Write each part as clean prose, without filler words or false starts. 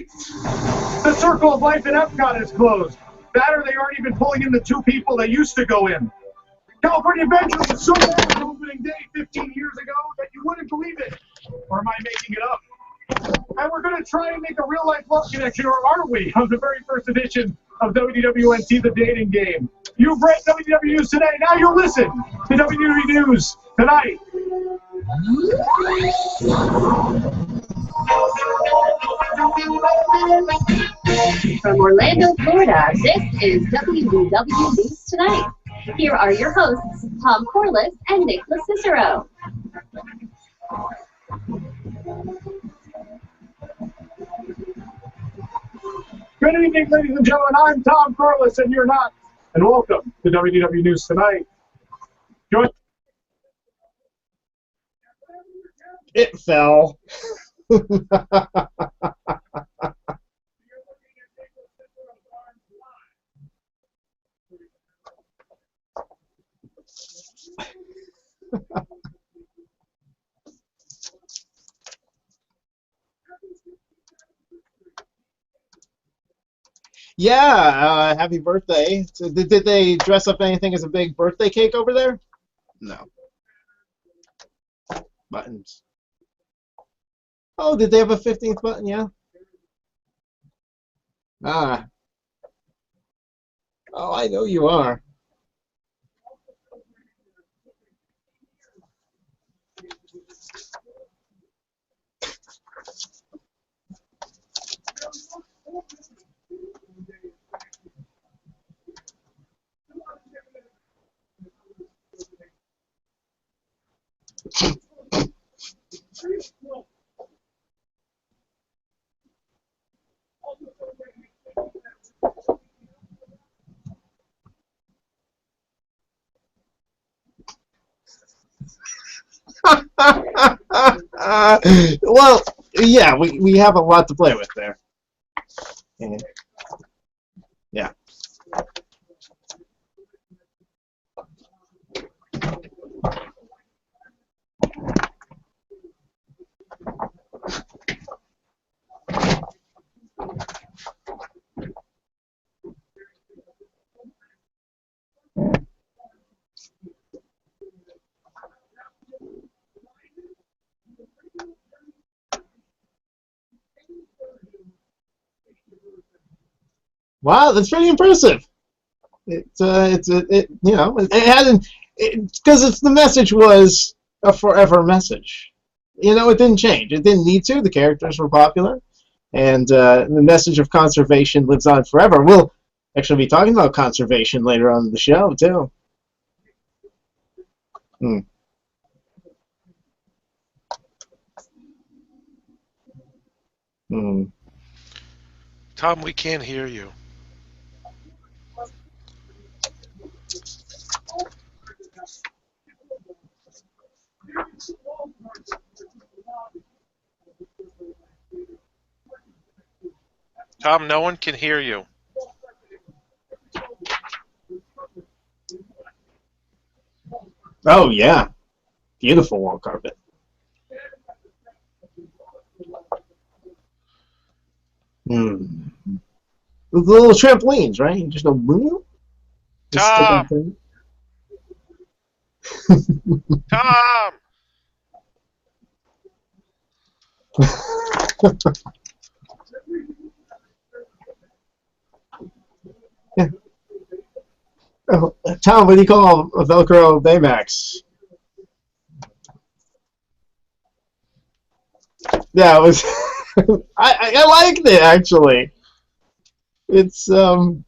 Wait! The Circle of Life in Epcot is closed. That or they aren't even pulling in the 2 people that used to go in. California Adventure was so bad on opening day 15 years ago that you wouldn't believe it. Or am I making it up? And we're going to try and make a real-life love connection, or are we, of the very first edition of WDWNT, the dating game. You've read WDW News Today. Now you'll listen to WDW News Tonight. From Orlando, Florida, this is WDW News Tonight. Here are your hosts, Tom Corliss and Nicholas Cicero. Good evening, ladies and gentlemen. I'm Tom Corliss, and you're not. And welcome to WDW News Tonight. Join It fell. Yeah, happy birthday. So did they dress up anything as a big birthday cake over there? No. Buttons. Oh, did they have a 15th button? Yeah. Ah. Oh, I know you are. Well, yeah, we have a lot to play with there. And, yeah. Wow, that's pretty impressive. It you know, it hadn't, because it's the message was a forever message. You know, it didn't change. It didn't need to. The characters were popular, and the message of conservation lives on forever. We'll actually be talking about conservation later on in the show too. Hmm. Hmm. Tom, we can't hear you. Tom, no one can hear you. Oh yeah, beautiful wall carpet. Hmm. With the little trampolines, right? You just go boom. Tom! Tom! Yeah. Oh, Tom, what do you call a Velcro Baymax? Yeah, it was. I liked it actually. It's it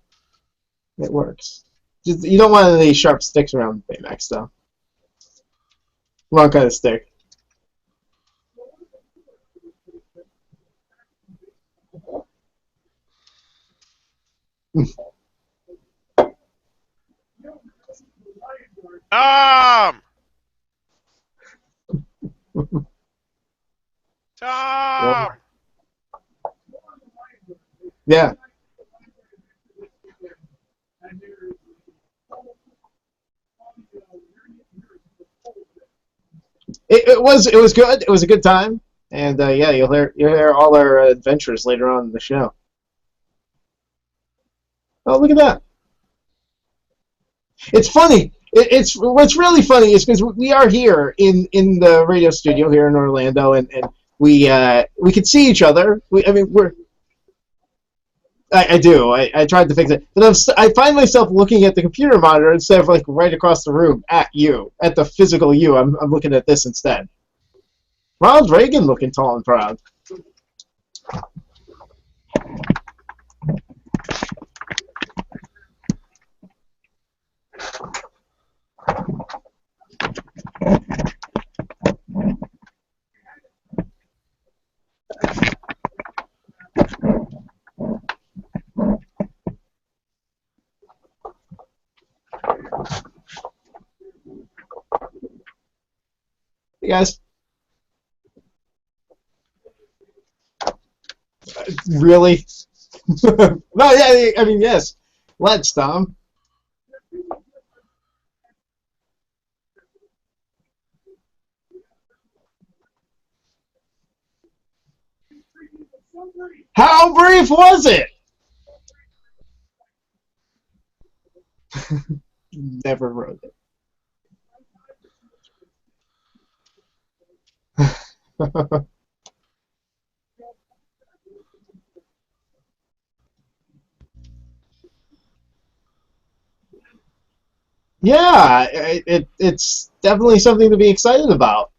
works. Just, you don't want any sharp sticks around Baymax though. Wrong kind of stick. Tom! Tom! Yeah. It was good. It was a good time. And yeah, you'll hear all our adventures later on in the show. Oh, look at that! It's funny. It's what's really funny is because we are here in the radio studio here in Orlando, and we can see each other. I do. I tried to fix it, but I find myself looking at the computer monitor instead of like right across the room at you, at the physical you. I'm looking at this instead. Ronald Reagan looking tall and proud. Hey guys. Really? No, yeah, I mean, yes. Let's, Tom. How brief was it? Never wrote it. Yeah, it's definitely something to be excited about.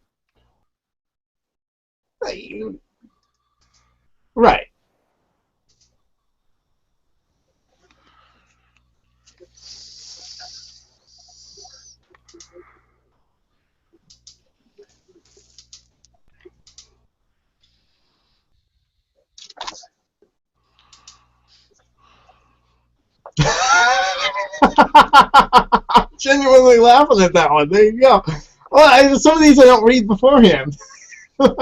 Right. Genuinely laughing at that one. There you go. Well, some of these I don't read beforehand. I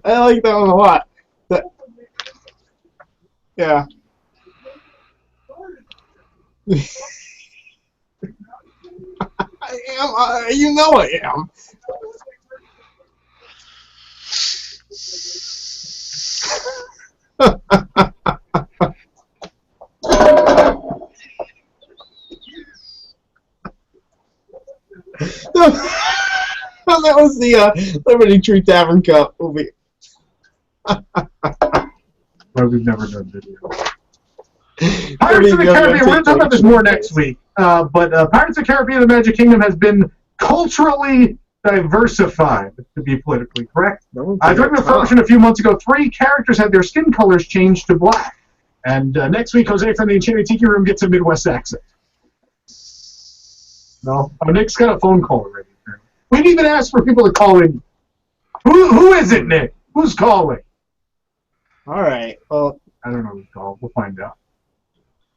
like that one a lot. Yeah. I am. You know I am. That was the Liberty Tree Tavern Cup movie. Well, we've never done video. Pirates of the Caribbean, we're going to talk about this more next week. But Pirates of the Caribbean and the Magic Kingdom has been culturally diversified, to be politically correct. During the promotion a few months ago, 3 characters had their skin colors changed to black. And next week, Jose from the Enchanted Tiki Room gets a Midwest accent. No? Oh, Nick's got a phone call already. We've even asked for people to call in. Who is it, Nick? Who's calling? All right. Well, I don't know who's calling. We'll find out.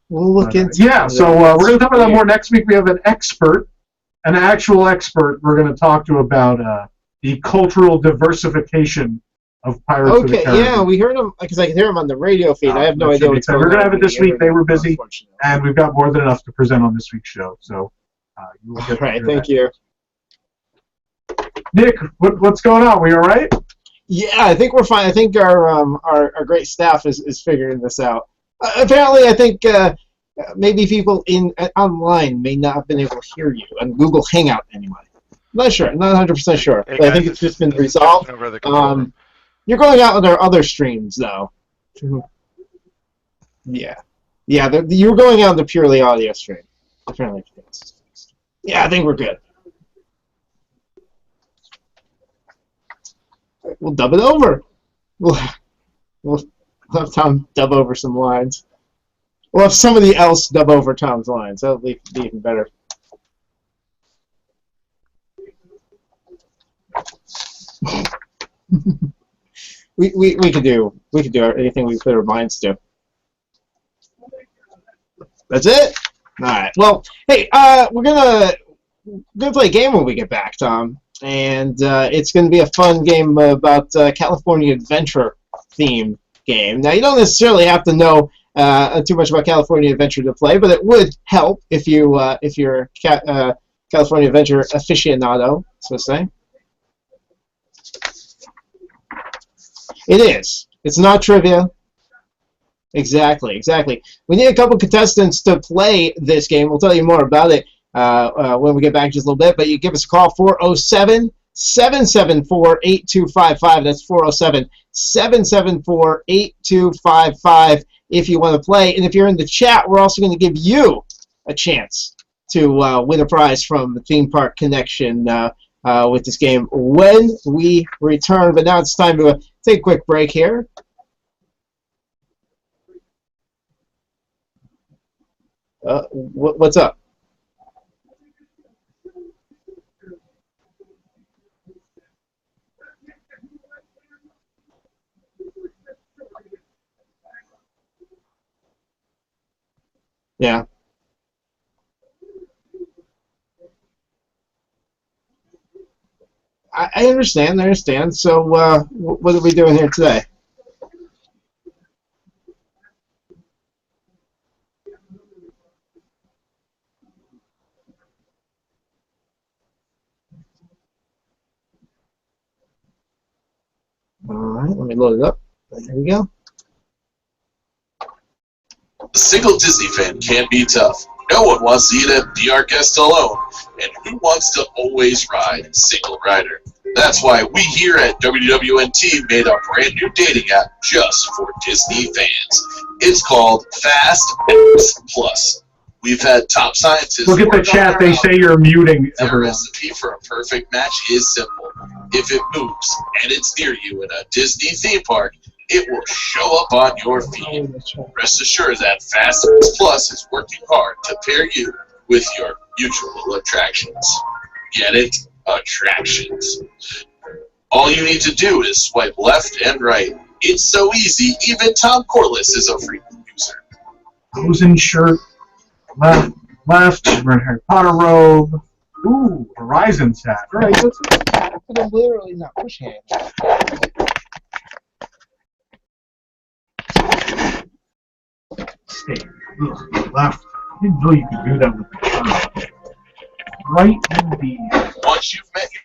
We'll look into yeah, so we're going to talk about that more next week. We have an expert, an actual expert we're going to talk to about the cultural diversification of Pirates of the Caribbean. Yeah, we heard him, because I can hear him on the radio feed. I have no idea what's going on. We're going to have it this week. They were busy, and we've got more than enough to present on this week's show. So, you will get all right, thank you. Nick, what's going on? We all right? Yeah, I think we're fine. I think our great staff is figuring this out. Apparently, I think maybe people online may not have been able to hear you on Google Hangout anyway. Not sure. Not 100% sure. Hey But guys, I think it's just been resolved. You're going out on our other streams, though. Yeah. Yeah, you're going out on the purely audio stream. Apparently. Yeah, I think we're good. We'll dub it over. We'll have Tom dub over some lines. We'll have somebody else dub over Tom's lines. That'll be even better. we could do anything we put our minds to. That's it. All right. Well, hey, we're gonna play a game when we get back, Tom. And it's going to be a fun game about California Adventure themed game. Now, you don't necessarily have to know too much about California Adventure to play, but it would help if you're a California Adventure aficionado, so to say. It is. It's not trivia. Exactly. We need a couple contestants to play this game. We'll tell you more about it when we get back in just a little bit. But you give us a call, 407-774-8255. That's 407-774-8255 if you want to play. And if you're in the chat, we're also going to give you a chance to win a prize from the Theme Park Connection with this game when we return. But now it's time to take a quick break here. What's up? Yeah. I understand. So, what are we doing here today? All right, let me load it up. There we go. A single Disney fan can be tough. No one wants to eat a PR guest alone. And who wants to always ride single rider? That's why we here at WDWNT made a brand new dating app just for Disney fans. It's called Fast Plus. We've had top scientists. Look at the chat. They say you're muting The everyone. recipe for a perfect match is simple. If it moves and it's near you in a Disney theme park, it will show up on your feed. Rest assured that Fast Plus is working hard to pair you with your mutual attractions. Get it? Attractions. All you need to do is swipe left and right. It's so easy, even Tom Corliss is a frequent user. Frozen shirt. Left. Wearing Harry Potter robe. Ooh, Horizon hat. All right, I could have literally not push hand. Stay. Left. I didn't know you could do that with the shirt. Right indeed. Once you've met your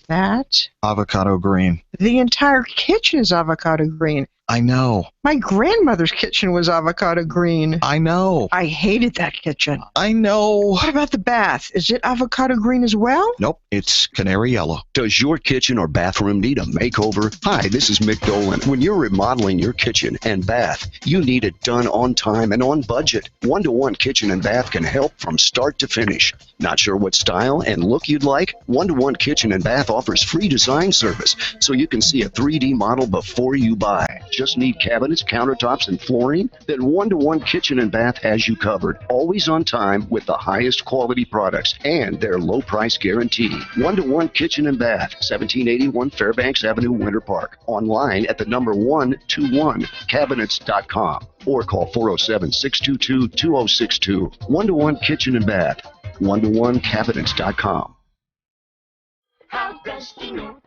That Avocado green. the entire kitchen is avocado green. I know. My grandmother's kitchen was avocado green. I know. I hated that kitchen. I know. What about the bath? Is it avocado green as well? Nope, it's canary yellow. Does your kitchen or bathroom need a makeover? Hi, this is Mick Dolan. When you're remodeling your kitchen and bath, you need it done on time and on budget. One-to-One Kitchen and Bath can help from start to finish. Not sure what style and look you'd like? One-to-One Kitchen and Bath offers free design service, so you can see a 3D model before you buy. Just need cabinets, countertops, and flooring? Then One-to-One Kitchen and Bath has you covered. Always on time with the highest quality products and their low price guarantee. One-to-One Kitchen and Bath, 1781 Fairbanks Avenue, Winter Park. Online at the number 121cabinets.com or call 407-622-2062. One-to-One Kitchen and Bath, 121cabinets.com. How does she know?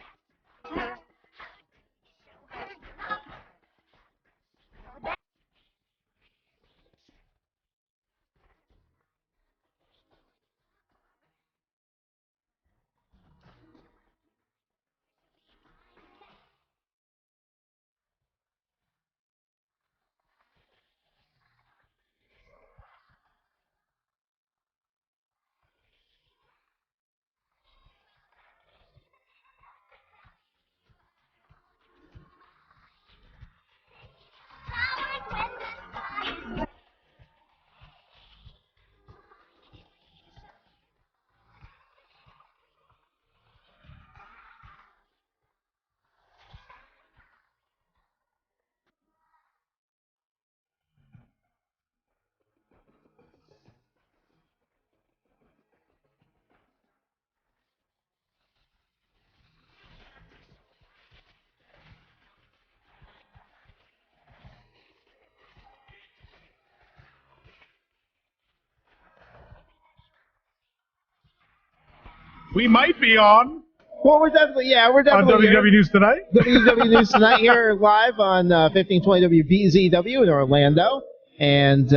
We might be on. Well, we're definitely On WDW News Tonight. WDW News Tonight here live on 1520 WDW in Orlando. And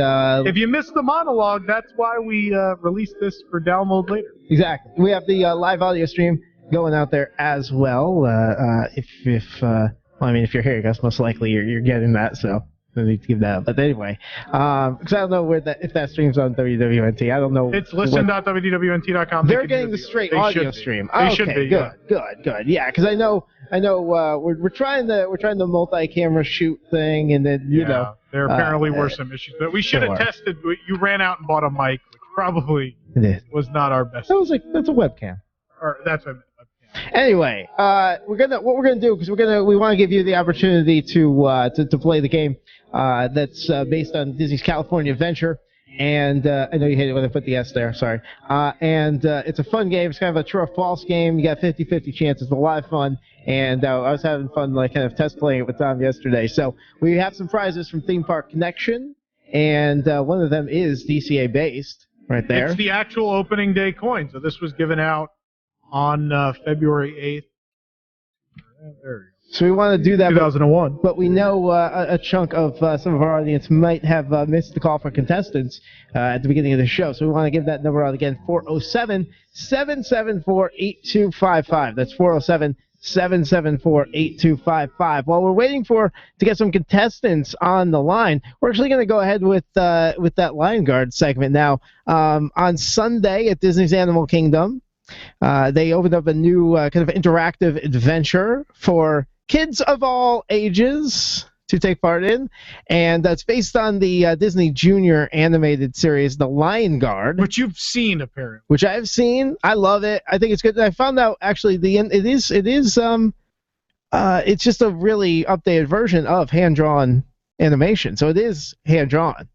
if you missed the monologue, that's why we released this for download later. Exactly. We have the live audio stream going out there as well. If you're here, I guess most likely you're getting that, so I need to give that up. But anyway, because I don't know if that streams on WDWNT. I don't know. It's listen.wdwnt.com. They're getting the straight audio stream. They should be. Good. Yeah, because I know. We're trying the multi-camera shoot thing, and then you know there apparently were some issues. But we should have tested. You ran out and bought a mic, which probably was not our best. That's a webcam. Or that's a webcam. Anyway, what we're gonna do because we want to give you the opportunity to play the game that's based on Disney's California Adventure. And I know you hate it when I put the S there, sorry. And it's a fun game. It's kind of a true or false game. You got 50-50 chances. It's a lot of fun. And I was having fun kind of test playing it with Tom yesterday. So we have some prizes from Theme Park Connection. And one of them is DCA based right there. It's the actual opening day coin. So this was given out on February 8th. There we go. So we want to do that. 2001. But we know a chunk of some of our audience might have missed the call for contestants at the beginning of the show. So we want to give that number out again, 407-774-8255. That's 407-774-8255. While we're waiting to get some contestants on the line, we're actually going to go ahead with that Lion Guard segment now. On Sunday at Disney's Animal Kingdom, they opened up a new kind of interactive adventure for kids of all ages to take part in, and that's based on the Disney Junior animated series, The Lion Guard, which you've seen apparently. Which I've seen. I love it. I think it's good. I found out actually it's just a really updated version of hand-drawn animation, so it is hand-drawn.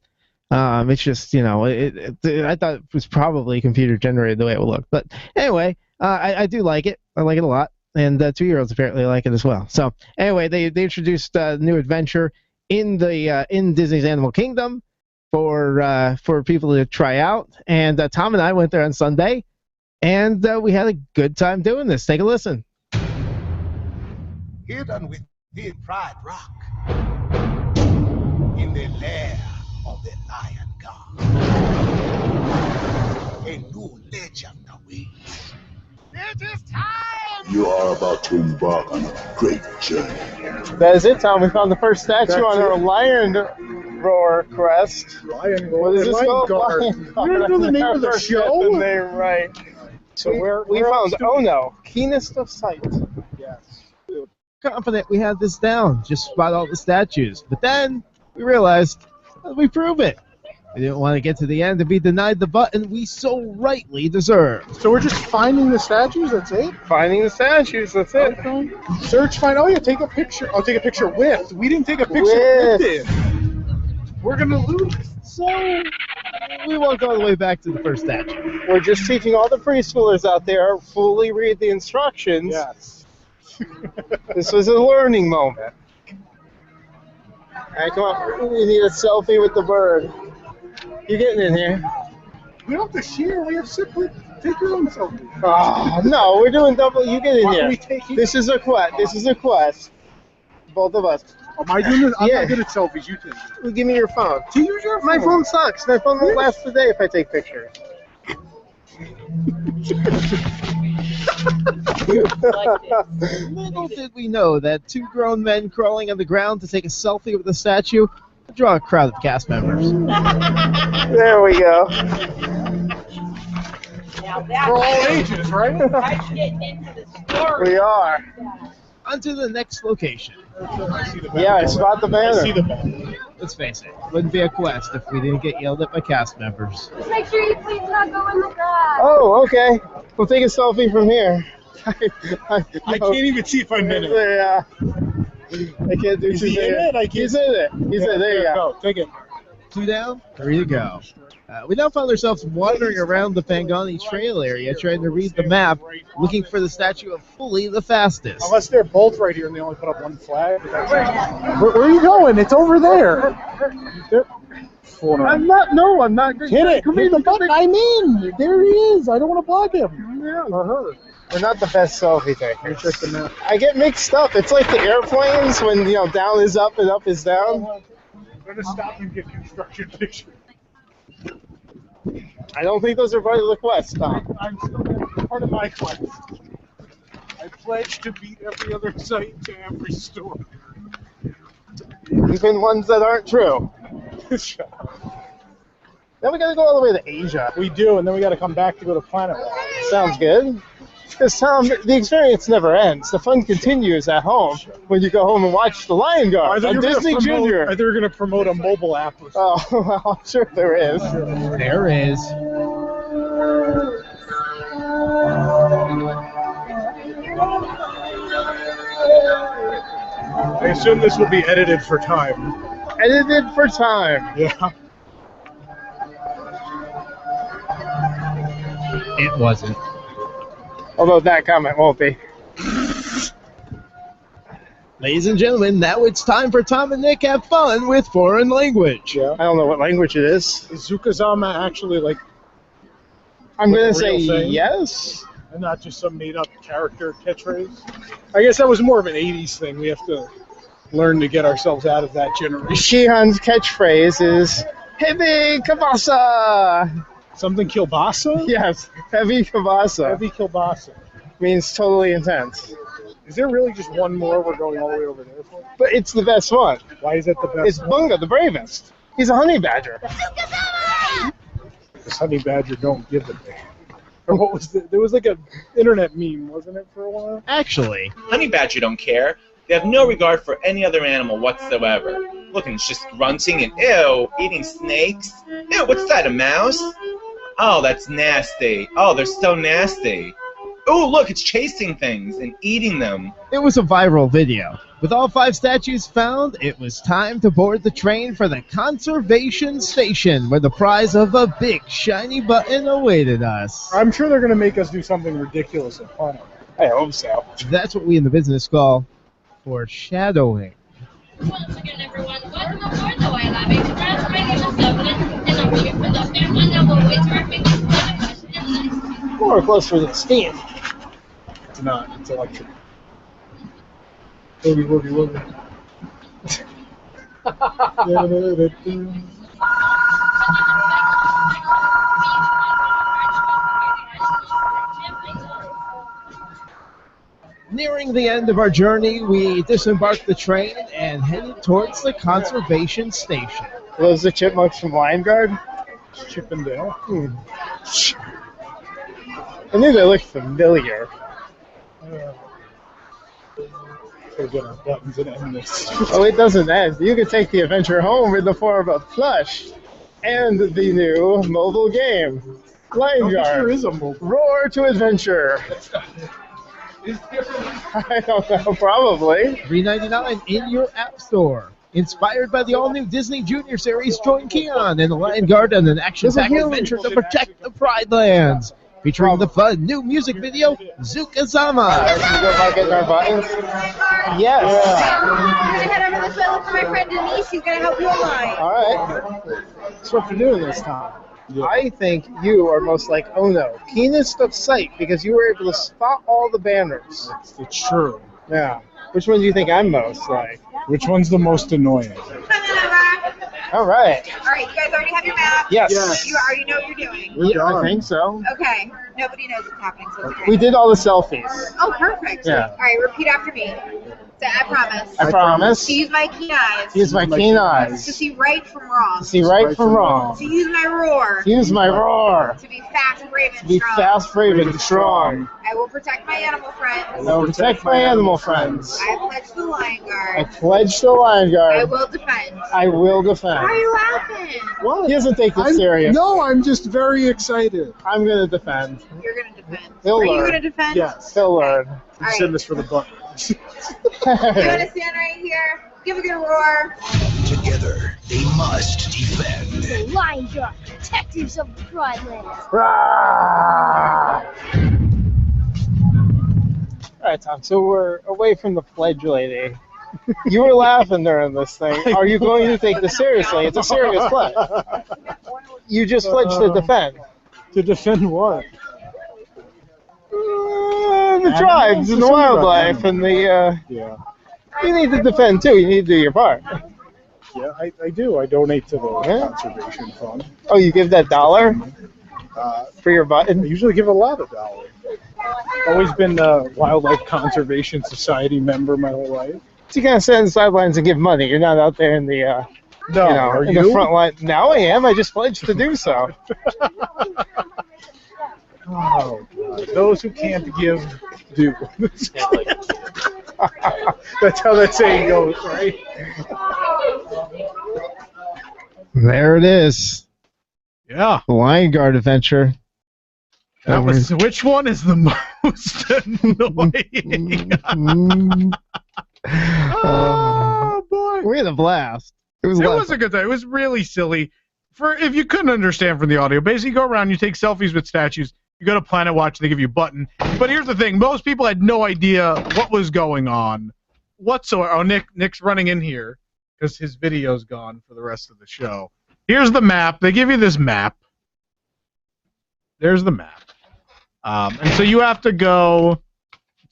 It's just, I thought it was probably computer generated the way it would look. But anyway, I do like it. I like it a lot. And 2-year-olds apparently like it as well. So anyway, they introduced a new adventure in Disney's Animal Kingdom for people to try out. And Tom and I went there on Sunday, and we had a good time doing this. Take a listen. Hidden within Pride Rock, in the lair of the Lion God, a new legend awaits. It is time! You are about to embark on a great journey. That is it, Tom. We found the first statue That's on our it. lion roar crest. Lion What is this called? Guard. Lion You don't know the name of the Never show? get the name right. So We where found else do we- Ono, keenest of sight. Yes. Confident we had this down, just about all the statues. But then we realized that we prove it. We didn't want to get to the end and be denied the button we so rightly deserved. So we're just finding the statues, that's it? Finding the statues, that's it. Okay. Search, find, oh yeah, take a picture. I'll take a picture with. We didn't take a picture With. with it. We're gonna lose. So we won't go all the way back to the first statue. We're just teaching all the preschoolers out there fully read the instructions. Yes. This was a learning moment. Alright, come on. We need a selfie with the bird. You getting in here? We don't have to share, we have separate. Take your own selfie. Oh, no, we're doing double. You get in Why here. are we taking- This is a quest. This is a quest. Both of us. Am I doing this? I'm Yeah. not good at selfies, you take it. Well, give me your phone. To use your My phone sucks. My phone won't last the day if I take pictures. Little did we know that two grown men crawling on the ground to take a selfie with a statue would draw a crowd of cast members. There we go. For all ages, right? We are. On to the next location. I see the banner. Yeah, I spot the banner. I see the banner. Let's face it, it wouldn't be a quest if we didn't get yelled at by cast members. Just make sure you please not go in the grass. Oh, okay. We'll take a selfie from here. I can't even see if I'm in it. Yeah. I can't do Is two he in there. it? I can't He's in it. He's in it. There you go. Take it. 2 down, 3 to go. We now found ourselves wandering around the Pangani Trail area trying to read the map, looking for the statue of Fully the fastest. Unless they're both right here and they only put up one flag. Where are you going? It's over there. I'm not. No, I'm not. Hit it. Come in the button. I'm in. There he is. I don't want to bug him. Yeah. We're not the best selfie takers. I get mixed up. It's like the airplanes when, down is up and up is down. I'm going to stop and get construction pictures. I don't think those are part of the quest, Tom. I'm still part of my quest. I pledge to beat every other site to every store. Even ones that aren't true. Then we gotta go all the way to Asia. We do, and then we got to come back to go to Planet Wall. Sounds good. Because, Tom, the experience never ends. The fun continues at home when you go home and watch The Lion Guard on Disney Junior. I thought you were going to promote a mobile app. Or Oh, well, I'm sure there is. There is. I assume this will be edited for time. Edited for time. Yeah. It wasn't. Although that comment won't be. Ladies and gentlemen, now it's time for Tom and Nick have fun with foreign language. Yeah. I don't know what language it is. Is Zukazama actually like I'm going to a real say thing? yes. And not just some made-up character catchphrase? I guess that was more of an 80s thing. We have to learn to get ourselves out of that generation. Shihan's catchphrase is Heavy Kabasa! Something kielbasa? Yes, Heavy Kabasa. Heavy kielbasa. Means totally intense. Is there really just one more we're going all the way over there for? But it's the best one. Why is it the best It's one? Bunga, the bravest. He's a honey badger. This honey badger don't give a damn. Or what was there was like a internet meme, wasn't it, for a while? Actually, Honey badger don't care. They have no regard for any other animal whatsoever. Look, and it's just grunting and ew, eating snakes. Ew, what's that, a mouse? Oh, that's nasty. Oh, they're so nasty. Oh, look, it's chasing things and eating them. it was a viral video. With all 5 statues found, it was time to board the train for the conservation station, where the prize of a big shiny button awaited us. I'm sure they're going to make us do something ridiculous and fun. I hope so. That's what we in the business call foreshadowing. Once again, everyone, welcome aboard the Waiala Express. My name is Evelyn, and I'm waiting for the family that will wait to our biggest question and next. More closer to the steam. It's not. It's electric. Woogie, woogie, woogie. Nearing the end of our journey, we disembarked the train and headed towards the conservation station. Those the chipmunks from Lion Guard? Chippendale. I knew they looked familiar. We're getting our buttons and end this. Oh, it doesn't end. You can take the adventure home in the form of plush and the new mobile game, Lion Guard. There is a mobile. Roar to adventure. I don't know, probably. $3.99 in your app store. Inspired by the all-new Disney Junior series, join Keon and the Lion Guard on an action-packed adventure to protect the Pride Lands. Featuring the fun new music video, Zookazama. Can we go by getting our buttons? Yes. I'm gonna head over this way, look for my friend Denise. She's gonna help you align. All right. That's what we're doing this time. Yeah. I think you are most like Ono, keenest of sight, because you were able to spot all the banners. It's true. Yeah. Which one do you think I'm most like? Which one's the most annoying? All right. All right, you guys already have your map? Yes. You already know what you're doing? Yeah, I think so. Okay. Nobody knows what's happening, so it's great. We did all the selfies. Oh, perfect. Yeah. All right, repeat after me. So I promise. I promise. To use my keen eyes. To use my keen eyes. To see right from wrong. To see right from wrong. To use my roar. To use my roar. To be fast, brave, and To be strong. fast, brave, and strong. I will protect my animal friends. I will protect my animal friends. I pledge the Lion Guard. I pledge to the Lion Guard. I will defend. I will defend. Why are you laughing? What? He doesn't take this serious. No, I'm just very excited. I'm going to defend. You're going to defend. He'll Are you learn. going to defend? Yes. He'll learn. I'm sending this for the buttons. You want to stand right here? Give a good roar. Together, they must defend. The Lion Guard, protectives of the Pride Lands. All right, Tom, so we're away from the pledge lady. You were laughing during this thing. Are you going to take this seriously? It's a serious pledge. You just pledged to defend. To defend what? The tribes and the wildlife and the... Yeah. You need to defend, too. You need to do your part. Yeah, I do. I donate to the conservation fund. Oh, you give that $1 for your button? I usually give a lot of dollars. Always been a Wildlife Conservation Society member my whole life. So you kind of sit on the sidelines and give money. You're not out there in the, No, are in you? the front line. Now I am. I just pledged to do so. Oh, God. Those who can't give, do. That's how that saying goes, right? There it is. Yeah. The Lion Guard adventure. That was, which one is the most annoying? Oh, boy. We had a blast. It was a good time. It was really silly. If you couldn't understand from the audio, basically you go around, you take selfies with statues, you go to Planet Watch, they give you a button. But here's the thing. Most people had no idea what was going on whatsoever. Oh, Nick's running in here because his video's gone for the rest of the show. Here's the map. They give you this map. There's the map. And so you have to go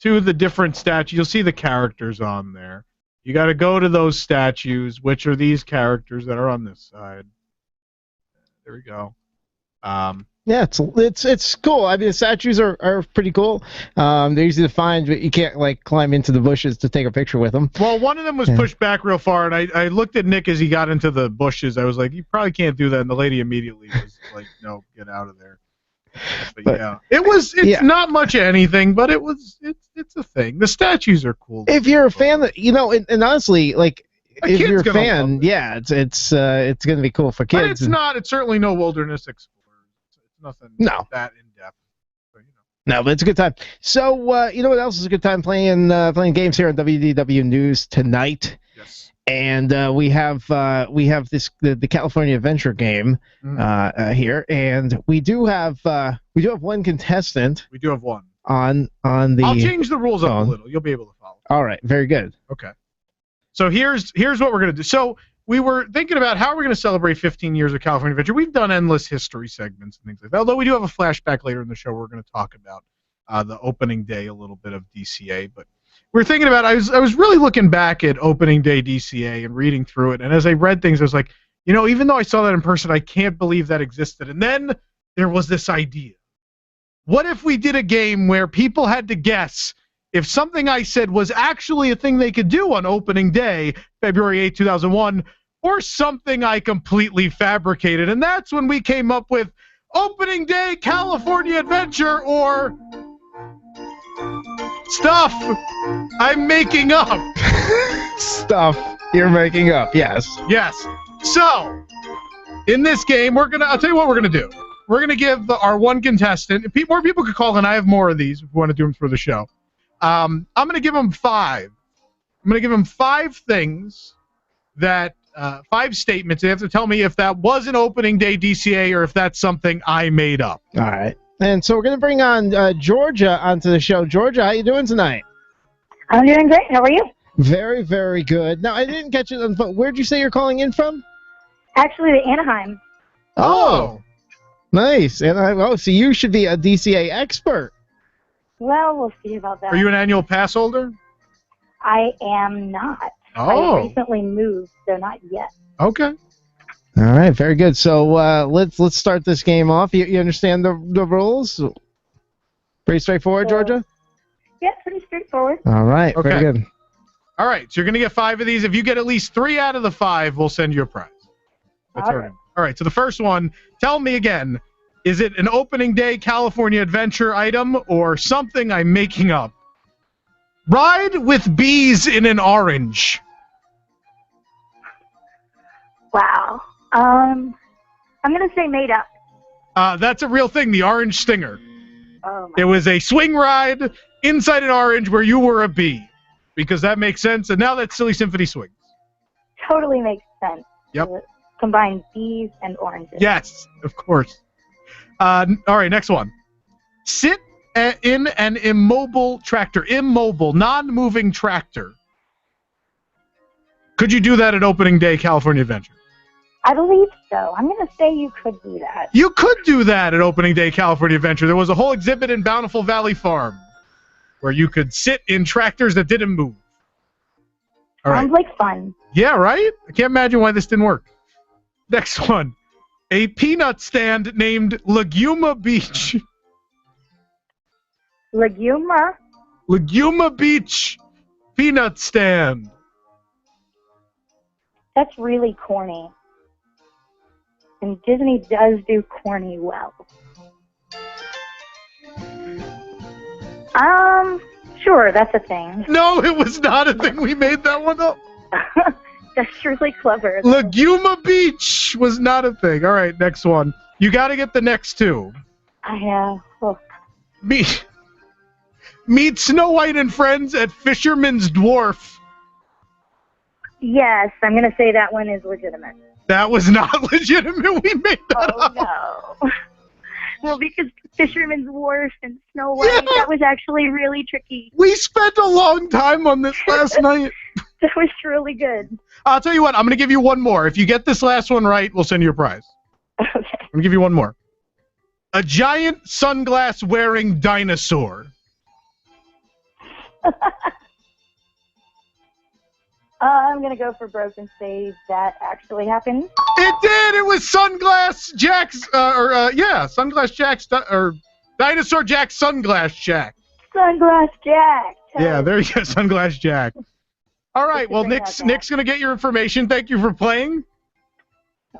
to the different statues. You'll see the characters on there. You got to go to those statues, which are these characters that are on this side. There we go. Yeah, it's cool. I mean, the statues are pretty cool. They're easy to find, but you can't like climb into the bushes to take a picture with them. Well, one of them was pushed back real far, and I looked at Nick as he got into the bushes. I was like, you probably can't do that, and the lady immediately was like, no, get out of there. But yeah, it's not much of anything, but it's a thing. The statues are cool. If you're a fan, and honestly, like if you're a fan, yeah, it's gonna be cool for kids. But it's not. It's certainly no Wilderness Explorer. It's nothing that in depth. So, No, but it's a good time. So you know what else is a good time playing games here on WDW News tonight. Yes. And we have this the California Adventure game here, and we do have one contestant. We do have one on the. I'll change the rules up a little. You'll be able to follow. All right, very good. Okay. So here's what we're gonna do. So we were thinking about how we're gonna celebrate 15 years of California Adventure. We've done endless history segments and things like that. Although we do have a flashback later in the show, we're gonna talk about the opening day, a little bit of DCA, but. We're thinking about. I was really looking back at opening day DCA and reading through it, and as I read things, I was like, even though I saw that in person, I can't believe that existed. And then there was this idea: what if we did a game where people had to guess if something I said was actually a thing they could do on opening day, February 8, 2001, or something I completely fabricated. And that's when we came up with Opening Day California Adventure, or stuff I'm making up. Stuff you're making up, yes. Yes. So, in this game, I'll tell you what we're going to do. We're going to give our one contestant, more people could call in. I have more of these if we want to do them for the show. I'm going to give them 5. I'm going to give them 5 things that, 5 statements. They have to tell me if that was an opening day DCA or if that's something I made up. All right. And so we're going to bring on Georgia onto the show. Georgia, how you doing tonight? I'm doing great. How are you? Very, very good. Now, I didn't catch it on the phone. Where'd you say you're calling in from? Actually, the Anaheim. Oh. Nice. And so you should be a DCA expert. Well, we'll see about that. Are you an annual pass holder? I am not. Oh. I recently moved, so not yet. Okay. All right, very good. So let's start this game off. You understand the rules? Pretty straightforward, Georgia? Yeah, pretty straightforward. All right, Okay. very good. All right, so you're going to get 5 of these. If you get at least 3 out of the 5, we'll send you a prize. That's all right. All right, so the first one, tell me again, is it an opening day California Adventure item or something I'm making up? Ride with bees in an orange. Wow. I'm going to say made up. That's a real thing, the Orange Stinger. Oh, It was a swing ride inside an orange where you were a bee, because that makes sense, and now that's Silly Symphony Swings. totally makes sense. Yep. To combine bees and oranges. Yes, of course. All right, next one. Sit in an immobile tractor. Immobile, non-moving tractor. Could you do that at opening day California Adventure? I believe so. I'm going to say you could do that. You could do that at opening day California Adventure. There was a whole exhibit in Bountiful Valley Farm where you could sit in tractors that didn't move. All right. Sounds like fun. Yeah, right? I can't imagine why this didn't work. Next one. A peanut stand named Laguma Beach. Laguma? Laguma Beach peanut stand. That's really corny. And Disney does do corny well. Sure, that's a thing. No, it was not a thing. We made that one up. That's really clever. Laguma Beach was not a thing. All right, next one. You got to get the next 2. I know. Oh. Meet Snow White and friends at Fisherman's Dwarf. Yes, I'm going to say that one is legitimate. That was not legitimate. We made that up. No. Well, because Fisherman's Wharf and Snow White, that was actually really tricky. We spent a long time on this last night. That was really good. I'll tell you what, I'm going to give you one more. If you get this last one right, we'll send you a prize. Okay. I'm going to give you one more. A giant sunglass-wearing dinosaur. I'm going to go for broke and say that actually happened. It did! It was Sunglass Jack's, Sunglass Jack's, or Dinosaur Jack Sunglass Jack. Sunglass Jack. Yeah, there you go, Sunglass Jack. All right, well, Nick's going to get your information. Thank you for playing.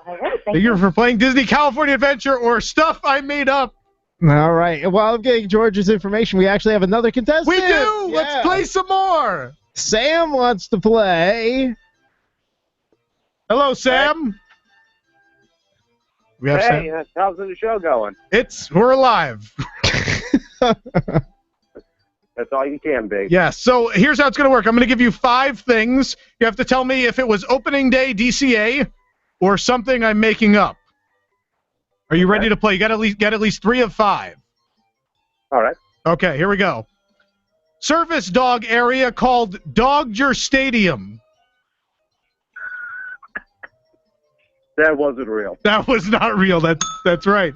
All right, Thank you for playing Disney California Adventure or Stuff I Made Up. All right. While I'm getting George's information, we actually have another contestant. We do! Let's play some more! Sam wants to play. Hello, Sam. We have Hey, Sam. how's the show going? We're alive. That's all you can be. Yeah, so here's how it's going to work. I'm going to give you 5 things. You have to tell me if it was opening day DCA or something I'm making up. Are you ready to play? You got to get at least 3 of 5. All right. Okay, here we go. Service dog area called Dodger Stadium. That wasn't real. That was not real. That's right.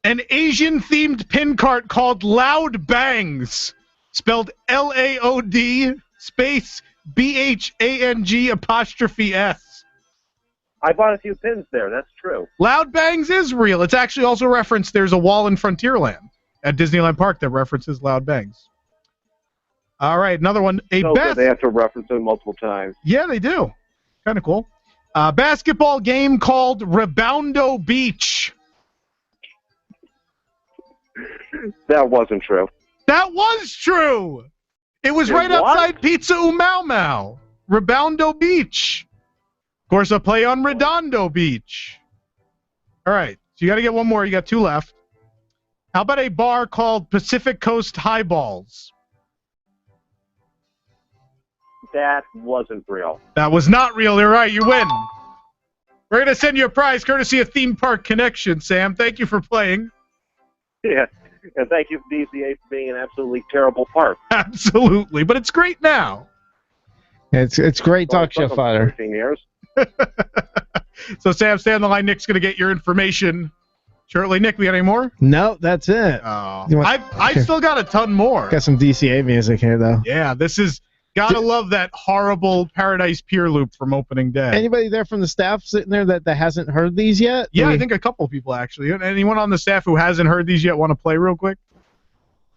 An Asian-themed pin cart called Loud Bangs, spelled L-A-O-D space B-H-A-N-G apostrophe S. I bought a few pins there. That's true. Loud Bangs is real. It's actually also referenced. There's a wall in Frontierland at Disneyland Park that references Loud Bangs. All right, another one. So good. They have to reference it multiple times. Yeah, they do. Kind of cool. Basketball game called Reboundo Beach. That wasn't true. That was true. It was right outside Pizza Mau Mau. Reboundo Beach. Of course, a play on Redondo Beach. All right, so you got to get one more. You got 2 left. How about a bar called Pacific Coast Highballs? That wasn't real. That was not real. You're right. You win. We're going to send you a prize courtesy of Theme Park Connection, Sam. Thank you for playing. Yeah, and thank you, DCA, for being an absolutely terrible park. Absolutely, but it's great now. It's great talk show fodder. 13 years. So, Sam, stay on the line. Nick's going to get your information shortly. Nick, we got any more? No, that's it. Oh. I've still got a ton more. Got some DCA music here, though. Yeah, this is... Gotta love that horrible Paradise Pier loop from opening day. Anybody there from the staff sitting there that hasn't heard these yet? Yeah, I think a couple people, actually. Anyone on the staff who hasn't heard these yet want to play real quick?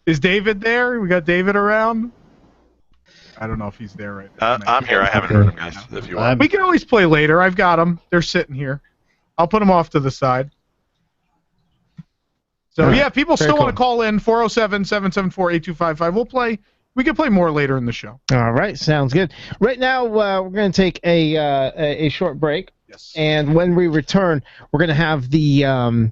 Is David there? We got David around? I don't know if he's there right now. I'm here. I haven't heard them, guys, if you want. We can always play later. I've got them. They're sitting here. I'll put them off to the side. So, yeah, people still want to call in, 407-774-8255. We can play more later in the show. All right, sounds good. Right now, we're going to take a short break. Yes. And when we return, we're going to have the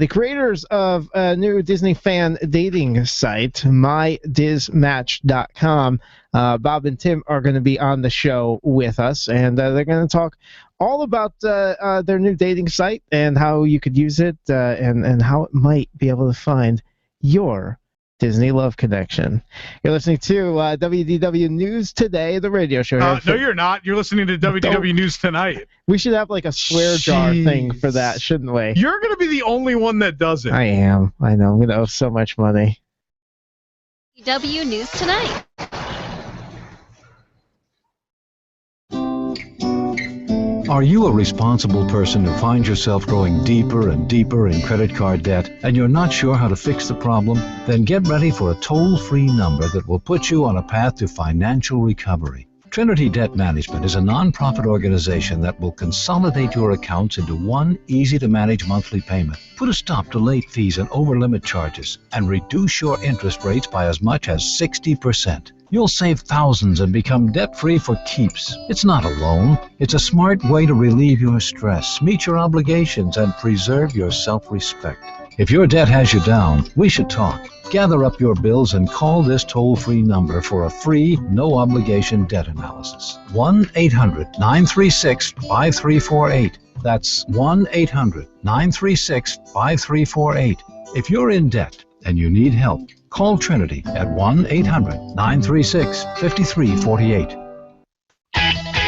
creators of a new Disney fan dating site, mydizmatch.com. Bob and Tim are going to be on the show with us, and they're going to talk all about their new dating site and how you could use it and how it might be able to find your Disney Love Connection. You're listening to WDW News Today, the radio show. No, you're not. You're listening to WDW News Tonight. We should have like a swear jar thing for that, shouldn't we? You're going to be the only one that does it. I am. I know. I'm going to owe so much money. WDW News Tonight. Are you a responsible person who finds yourself growing deeper and deeper in credit card debt and you're not sure how to fix the problem? Then get ready for a toll-free number that will put you on a path to financial recovery. Trinity Debt Management is a nonprofit organization that will consolidate your accounts into one easy-to-manage monthly payment, put a stop to late fees and over-limit charges, and reduce your interest rates by as much as 60%. You'll save thousands and become debt-free for keeps. It's not a loan. It's a smart way to relieve your stress, meet your obligations, and preserve your self-respect. If your debt has you down, we should talk. Gather up your bills and call this toll-free number for a free, no-obligation debt analysis. 1-800-936-5348. That's 1-800-936-5348. If you're in debt and you need help, call Trinity at 1-800-936-5348.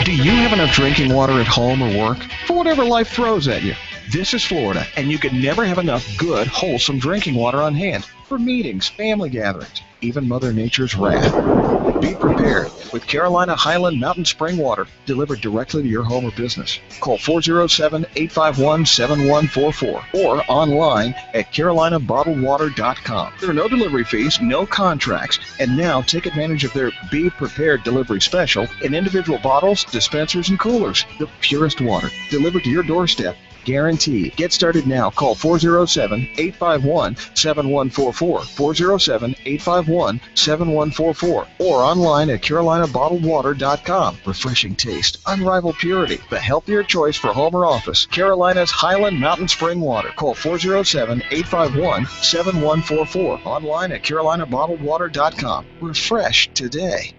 Do you have enough drinking water at home or work? For whatever life throws at you. This is Florida, and you can never have enough good, wholesome drinking water on hand for meetings, family gatherings, even Mother Nature's wrath. Be prepared with Carolina Highland Mountain Spring Water delivered directly to your home or business. Call 407-851-7144 or online at carolinabottledwater.com. There are no delivery fees, no contracts, and now take advantage of their Be Prepared delivery special in individual bottles, dispensers, and coolers. The purest water delivered to your doorstep. Guaranteed. Get started now. Call 407-851-7144, 407-851-7144, or online at carolinabottledwater.com. Refreshing taste, unrivaled purity, the healthier choice for home or office. Carolina's Highland Mountain Spring Water. Call 407-851-7144, online at carolinabottledwater.com. Refresh today.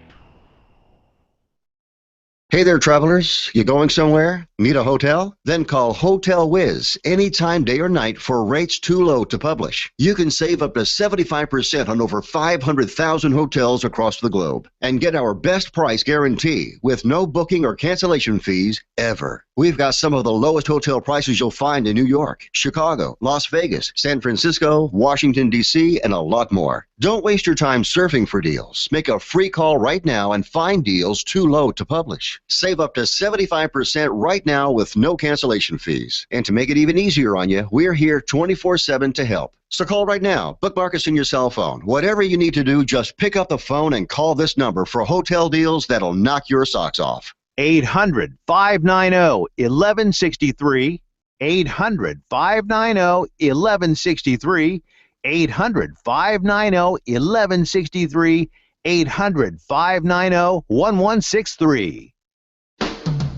Hey there, travelers. You going somewhere? Need a hotel? Then call Hotel Wiz anytime, day or night, for rates too low to publish. You can save up to 75% on over 500,000 hotels across the globe and get our best price guarantee with no booking or cancellation fees ever. We've got some of the lowest hotel prices you'll find in New York, Chicago, Las Vegas, San Francisco, Washington, D.C., and a lot more. Don't waste your time surfing for deals. Make a free call right now and find deals too low to publish. Save up to 75% right now with no cancellation fees. And to make it even easier on you, we're here 24/7 to help. So call right now. Bookmark us in your cell phone. Whatever you need to do, just pick up the phone and call this number for hotel deals that'll knock your socks off. 800-590-1163. 800-590-1163. 800-590-1163. 800-590-1163.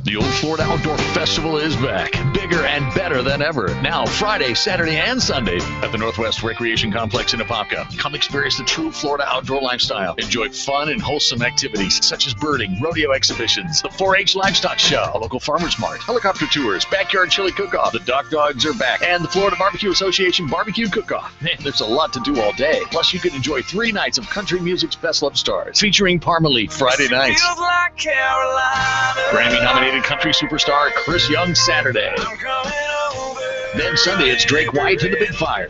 The Old Florida Outdoor Festival is back, bigger and better than ever. Now, Friday, Saturday, and Sunday at the Northwest Recreation Complex in Apopka. Come experience the true Florida outdoor lifestyle. Enjoy fun and wholesome activities such as birding, rodeo exhibitions, the 4-H livestock show, a local farmer's mart, helicopter tours, backyard chili cook-off, the Dock Dogs are back, and the Florida Barbecue Association barbecue cook-off. Man, there's a lot to do all day. Plus, you can enjoy 3 nights of country music's best love stars, featuring Parmalee Friday nights. Like Grammy-nominated country superstar Chris Young Saturday. Then Sunday, it's Drake White and the Big Fire.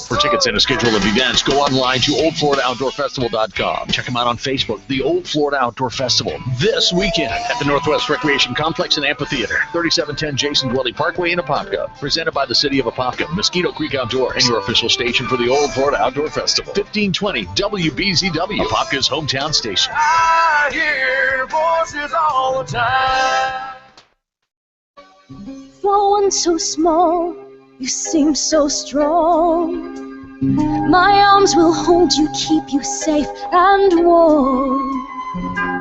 For tickets and a schedule of events, go online to oldfloridooutdoorfestival.com. Check them out on Facebook, the Old Florida Outdoor Festival, this weekend at the Northwest Recreation Complex and Amphitheater, 3710 Jason Dwelly Parkway in Apopka. Presented by the City of Apopka, Mosquito Creek Outdoor, and your official station for the Old Florida Outdoor Festival. 1520 WBZW, Apopka's hometown station. I hear voices all the time. For one so small, you seem so strong. My arms will hold you, keep you safe and warm.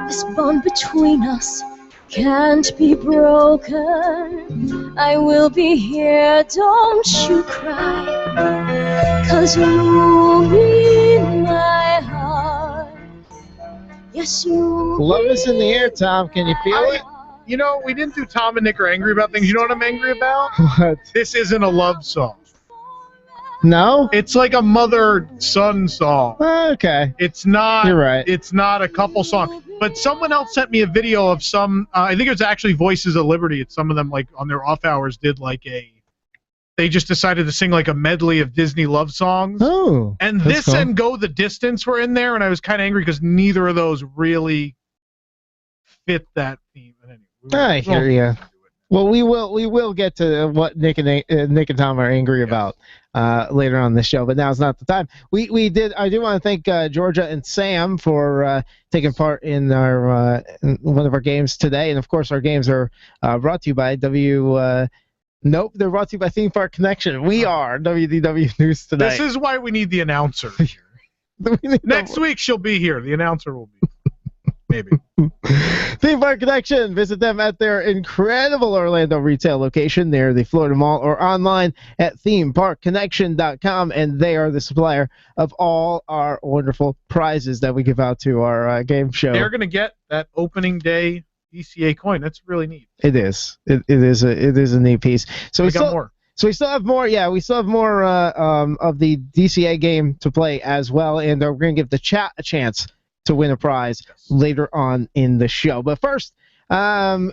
This bond between us can't be broken. I will be here, don't you cry. 'Cause you'll be my heart. Yes, you. Love is in the air, Tom. Can you feel it? You know, we didn't do Tom and Nick are angry about things. You know what I'm angry about? What? This isn't a love song. No? It's like a mother-son song. Okay. It's not. You're right. It's not a couple song. But someone else sent me a video of some. I think it was actually Voices of Liberty. It's some of them like on their off hours did like a. They just decided to sing like a medley of Disney love songs. Oh. And this cool. and Go the Distance were in there, and I was kind of angry because neither of those really fit that theme. But anyway, I hear you. Well, we will get to what Nick and Tom are angry about later on in the show, but now's not the time. I do want to thank Georgia and Sam for taking part in in one of our games today, and of course our games are brought to you by Nope, they're brought to you by Theme Park Connection. We are WDW News Tonight. This is why we need the announcer here. Next week she'll be here. The announcer will be. Maybe. Theme Park Connection. Visit them at their incredible Orlando retail location near the Florida Mall or online at themeparkconnection.com, and they are the supplier of all our wonderful prizes that we give out to our game show. They're going to get that opening day DCA coin. That's really neat. It is. It is a neat piece. So we got more. So we still have more. Yeah, we still have more of the DCA game to play as well, and we're going to give the chat a chance to win a prize later on in the show. But first, like I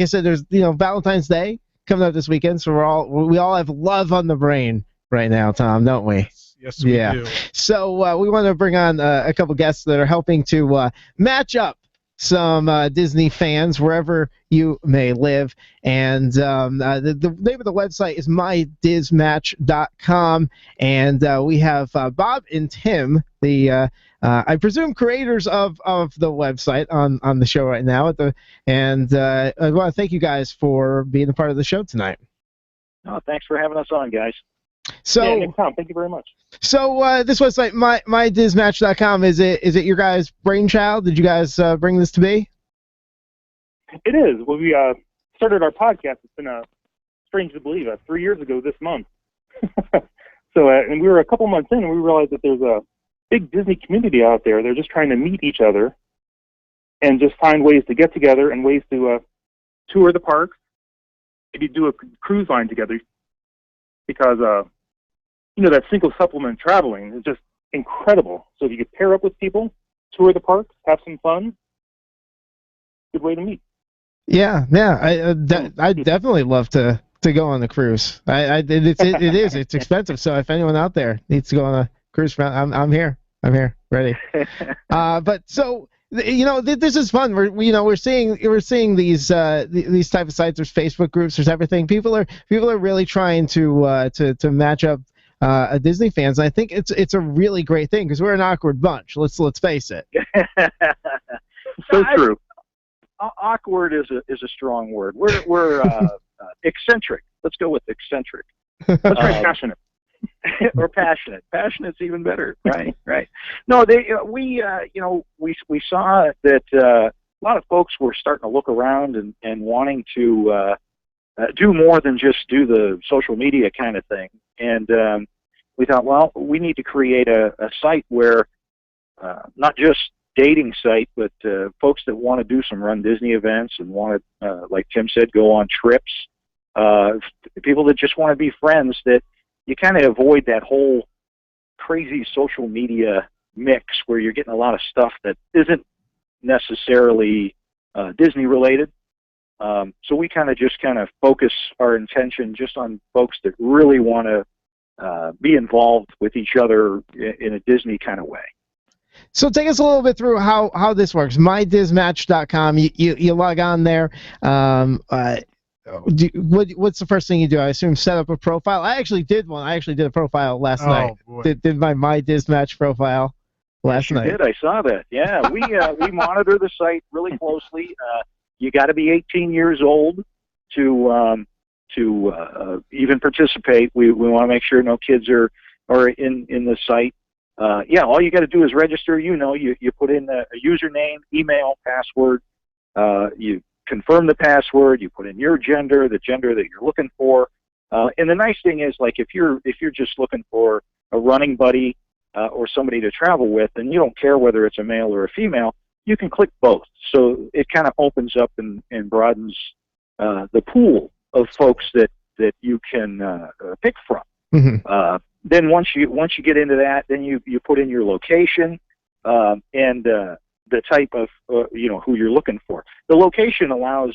said, there's Valentine's Day coming up this weekend, so we all have love on the brain right now, Tom, don't we? Yes, we do. So we want to bring on a couple guests that are helping to match up some Disney fans wherever you may live, and the name of the website is mydismatch.com, and we have Bob and Tim, the I presume creators of the website on the show right now. And I want to thank you guys for being a part of the show tonight. Oh, thanks for having us on, guys. So, yeah, Nick, Tom, thank you very much. So this website, mydismatch.com, is it your guys' brainchild? Did you guys bring this to be? It is. Well, we started our podcast. It's been strange to believe 3 years ago this month. So, and we were a couple months in, and we realized that there's a big Disney community out there. They're just trying to meet each other and just find ways to get together and ways to tour the parks, maybe do a cruise line together, because that single supplement traveling is just incredible. So if you could pair up with people, tour the parks, have some fun, good way to meet. Yeah. I'd definitely love to go on the cruise. It's expensive. So if anyone out there needs to go on a cruise, I'm here, ready. But so This is fun. We're seeing these type of sites. There's Facebook groups. There's everything. People are really trying to match up Disney fans. And I think it's a really great thing because we're an awkward bunch. Let's face it. So true. Awkward is a strong word. We're eccentric. Let's go with eccentric. Let's try passionate. Or passionate. Passionate's even better. Right. No, we saw that a lot of folks were starting to look around and wanting to do more than just do the social media kind of thing. And we thought, well, we need to create a site where not just dating site, but folks that want to do some Run Disney events and want to, like Tim said, go on trips. People that just want to be friends, that you kind of avoid that whole crazy social media mix where you're getting a lot of stuff that isn't necessarily Disney related. So we kind of focus our intention just on folks that really want to be involved with each other in a Disney kind of way. So take us a little bit through how this works. MyDismatch.com. You log on there. What's the first thing you do? I assume set up a profile. I actually did one. I actually did a profile last night. Boy. Did my MyDismatch profile last night. You did. I saw that. Yeah, we monitor the site really closely. You got to be 18 years old to even participate. We want to make sure no kids are in the site. All you got to do is register. You put in a username, email, password. You confirm the password. You put in your gender, the gender that you're looking for. And the nice thing is, like, if you're just looking for a running buddy or somebody to travel with, and you don't care whether it's a male or a female, you can click both. So it kind of opens up and broadens the pool of folks that you can pick from. Mm-hmm. Then once you get into that, then you put in your location and the type of who you're looking for. The location allows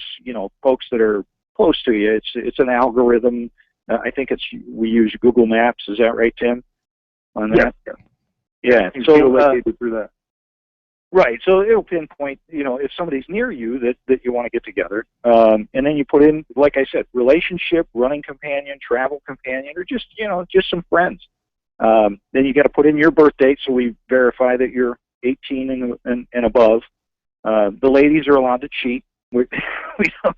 folks that are close to you. It's an algorithm. I think we use Google Maps. Is that right, Tim? On that? Yeah. So through that. Right. So it'll pinpoint if somebody's near you that you want to get together, and then you put in, like I said, relationship, running companion, travel companion, or just some friends. Then you got to put in your birth date, so we verify that you're 18 and above. The ladies are allowed to cheat. We don't,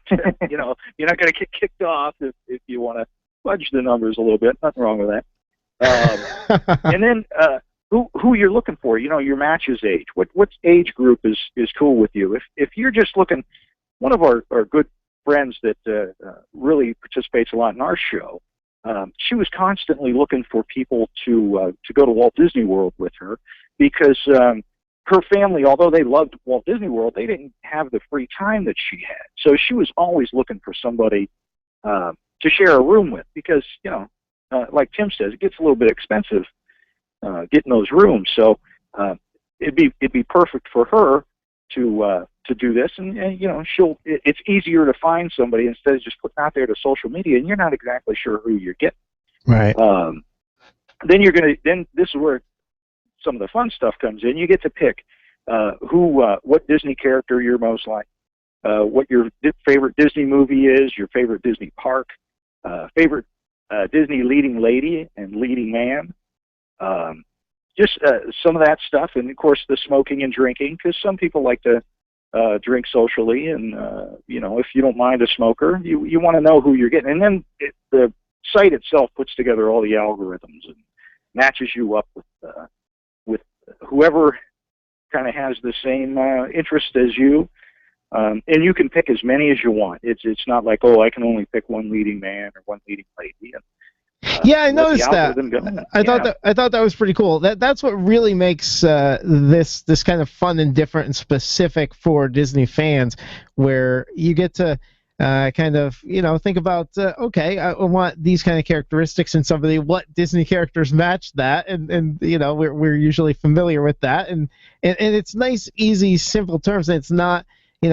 you're not going to get kicked off if you want to fudge the numbers a little bit. Nothing wrong with that. And then who you're looking for, your match's age. What age group is cool with you? If you're just looking, one of our good friends that really participates a lot in our show, she was constantly looking for people to go to Walt Disney World with her because her family, although they loved Walt Disney World, they didn't have the free time that she had. So she was always looking for somebody to share a room with because, like Tim says, it gets a little bit expensive getting those rooms. So it'd be perfect for her to do this, and it's easier to find somebody instead of just putting out there to social media, and you're not exactly sure who you're getting. Right. Then this is where some of the fun stuff comes in. You get to pick what Disney character you're most like, what your favorite Disney movie is, your favorite Disney park, favorite Disney leading lady and leading man. Just some of that stuff, and of course the smoking and drinking, because some people like to drink socially, and if you don't mind a smoker, you want to know who you're getting, and then the site itself puts together all the algorithms and matches you up with whoever kind of has the same interest as you, and you can pick as many as you want. It's not like, I can only pick one leading man or one leading lady. Yeah, I noticed that. I thought that was pretty cool. That's what really makes this kind of fun and different and specific for Disney fans, where you get to kind of think about I want these kind of characteristics in somebody. What Disney characters match that, and we're usually familiar with that, and it's nice, easy, simple terms. And it's not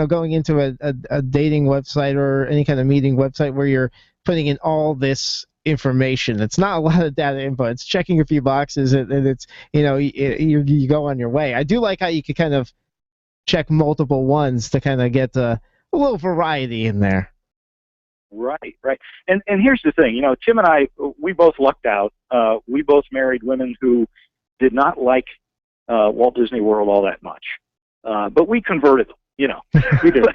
going into a dating website or any kind of meeting website where you're putting in all this information. It's not a lot of data input. It's checking a few boxes, and it's you go on your way. I do like how you could kind of check multiple ones to kind of get a little variety in there. Right. And here's the thing, Tim and I, we both lucked out. We both married women who did not like Walt Disney World all that much. But we converted them, We did.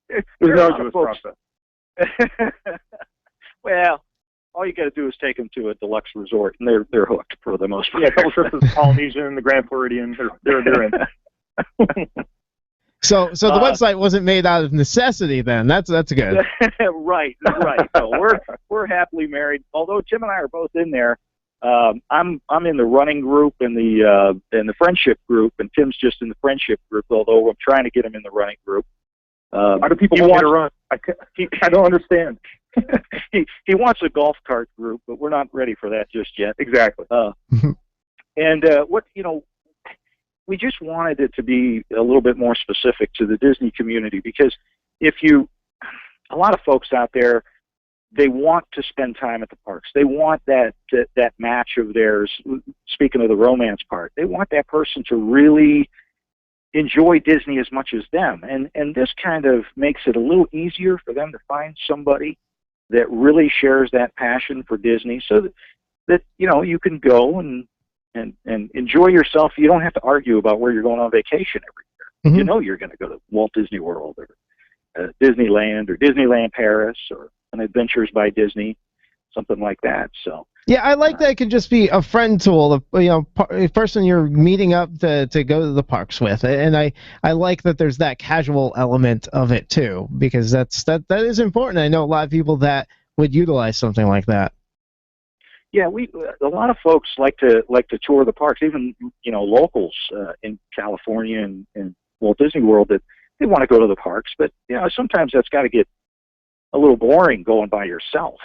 It was an arduous process. Well, all you got to do is take them to a deluxe resort, and they're hooked for the most part. Yeah, a couple trips to the Polynesian, the Grand Floridian, they're in. So the website wasn't made out of necessity then. That's good. Right. So we're happily married. Although Tim and I are both in there. I'm in the running group and the friendship group, and Tim's just in the friendship group. Although I'm trying to get him in the running group. How do people want me to run? I don't understand. he wants a golf cart group, but we're not ready for that just yet. Exactly. And we just wanted it to be a little bit more specific to the Disney community, because a lot of folks out there, they want to spend time at the parks. They want that match of theirs. Speaking of the romance part, they want that person to really enjoy Disney as much as them. And this kind of makes it a little easier for them to find somebody that really shares that passion for Disney, so that you can go and enjoy yourself. You don't have to argue about where you're going on vacation every year. Mm-hmm. You're going to go to Walt Disney World or Disneyland or Disneyland Paris or an Adventures by Disney, something like that. So yeah, I like that it could just be a friend tool, a person you're meeting up to go to the parks with, and I like that there's that casual element of it too, because that is important. I know a lot of people that would utilize something like that. Yeah, a lot of folks like to tour the parks, even locals in California and Walt Disney World, that they want to go to the parks, but sometimes that's got to get a little boring going by yourself.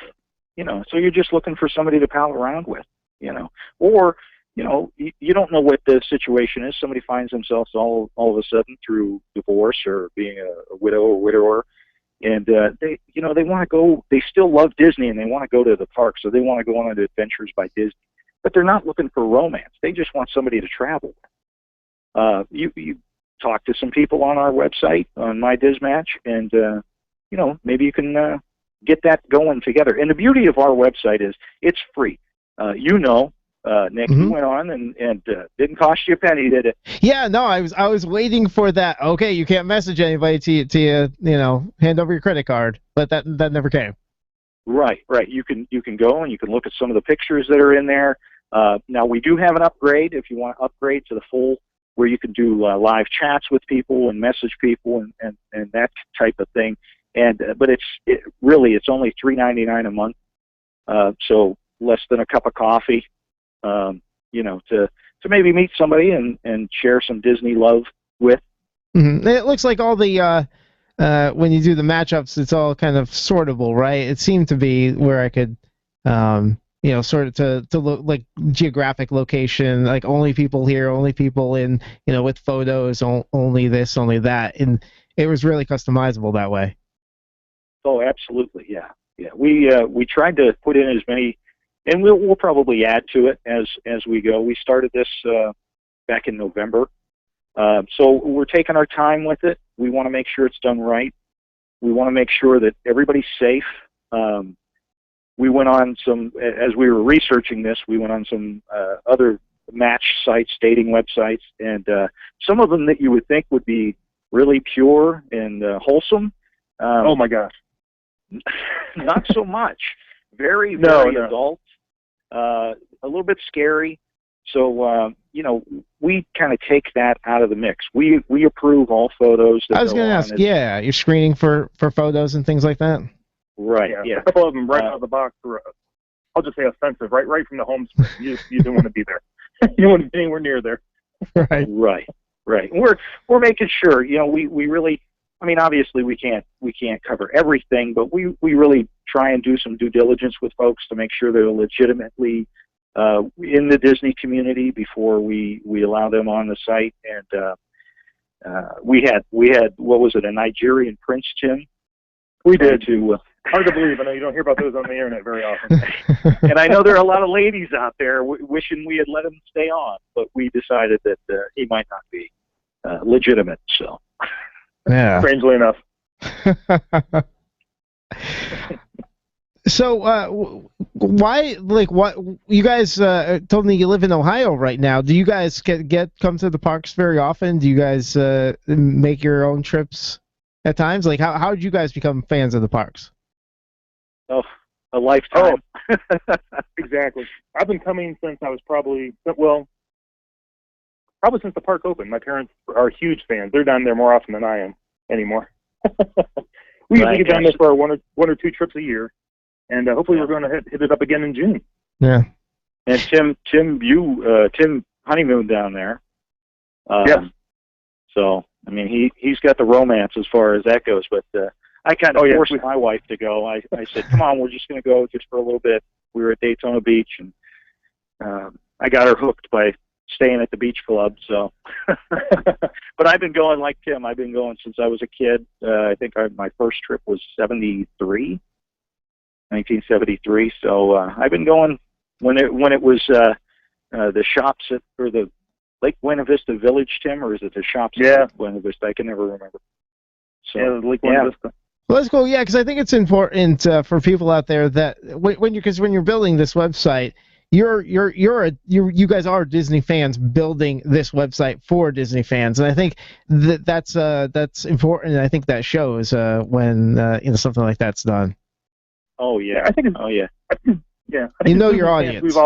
So you're just looking for somebody to pal around with, or you don't know what the situation is. Somebody finds themselves all of a sudden through divorce or being a widow or widower, and they want to go. They still love Disney and they want to go to the park, so they want to go on Adventures by Disney. But they're not looking for romance. They just want somebody to travel with. You talk to some people on our website on My Dismatch, and maybe you can get that going together. And the beauty of our website is it's free. Nick, you went on and didn't cost you a penny, did it? Yeah, no, I was waiting for that. Okay, you can't message anybody to hand over your credit card, but that never came. Right. You can go and you can look at some of the pictures that are in there. Now we do have an upgrade if you want to upgrade to the full, where you can do live chats with people and message people and that type of thing. But it's only $3.99 a month, so less than a cup of coffee. To maybe meet somebody and share some Disney love with. Mm-hmm. It looks like all the when you do the matchups, it's all kind of sortable, right? It seemed to be where I could sort of to look like geographic location, like only people here, only people in, with photos, only this, only that, and it was really customizable that way. Oh, absolutely, yeah. We tried to put in as many, and we'll probably add to it as we go. We started this back in November, so we're taking our time with it. We want to make sure it's done right. We want to make sure that everybody's safe. We went on as we were researching this, we went on some other match sites, dating websites, and some of them that you would think would be really pure and wholesome. Oh my gosh. Not so much. Very adult. A little bit scary. So, we kind of take that out of the mix. We approve all photos. I was going to ask, you're screening for photos and things like that? Right, yeah. A couple of them right out of the box were, I'll just say offensive, right from the home screen. You didn't want to be there. You don't want to be anywhere near there. Right. We're making sure, we really, obviously we can't cover everything, but we really try and do some due diligence with folks to make sure they're legitimately in the Disney community before we allow them on the site. And we had what was it, a Nigerian prince, Tim? We did. Hard to believe. I know you don't hear about those on the internet very often. And I know there are a lot of ladies out there wishing we had let him stay on, but we decided that he might not be. legitimate. So, Yeah. Strangely enough. So, why, like, what, you guys told me you live in Ohio right now. Do you guys come to the parks very often? Do you guys make your own trips at times? Like, how did you guys become fans of the parks? Oh, a lifetime. Oh, exactly. I've been coming since I was probably since the park opened. My parents are huge fans. They're down there more often than I am anymore. We usually get down there for our one or two trips a year. And hopefully we're going to hit it up again in June. Yeah. And Tim honeymooned down there. Yes. So I mean, he's got the romance as far as that goes. But I kind of forced my wife to go. I said, "Come on, we're just going to go just for a little bit." We were at Daytona Beach, and I got her hooked by staying at the beach club. So, but I've been going like Tim. I've been going since I was a kid. I think my first trip was 1973. So I've been going when it was the shops or the Lake Buena Vista Village, Tim, or is it the shops at Lake Buena Vista? I can never remember. So, Lake Buena Vista. Well, that's cool. Yeah, because I think it's important for people out there that when you're building this website, you guys are Disney fans building this website for Disney fans, and I think that's important. And I think that shows when something like that's done. Oh yeah, I think. Yeah. I think you know your audience.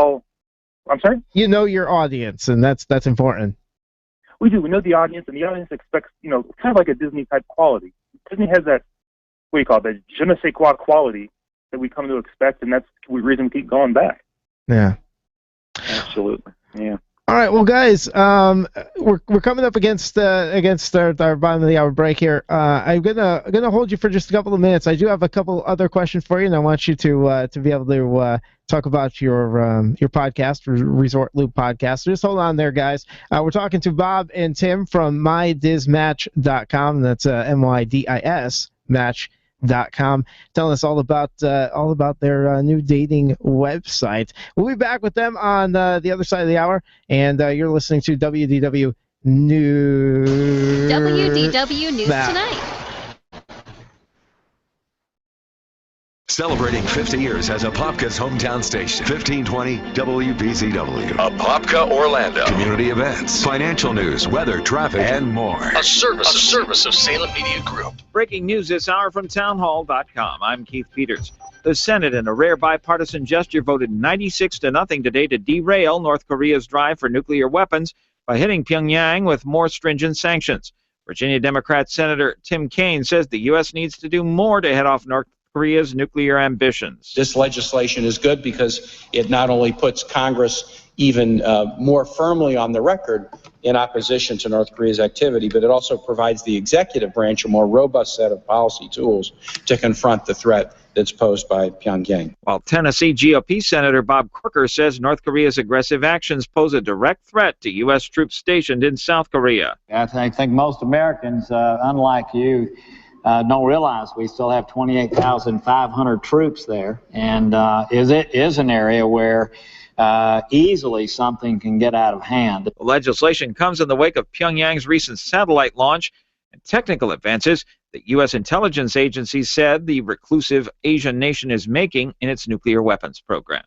I'm sorry. You know your audience, and that's important. We do. We know the audience, and the audience expects kind of like a Disney type quality. Disney has that that je ne sais quoi quality that we come to expect, and that's the reason we keep going back. Yeah. Absolutely. Yeah. All right, well, guys, we're coming up against our bottom of the hour break here. I'm gonna hold you for just a couple of minutes. I do have a couple other questions for you, and I want you to be able to talk about your podcast, Resort Loop podcast. So just hold on there, guys. We're talking to Bob and Tim from mydismatch.com. That's MYDIS match.com, telling us all about their new dating website. We'll be back with them on the other side of the hour, and you're listening to WDW News. WDW News Tonight. Celebrating 50 years as Apopka's hometown station. 1520 WBZW. Apopka, Orlando. Community events, financial news, weather, traffic, and more. A service of Salem Media Group. Breaking news this hour from townhall.com. I'm Keith Peters. The Senate, in a rare bipartisan gesture, voted 96-0 today to derail North Korea's drive for nuclear weapons by hitting Pyongyang with more stringent sanctions. Virginia Democrat Senator Tim Kaine says the U.S. needs to do more to head off North Korea's nuclear ambitions. This legislation is good because it not only puts Congress even more firmly on the record in opposition to North Korea's activity, but it also provides the executive branch a more robust set of policy tools to confront the threat that's posed by Pyongyang. While Tennessee GOP Senator Bob Corker says North Korea's aggressive actions pose a direct threat to U.S. troops stationed in South Korea. I think most Americans, unlike you, don't realize we still have 28,500 troops there, and it is an area where easily something can get out of hand. The legislation comes in the wake of Pyongyang's recent satellite launch and technical advances that U.S. intelligence agencies said the reclusive Asian nation is making in its nuclear weapons program.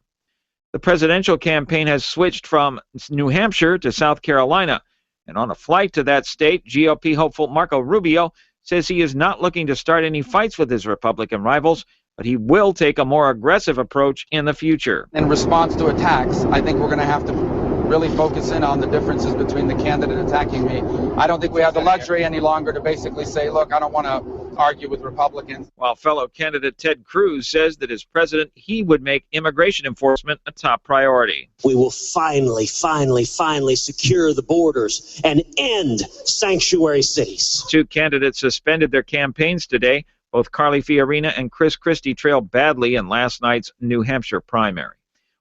The presidential campaign has switched from New Hampshire to South Carolina, and on a flight to that state, GOP hopeful Marco Rubio says he is not looking to start any fights with his Republican rivals, but he will take a more aggressive approach in the future. In response to attacks, I think we're going to have to really focus in on the differences between the candidate attacking me. I don't think we have the luxury any longer to basically say, look, I don't want to argue with Republicans. While fellow candidate Ted Cruz says that as president, he would make immigration enforcement a top priority. We will finally secure the borders and end sanctuary cities. Two candidates suspended their campaigns today. Both Carly Fiorina and Chris Christie trailed badly in last night's New Hampshire primary.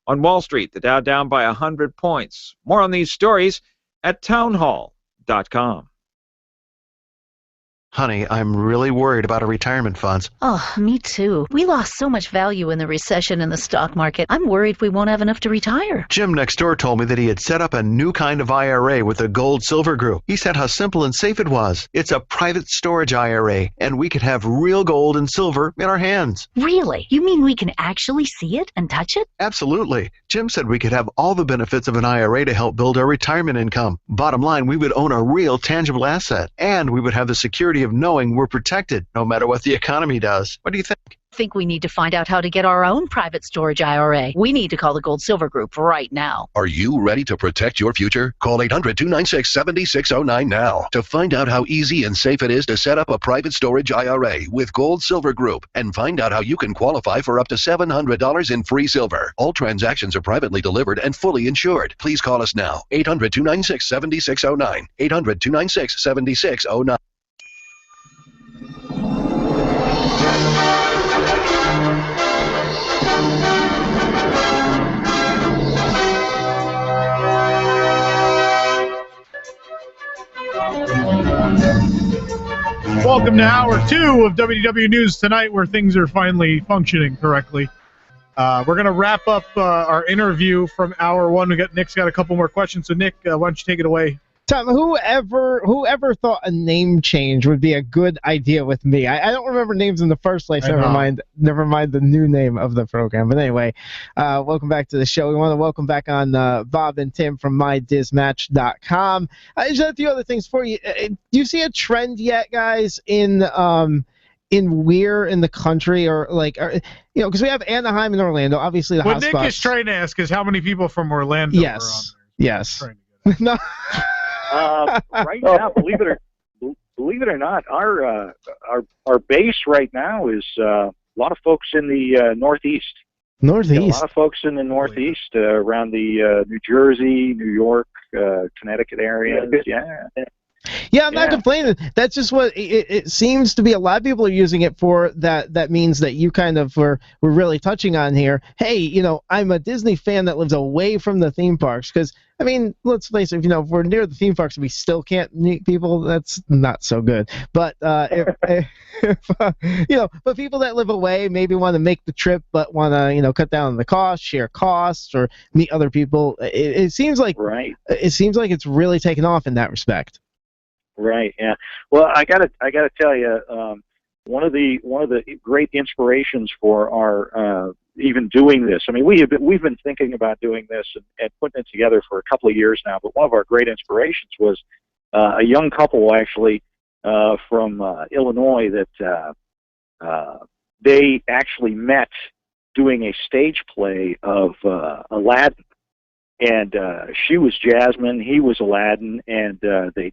On Wall Street, the Dow down by 100 points. More on these stories at townhall.com. Honey, I'm really worried about our retirement funds. Oh, me too. We lost so much value in the recession in the stock market. I'm worried we won't have enough to retire. Jim next door told me that he had set up a new kind of IRA with the Gold Silver Group. He said how simple and safe it was. It's a private storage IRA, and we could have real gold and silver in our hands. Really? You mean we can actually see it and touch it? Absolutely. Jim said we could have all the benefits of an IRA to help build our retirement income. Bottom line, we would own a real tangible asset, and we would have the security of knowing we're protected no matter what the economy does. What do you think? I think we need to find out how to get our own private storage IRA. We need to call the Gold Silver Group right now. Are you ready to protect your future? Call 800-296-7609 now to find out how easy and safe it is to set up a private storage IRA with Gold Silver Group and find out how you can qualify for up to $700 in free silver. All transactions are privately delivered and fully insured. Please call us now. 800-296-7609. 800-296-7609. Welcome to Hour 2 of WDW News Tonight, where things are finally functioning correctly. We're going to wrap up our interview from Hour 1. Nick's got a couple more questions, so Nick, why don't you take it away? Tom, whoever thought a name change would be a good idea with me? I don't remember names in the first place. Never mind the new name of the program. But anyway, welcome back to the show. We want to welcome back on Bob and Tim from MyDizMatch.com. Just a few other things for you. Do you see a trend yet, guys, in where in the country because we have Anaheim and Orlando, obviously the what hotspots. Nick is trying to ask is how many people from Orlando are on there. Yes. No. Right now, believe it or not, our base right now is a lot of folks in the Northeast. Northeast. A lot of folks in the Northeast around the New Jersey, New York, Connecticut area. Yeah, I'm not complaining. That's just what it seems to be. A lot of people are using it for. That means that you kind of were really touching on here. Hey, I'm a Disney fan that lives away from the theme parks because, I mean, let's face it, if we're near the theme parks and we still can't meet people, that's not so good. But but people that live away maybe want to make the trip but want to cut down on the cost, share costs, or meet other people. It seems like it's really taken off in that respect. Right. Yeah. Well, I gotta tell you, one of the great inspirations for our even doing this. I mean, we've been thinking about doing this and putting it together for a couple of years now. But one of our great inspirations was a young couple actually from Illinois that they actually met doing a stage play of Aladdin, and she was Jasmine, he was Aladdin, and they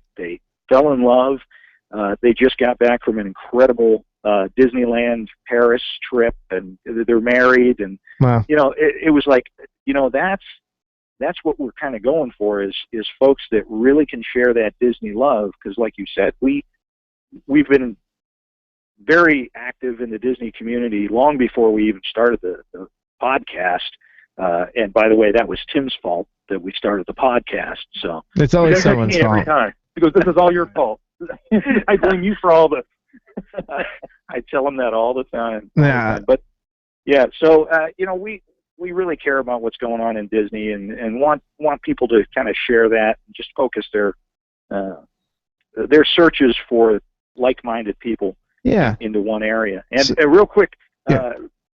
fell in love. They just got back from an incredible Disneyland Paris trip, and they're married. And wow. It was like, that's what we're kind of going for is folks that really can share that Disney love. Because, like you said, we've been very active in the Disney community long before we even started the podcast. And by the way, that was Tim's fault that we started the podcast. So it's always someone's fault. Every time. He goes, "This is all your fault." I blame you for all the. I tell him that all the time. Yeah. But yeah, so we really care about what's going on in Disney and want people to kind of share that and just focus their searches for like-minded people into one area. And real quick,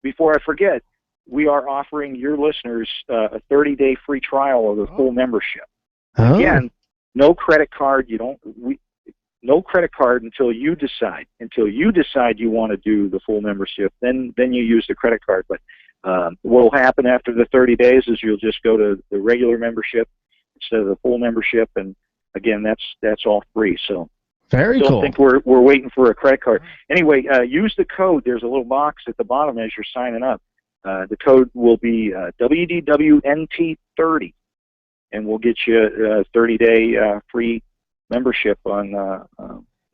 before I forget, we are offering your listeners a 30-day free trial of the full membership. Oh. Again, no credit card. No credit card until you decide. Until you decide you want to do the full membership, then you use the credit card. But what will happen after the 30 days is you'll just go to the regular membership instead of the full membership, and again, that's all free. So very cool. Don't think we're waiting for a credit card. Anyway, use the code. There's a little box at the bottom as you're signing up. The code will be WDWNT 30. And we'll get you a 30-day free membership on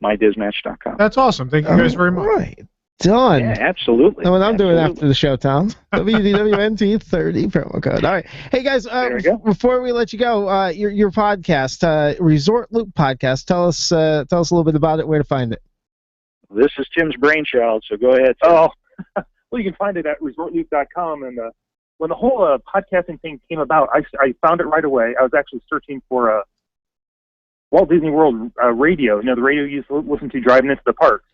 MyDizMatch.com. That's awesome. Thank you guys very much. Right. Done. Yeah, absolutely. Know what I'm doing after the show, Tom? WDWNT 30 promo code. All right. Hey, guys, before we let you go, your podcast, Resort Loop Podcast, tell us a little bit about it, where to find it. This is Tim's brainchild, so go ahead, Tim. Oh, well, you can find it at resortloop.com. And when the whole podcasting thing came about, I found it right away. I was actually searching for Walt Disney World radio. You know, the radio you used to listen to driving into the park.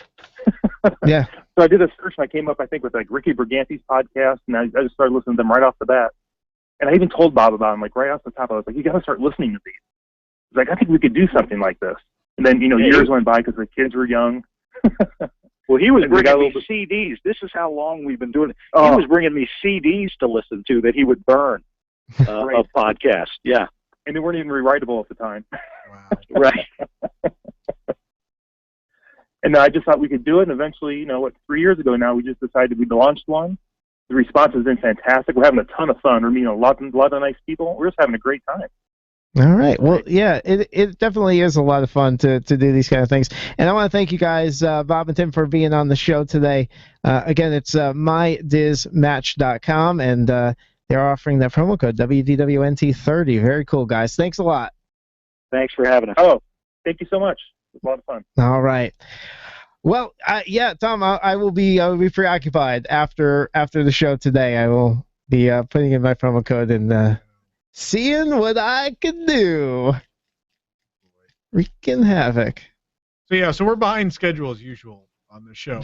Yeah. So I did a search, and I came up, I think, with like Ricky Briganti's podcast, and I just started listening to them right off the bat. And I even told Bob about them, like right off the top. I was like, you got to start listening to these. He's like, I think we could do something like this. And then, years went by because the kids were young. Well, he was And we got bringing a me little CDs. This is how long we've been doing it. Oh. He was bringing me CDs to listen to that he would burn Right. of podcasts. Yeah. And they weren't even rewritable at the time. Right. And I just thought we could do it. And eventually, 3 years ago now, we just decided we'd launched one. The response has been fantastic. We're having a ton of fun. We're meeting a lot of nice people. We're just having a great time. All right. Well, yeah, it definitely is a lot of fun to do these kind of things. And I want to thank you guys, Bob and Tim, for being on the show today. Again, it's mydizmatch.com, and they're offering that promo code, WDWNT30. Very cool, guys. Thanks a lot. Thanks for having us. Oh, thank you so much. It was a lot of fun. All right. Well, yeah, Tom, I will be preoccupied after the show today. I will be putting in my promo code and seeing what I can do. Wreaking havoc. So we're behind schedule as usual on the show.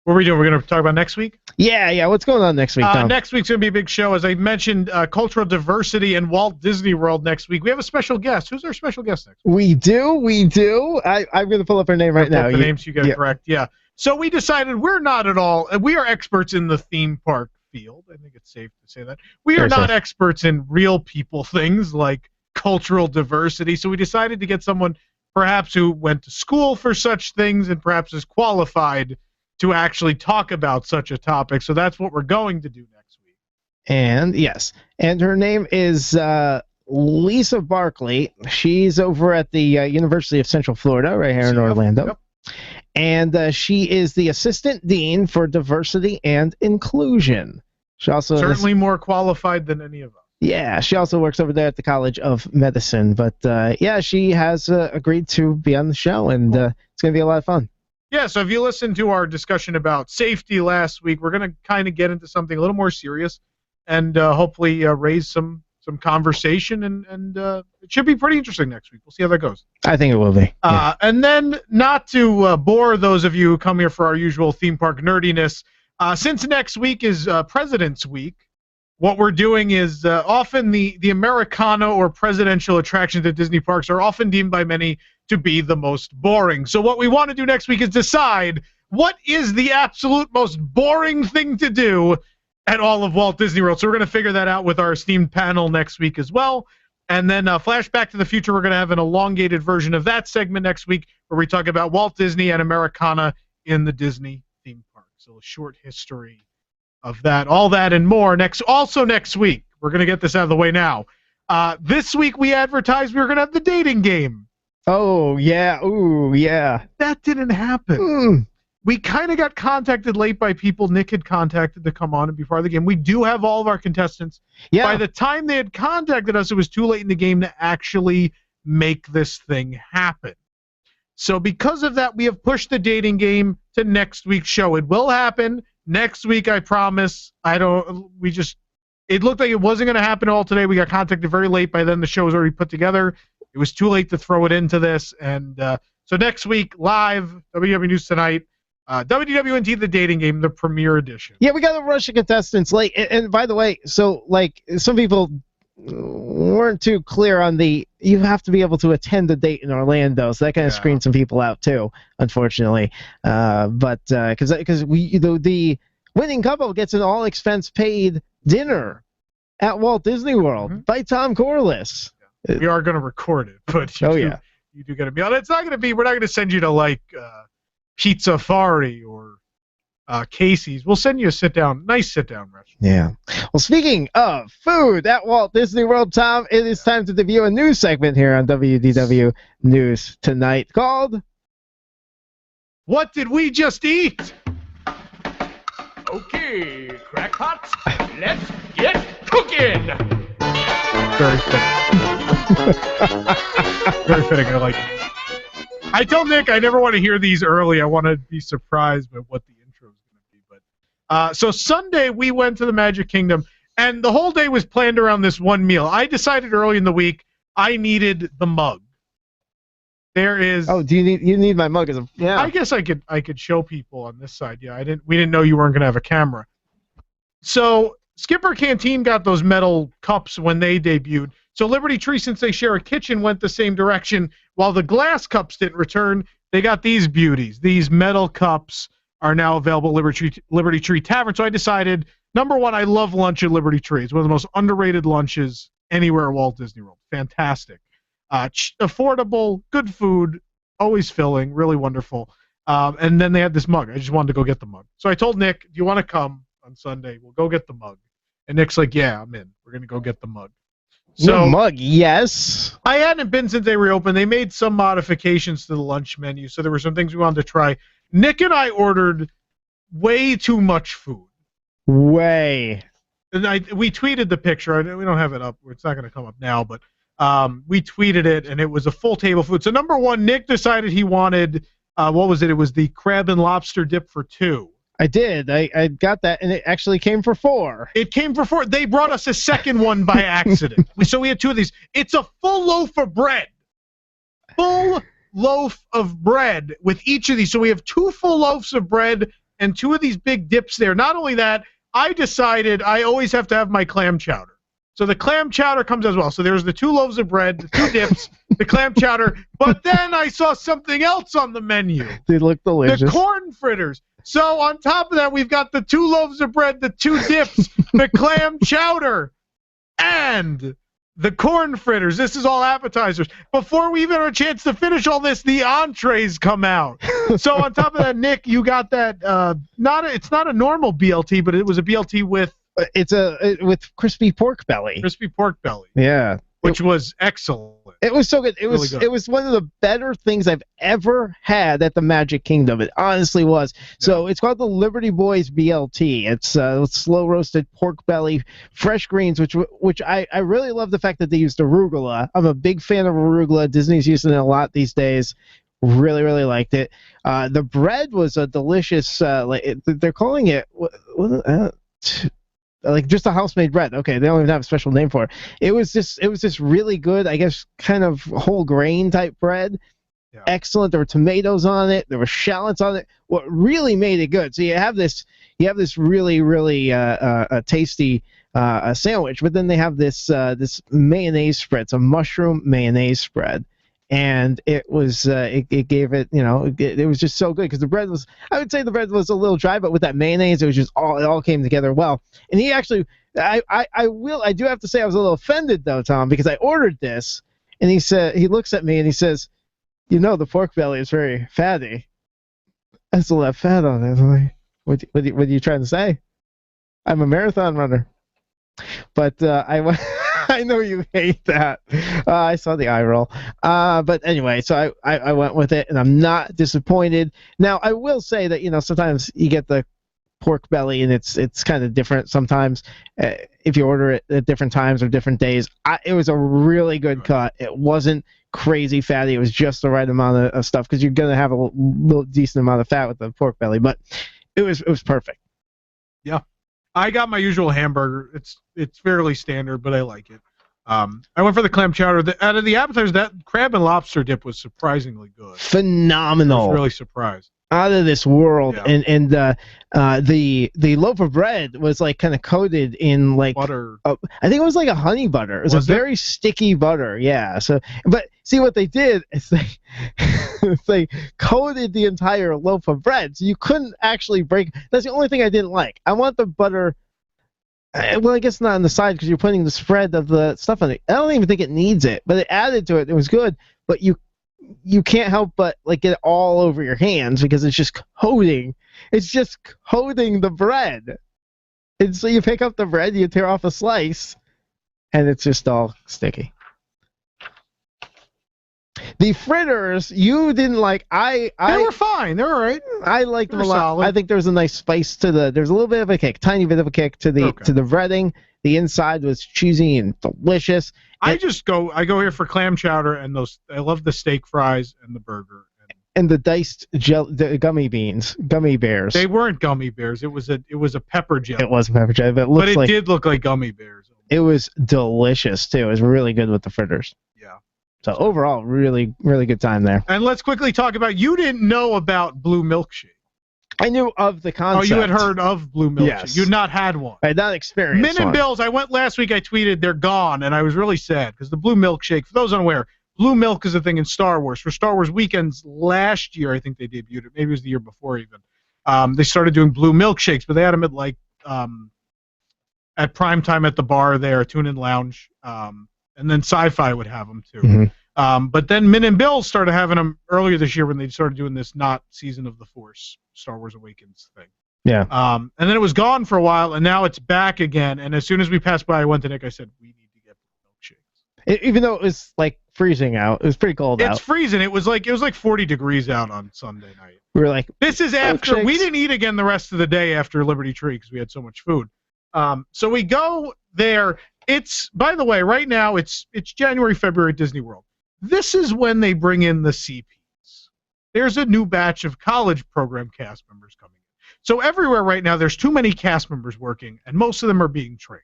What are we doing? We're going to talk about next week? Yeah. What's going on next week, Tom? Next week's going to be a big show. As I mentioned, cultural diversity in Walt Disney World next week. We have a special guest. Who's our special guest next week? We do. I'm going to pull up her name right now. The names you get correct. Yeah. So we decided we're not at all. We are experts in the theme park field. I think it's safe to say that. We are not experts in real people things like cultural diversity. So we decided to get someone perhaps who went to school for such things and perhaps is qualified to actually talk about such a topic. So that's what we're going to do next week. And yes, and her name is Lisa Barkley. She's over at the University of Central Florida, right here in Orlando. Yep. And she is the Assistant Dean for Diversity and Inclusion. She also certainly more qualified than any of us. Yeah, she also works over there at the College of Medicine. But yeah, she has agreed to be on the show, and it's going to be a lot of fun. Yeah, so if you listened to our discussion about safety last week, we're going to kind of get into something a little more serious and hopefully raise some conversation, and it should be pretty interesting next week. We'll see how that goes. I think it will be. Yeah. And then, not to bore those of you who come here for our usual theme park nerdiness, since next week is President's Week, what we're doing is often the Americana or presidential attractions at Disney parks are often deemed by many to be the most boring. So what we want to do next week is decide what is the absolute most boring thing to do at all of Walt Disney World. So we're going to figure that out with our esteemed panel next week as well. And then Flash Back to the Future, we're going to have an elongated version of that segment next week where we talk about Walt Disney and Americana in the Disney theme park. So a short history of that, all that and more. Next week, we're going to get this out of the way now. This week we advertised we were going to have the dating game. Oh, yeah. Ooh, yeah. That didn't happen. We kind of got contacted late by people Nick had contacted to come on and be part of the game. We do have all of our contestants. Yeah. By the time they had contacted us, it was too late in the game to actually make this thing happen. So because of that, we have pushed the dating game to next week's show. It will happen next week, I promise. It looked like it wasn't going to happen all today. We got contacted very late. By then, the show was already put together. It was too late to throw it into this. And so next week, live, WDW News Tonight, WDWNT The Dating Game, the premiere edition. Yeah, we got to rush the contestants late. And by the way, so like some people weren't too clear on you have to be able to attend the date in Orlando, so that kind of screened some people out too, unfortunately. But because the winning couple gets an all expense paid dinner at Walt Disney World by Tom Corliss. We are going to record it, but you do got to be on. It's not going to be. We're not going to send you to like Pizza Fari or Casey's. We'll send you a nice sit-down restaurant. Yeah. Well, speaking of food at Walt Disney World, Tom, it is time to debut a news segment here on WDW News Tonight called "What Did We Just Eat?" Okay, crackpots, let's get cooking. Very fitting. Very fitting. I like it. I told Nick I never want to hear these early. I want to be surprised by what the intro is going to be. But so Sunday we went to the Magic Kingdom, and the whole day was planned around this one meal. I decided early in the week I needed the mug. There is. Oh, do you need my mug? Yeah. I guess I could show people on this side. Yeah, we didn't know you weren't going to have a camera. So Skipper Canteen got those metal cups when they debuted. So Liberty Tree, since they share a kitchen, went the same direction. While the glass cups didn't return, they got these beauties. These metal cups are now available at Liberty Tree Tavern. So I decided, number one, I love lunch at Liberty Tree. It's one of the most underrated lunches anywhere at Walt Disney World. Fantastic. Affordable, good food, always filling, really wonderful. And then they had this mug. I just wanted to go get the mug. So I told Nick, do you want to come on Sunday? We'll go get the mug. And Nick's like, yeah, I'm in. We're going to go get the mug. So the mug, yes. I hadn't been since they reopened. They made some modifications to the lunch menu, so there were some things we wanted to try. Nick and I ordered way too much food. Way. And we tweeted the picture. We don't have it up. It's not going to come up now, but we tweeted it, and it was a full table of food. So number one, Nick decided he wanted, what was it? It was the crab and lobster dip for 2. I did. I got that, and it actually came for 4. It came for 4. They brought us a second one by accident. So we had 2 of these. It's a full loaf of bread. Full loaf of bread with each of these. So we have 2 full loaves of bread and 2 of these big dips there. Not only that, I decided I always have to have my clam chowder. So the clam chowder comes as well. So there's the 2 loaves of bread, the 2 dips, the clam chowder. But then I saw something else on the menu. They look delicious. The corn fritters. So on top of that, we've got the 2 loaves of bread, the 2 dips, the clam chowder, and the corn fritters. This is all appetizers. Before we even have a chance to finish all this, the entrees come out. So on top of that, Nick, you got that. It's not a normal BLT, but it was a BLT with. With crispy pork belly. Crispy pork belly. Yeah. Which was excellent. It was so good. It was really good. It was one of the better things I've ever had at the Magic Kingdom. It honestly was. Yeah. So it's called the Liberty Boys BLT. It's slow roasted pork belly, fresh greens, which I really love the fact that they used arugula. I'm a big fan of arugula. Disney's using it a lot these days. Really, really liked it. The bread was a delicious. They're calling it. Like just a house-made bread. Okay, they don't even have a special name for it. It was just really good, I guess, kind of whole grain type bread. Yeah. Excellent. There were tomatoes on it. There were shallots on it. What really made it good? So you have this really, really tasty sandwich, but then they have this mayonnaise spread. It's a mushroom mayonnaise spread. And it was it gave it, it was just so good because the bread was, I would say the bread was a little dry, but with that mayonnaise it was just it all came together well. And he actually, I do have to say I was a little offended though, Tom, because I ordered this and he looks at me and he says, the pork belly is very fatty. That's a lot of fat on it. I'm like, what are you trying to say? I'm a marathon runner. But I know you hate that. I saw the eye roll. But anyway, so I went with it, and I'm not disappointed. Now, I will say that, sometimes you get the pork belly, and it's kind of different sometimes if you order it at different times or different days. It was a really good cut. It wasn't crazy fatty. It was just the right amount of stuff because you're going to have a little decent amount of fat with the pork belly, but it was perfect. Yeah. I got my usual hamburger. It's fairly standard, but I like it. I went for the clam chowder. Out of the appetizers, that crab and lobster dip was surprisingly good. Phenomenal. I was really surprised. Out of this world. Yeah. And the loaf of bread was like kind of coated in like butter. I think it was like a honey butter. It was a very sticky butter. Yeah. So, but see what they did is they coated the entire loaf of bread, so you couldn't actually break. That's the only thing I didn't like. I want the butter. Well, I guess not on the side because you're putting the spread of the stuff on it. I don't even think it needs it, but it added to it. It was good, but you can't help but like get it all over your hands because it's just coating. It's just coating the bread. And so you pick up the bread, you tear off a slice, and it's just all sticky. The fritters, you didn't like. They were fine. They were all right. I liked them a lot. Solid. I think there was a nice spice to there's a little bit of a kick, tiny bit of a kick to the breading. The inside was cheesy and delicious. I go here for clam chowder and those. I love the steak fries and the burger. And And the diced the gummy bears. They weren't gummy bears. It was a pepper jelly. It was pepper jelly, but it did look like gummy bears. It was delicious too. It was really good with the fritters. Yeah. So overall, really, really good time there. And let's quickly talk about, you didn't know about Blue Milkshake. I knew of the concept. Oh, you had heard of Blue Milkshake. Yes. You had not had one. I had not experienced Min and Bill's, I went last week, I tweeted, they're gone, and I was really sad, because the Blue Milkshake, for those unaware, Blue Milk is a thing in Star Wars. For Star Wars weekends last year, I think they debuted it. Maybe it was the year before even. They started doing Blue Milkshakes, but they had them at at prime time at the bar there, Tune-In Lounge, and then Sci-Fi would have them too. Mm-hmm. But then Min and Bill started having them earlier this year when they started doing this not Season of the Force, Star Wars Awakens thing. Yeah. And then it was gone for a while, and now it's back again. And as soon as we passed by, I went to Nick. I said, "We need to get milkshakes." Even though it was like freezing out, it was pretty cold out. It's freezing. It was like 40 degrees out on Sunday night. We were like, this is after milkshakes. We didn't eat again the rest of the day after Liberty Tree because we had so much food. So we go there. It's, by the way, right now it's January, February at Disney World. This is when they bring in the CPs. There's a new batch of college program cast members coming in. So everywhere right now, there's too many cast members working, and most of them are being trained.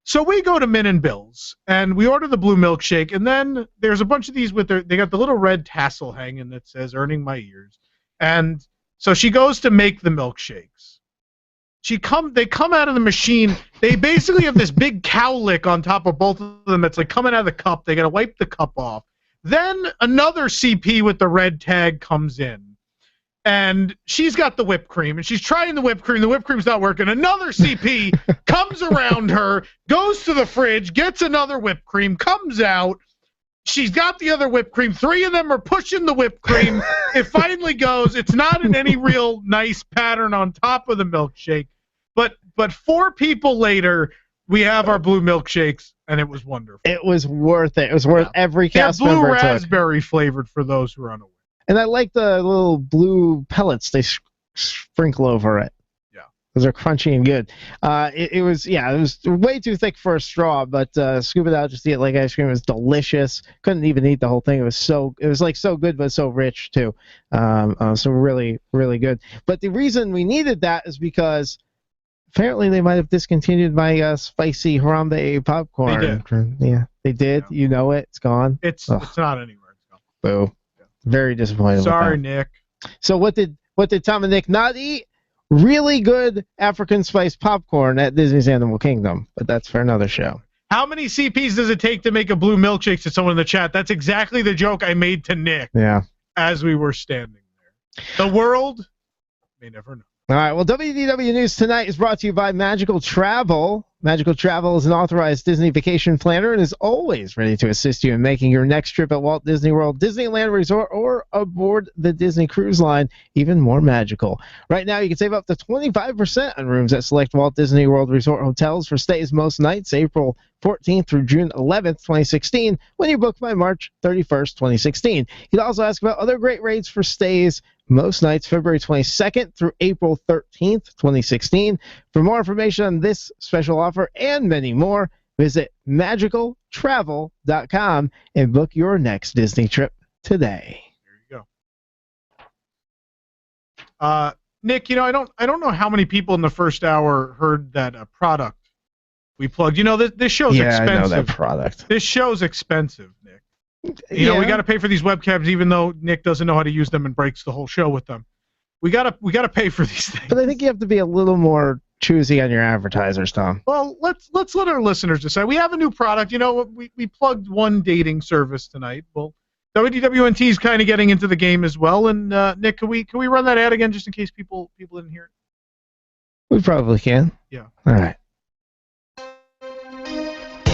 So we go to Min and Bill's, and we order the Blue Milkshake, and then there's a bunch of these with they got the little red tassel hanging that says "Earning My Ears," and so she goes to make the milkshakes. They come out of the machine. They basically have this big cowlick on top of both of them. That's like coming out of the cup. They got to wipe the cup off. Then another CP with the red tag comes in, and she's got the whipped cream, and she's trying the whipped cream. The whipped cream's not working. Another CP comes around her, goes to the fridge, gets another whipped cream, comes out. She's got the other whipped cream. 3 of them are pushing the whipped cream. It finally goes. It's not in any real nice pattern on top of the milkshake. But 4 people later, we have our Blue Milkshakes, and it was wonderful. It was worth it. It was worth every cast They're blue member raspberry flavored for those who are unaware. And I like the little blue pellets they sprinkle over it. Yeah. Those are crunchy and good. It was way too thick for a straw, but scoop it out just to eat like ice cream. It was delicious. Couldn't even eat the whole thing. It was so good, but so rich too. So really, really good. But the reason we needed that is because apparently they might have discontinued my spicy Harambe popcorn. They did. Yeah, they did. Yeah. You know it. It's gone. It's not anywhere. It's gone. Boo. Yeah. Very disappointed. Sorry, Nick. So what did Tom and Nick not eat? Really good African spice popcorn at Disney's Animal Kingdom, but that's for another show. How many CPs does it take to make a Blue Milkshake? To someone in the chat. That's exactly the joke I made to Nick. Yeah. As we were standing there. The world may never know. All right, well, WDW News tonight is brought to you by Magical Travel. Magical Travel is an authorized Disney vacation planner and is always ready to assist you in making your next trip at Walt Disney World, Disneyland Resort, or aboard the Disney Cruise Line even more magical. Right now, you can save up to 25% on rooms at select Walt Disney World Resort hotels for stays most nights, April 14th through June 11th, 2016, when you book by March 31st, 2016. You can also ask about other great rates for stays most nights, February 22nd through April 13th, 2016. For more information on this special offer and many more, visit magicaltravel.com and book your next Disney trip today. There you go. Nick, I don't know how many people in the first hour heard that product we plugged. This show's expensive. Yeah, I know that product. This show's expensive, Nick. We got to pay for these webcams, even though Nick doesn't know how to use them and breaks the whole show with them. We gotta pay for these things. But I think you have to be a little more choosy on your advertisers, Tom. Well, let's let our listeners decide. We have a new product. We plugged one dating service tonight. Well, WDWNT is kind of getting into the game as well. And Nick, can we run that ad again just in case people didn't hear it? We probably can. Yeah. All right.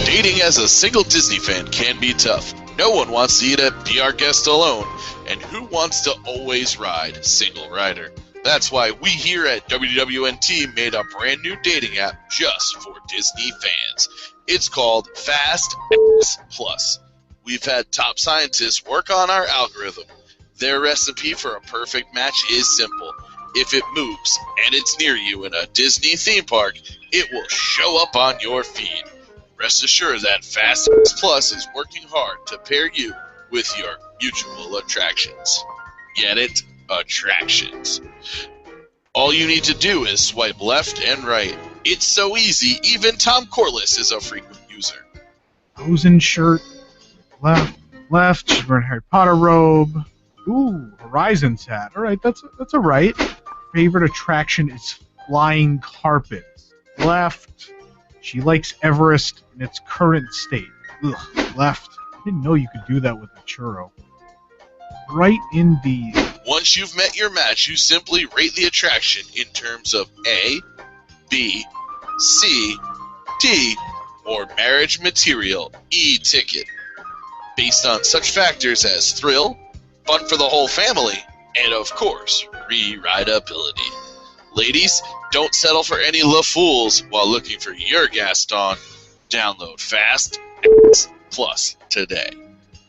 Dating as a single Disney fan can be tough. No one wants you to be our guest alone, and who wants to always ride single rider? That's why we here at WDWNT made a brand new dating app just for Disney fans. It's called Fast Plus. We've had top scientists work on our algorithm. Their recipe for a perfect match is simple. If it moves and it's near you in a Disney theme park, it will show up on your feed. Rest assured that Fast Plus is working hard to pair you with your mutual attractions. Get it? Attractions. All you need to do is swipe left and right. It's so easy, even Tom Corliss is a frequent user. Frozen shirt, left. She's wearing a Harry Potter robe. Ooh, Horizon's hat. All right, that's a right. Favorite attraction is flying carpets. Left. She likes Everest in its current state. Ugh, left. I didn't know you could do that with a churro. Right indeed. Once you've met your match, you simply rate the attraction in terms of A, B, C, D, or marriage material, E ticket, based on such factors as thrill, fun for the whole family, and of course, re-rideability. Ladies, don't settle for any La Fools while looking for your Gaston. Download Fast Plus today.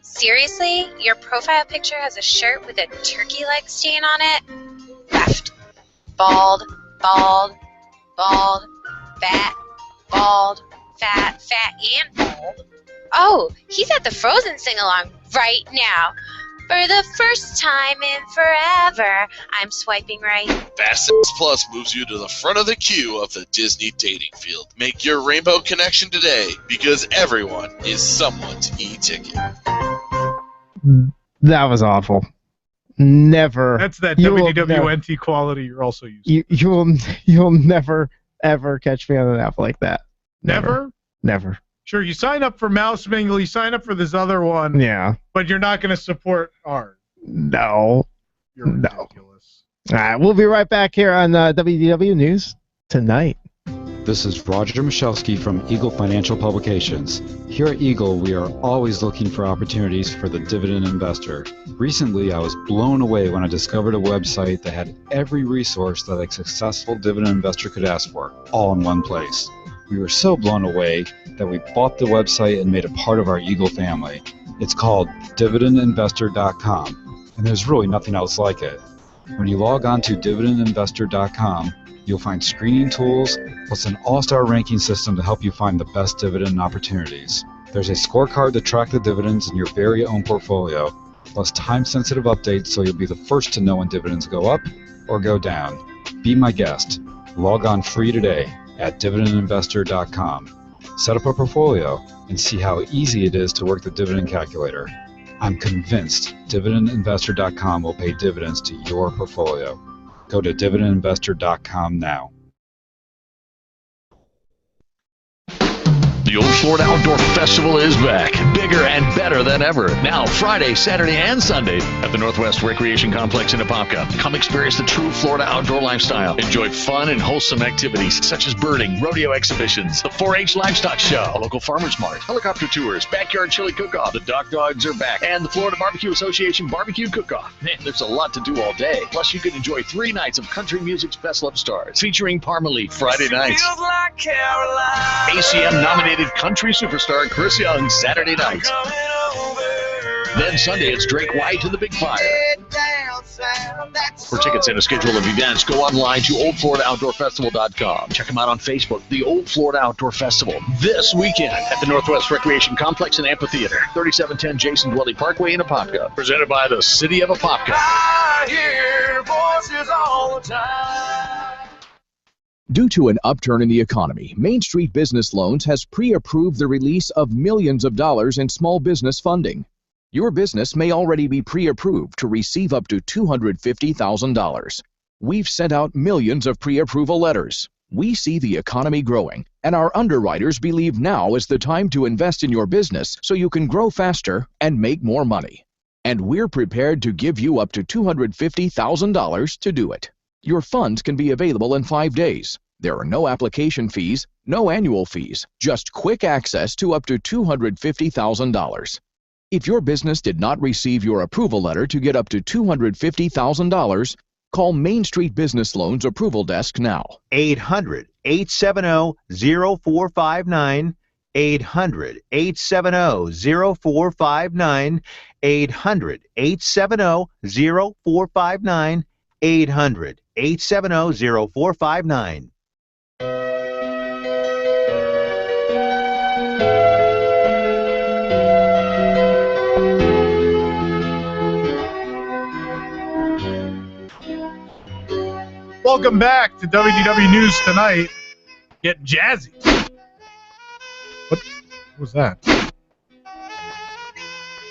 Seriously? Your profile picture has a shirt with a turkey leg stain on it? Left. Bald, bald, bald, fat, bald, fat, fat, and bald. Oh, he's at the Frozen sing-along right now. For the first time in forever, I'm swiping right. Fast Plus moves you to the front of the queue of the Disney dating field. Make your rainbow connection today, because everyone is someone's e-ticket. That was awful. Never. That's that WDWNT quality you're also using. You'll never ever catch me on an app like that. Never? Never. Sure, you sign up for Mouse Mingle, you sign up for this other one. Yeah. But you're not going to support ours. No. You're ridiculous. All right, we'll be right back here on WDW News Tonight. This is Roger Michalski from Eagle Financial Publications. Here at Eagle, we are always looking for opportunities for the dividend investor. Recently, I was blown away when I discovered a website that had every resource that a successful dividend investor could ask for, all in one place. We were so blown away that we bought the website and made it part of our Eagle family. It's called dividendinvestor.com, and there's really nothing else like it. When you log on to dividendinvestor.com, you'll find screening tools, plus an all-star ranking system to help you find the best dividend opportunities. There's a scorecard to track the dividends in your very own portfolio, plus time-sensitive updates so you'll be the first to know when dividends go up or go down. Be my guest. Log on free today at dividendinvestor.com. Set up a portfolio and see how easy it is to work the dividend calculator. I'm convinced dividendinvestor.com will pay dividends to your portfolio. Go to dividendinvestor.com now. The Old Florida Outdoor Festival is back, bigger and better than ever. Now, Friday, Saturday, and Sunday at the Northwest Recreation Complex in Apopka. Come experience the true Florida outdoor lifestyle. Enjoy fun and wholesome activities such as birding, rodeo exhibitions, the 4-H livestock show, a local farmer's mart, helicopter tours, backyard chili cook-off, the Dock Dogs are back, and the Florida Barbecue Association barbecue cook-off. Man, there's a lot to do all day. Plus, you can enjoy 3 nights of country music's best love stars, featuring Parmalee Friday nights. ACM nominated country superstar Chris Young Saturday nights. Then Sunday it's Drake White and the Big Fire. For tickets and a schedule of events, go online to oldfloridooutdoorfestival.com. Check them out on Facebook, the Old Florida Outdoor Festival, this weekend at the Northwest Recreation Complex and Amphitheater, 3710 Jason Dwelly Parkway in Apopka. Presented by the City of Apopka. I hear voices all the time. Due to an upturn in the economy, Main Street Business Loans has pre-approved the release of millions of dollars in small business funding. Your business may already be pre-approved to receive up to $250,000. We've sent out millions of pre-approval letters. We see the economy growing, and our underwriters believe now is the time to invest in your business so you can grow faster and make more money. And we're prepared to give you up to $250,000 to do it. Your funds can be available in 5 days. There are no application fees, no annual fees, just quick access to up to $250,000. If your business did not receive your approval letter to get up to $250,000, call Main Street Business Loans Approval Desk now. 800-870-0459. 800-870-0459. 800-870-0459. 800-870-0459. Welcome back to WDW News Tonight. Get jazzy. What was that?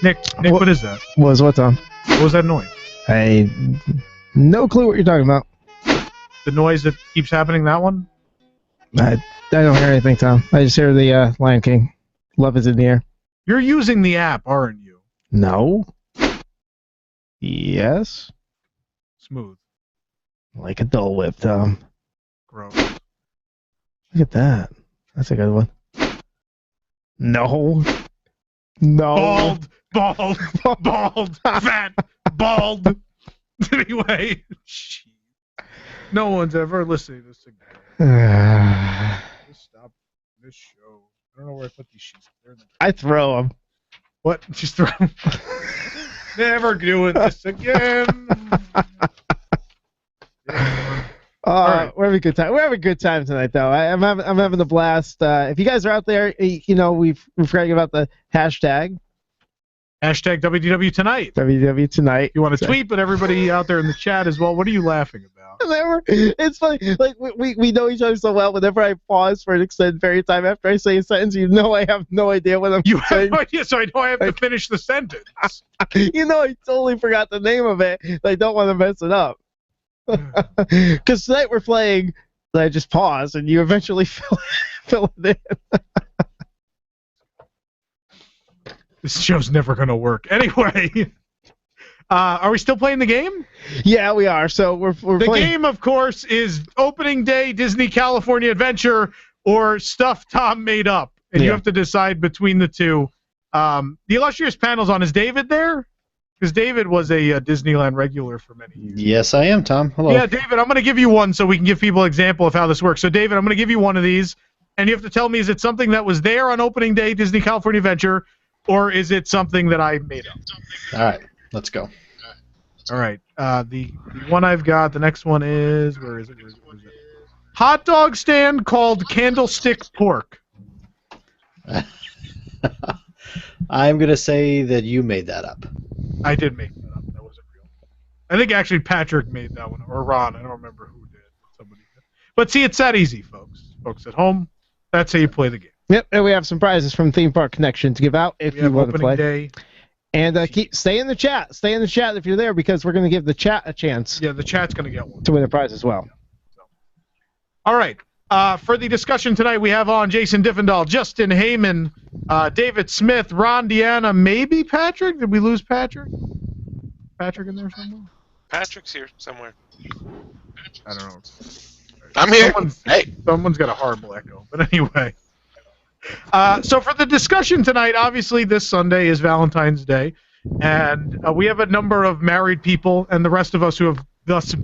Nick, what is that? What, Tom? What was that noise? No clue what you're talking about. The noise that keeps happening, that one? I don't hear anything, Tom. I just hear the Lion King. Love is in the air. You're using the app, aren't you? No. Yes. Smooth. Like a Dole Whip, Tom. Gross. Look at that. That's a good one. No. Bald, fat, bald. Anyway, no one's ever listening to this again. Just stop this show. I don't know where I put these sheets. I throw them. What? Just throw them. Never doing this again. Right. We're having a good time. We're having a good time tonight, though. I'm having a blast. If you guys are out there, we're forgetting about the hashtag. Hashtag WDW Tonight. WDW Tonight. You want to tweet, but everybody out there in the chat as well. What are you laughing about? It's funny. Like we know each other so well. Whenever I pause for an extended period of time after I say a sentence, I have no idea what I'm saying. You have no idea, so I know I have to finish the sentence. I totally forgot the name of it. I don't want to mess it up. Because tonight we're playing. I just pause, and you eventually fill it in. This show's never going to work. Anyway, are we still playing the game? Yeah, we are. So we're the playing. Game, of course, is Opening Day Disney California Adventure or Stuff Tom Made Up. And you have to decide between the two. The illustrious panel's on. Is David there? Because David was a Disneyland regular for many years. Yes, I am, Tom. Hello. Yeah, David, I'm going to give you one so we can give people an example of how this works. So, David, I'm going to give you one of these, and you have to tell me, is it something that was there on Opening Day Disney California Adventure, or is it something that I made up? All right, let's go. All right. The one I've got, the next one is, where is it? Hot dog stand called Candlestick Pork. I'm going to say that you made that up. I did make that up. That wasn't real. I think actually Patrick made that one, or Ron. I don't remember who did. Somebody did. But see, it's that easy, folks. Folks at home, that's how you play the game. Yep, and we have some prizes from Theme Park Connection to give out if you want to play. Day. And stay in the chat. Stay in the chat if you're there, because we're going to give the chat a chance. Yeah, the chat's going to get one. To win a prize as well. All right. For the discussion tonight, we have on Jason Diffendahl, Justin Heyman, David Smith, Ron Deanna, maybe Patrick. Did we lose Patrick? Patrick in there somewhere? Patrick's here somewhere. I don't know. I'm here. Someone's got a horrible echo. But anyway. So for the discussion tonight, obviously this Sunday is Valentine's Day, and we have a number of married people and the rest of us who have thus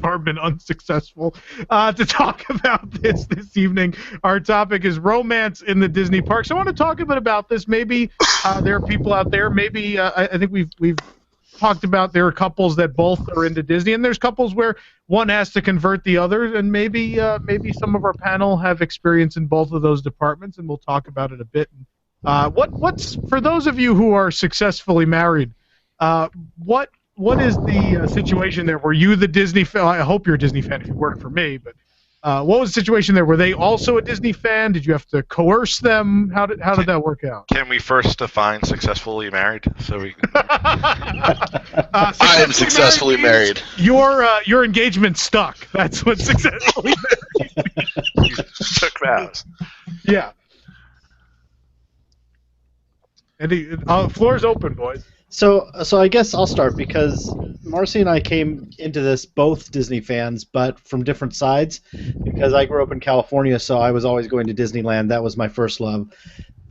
far been unsuccessful to talk about this evening. Our topic is romance in the Disney parks. I want to talk a bit about this. Maybe there are people out there. Maybe I think we've talked about there are couples that both are into Disney, and there's couples where one has to convert the other, and maybe some of our panel have experience in both of those departments, and we'll talk about it a bit. What's for those of you who are successfully married? What is the situation there? Were you the Disney fan? I hope you're a Disney fan if you work for me, but what was the situation there? Were they also a Disney fan? Did you have to coerce them? How did that work out? Can we first define successfully married? So we. I am successfully married. Your engagement stuck. That's what successfully married. Took vows. Yeah. And floor's open, boys. So I guess I'll start, because Marcy and I came into this both Disney fans, but from different sides. Because I grew up in California, so I was always going to Disneyland. That was my first love.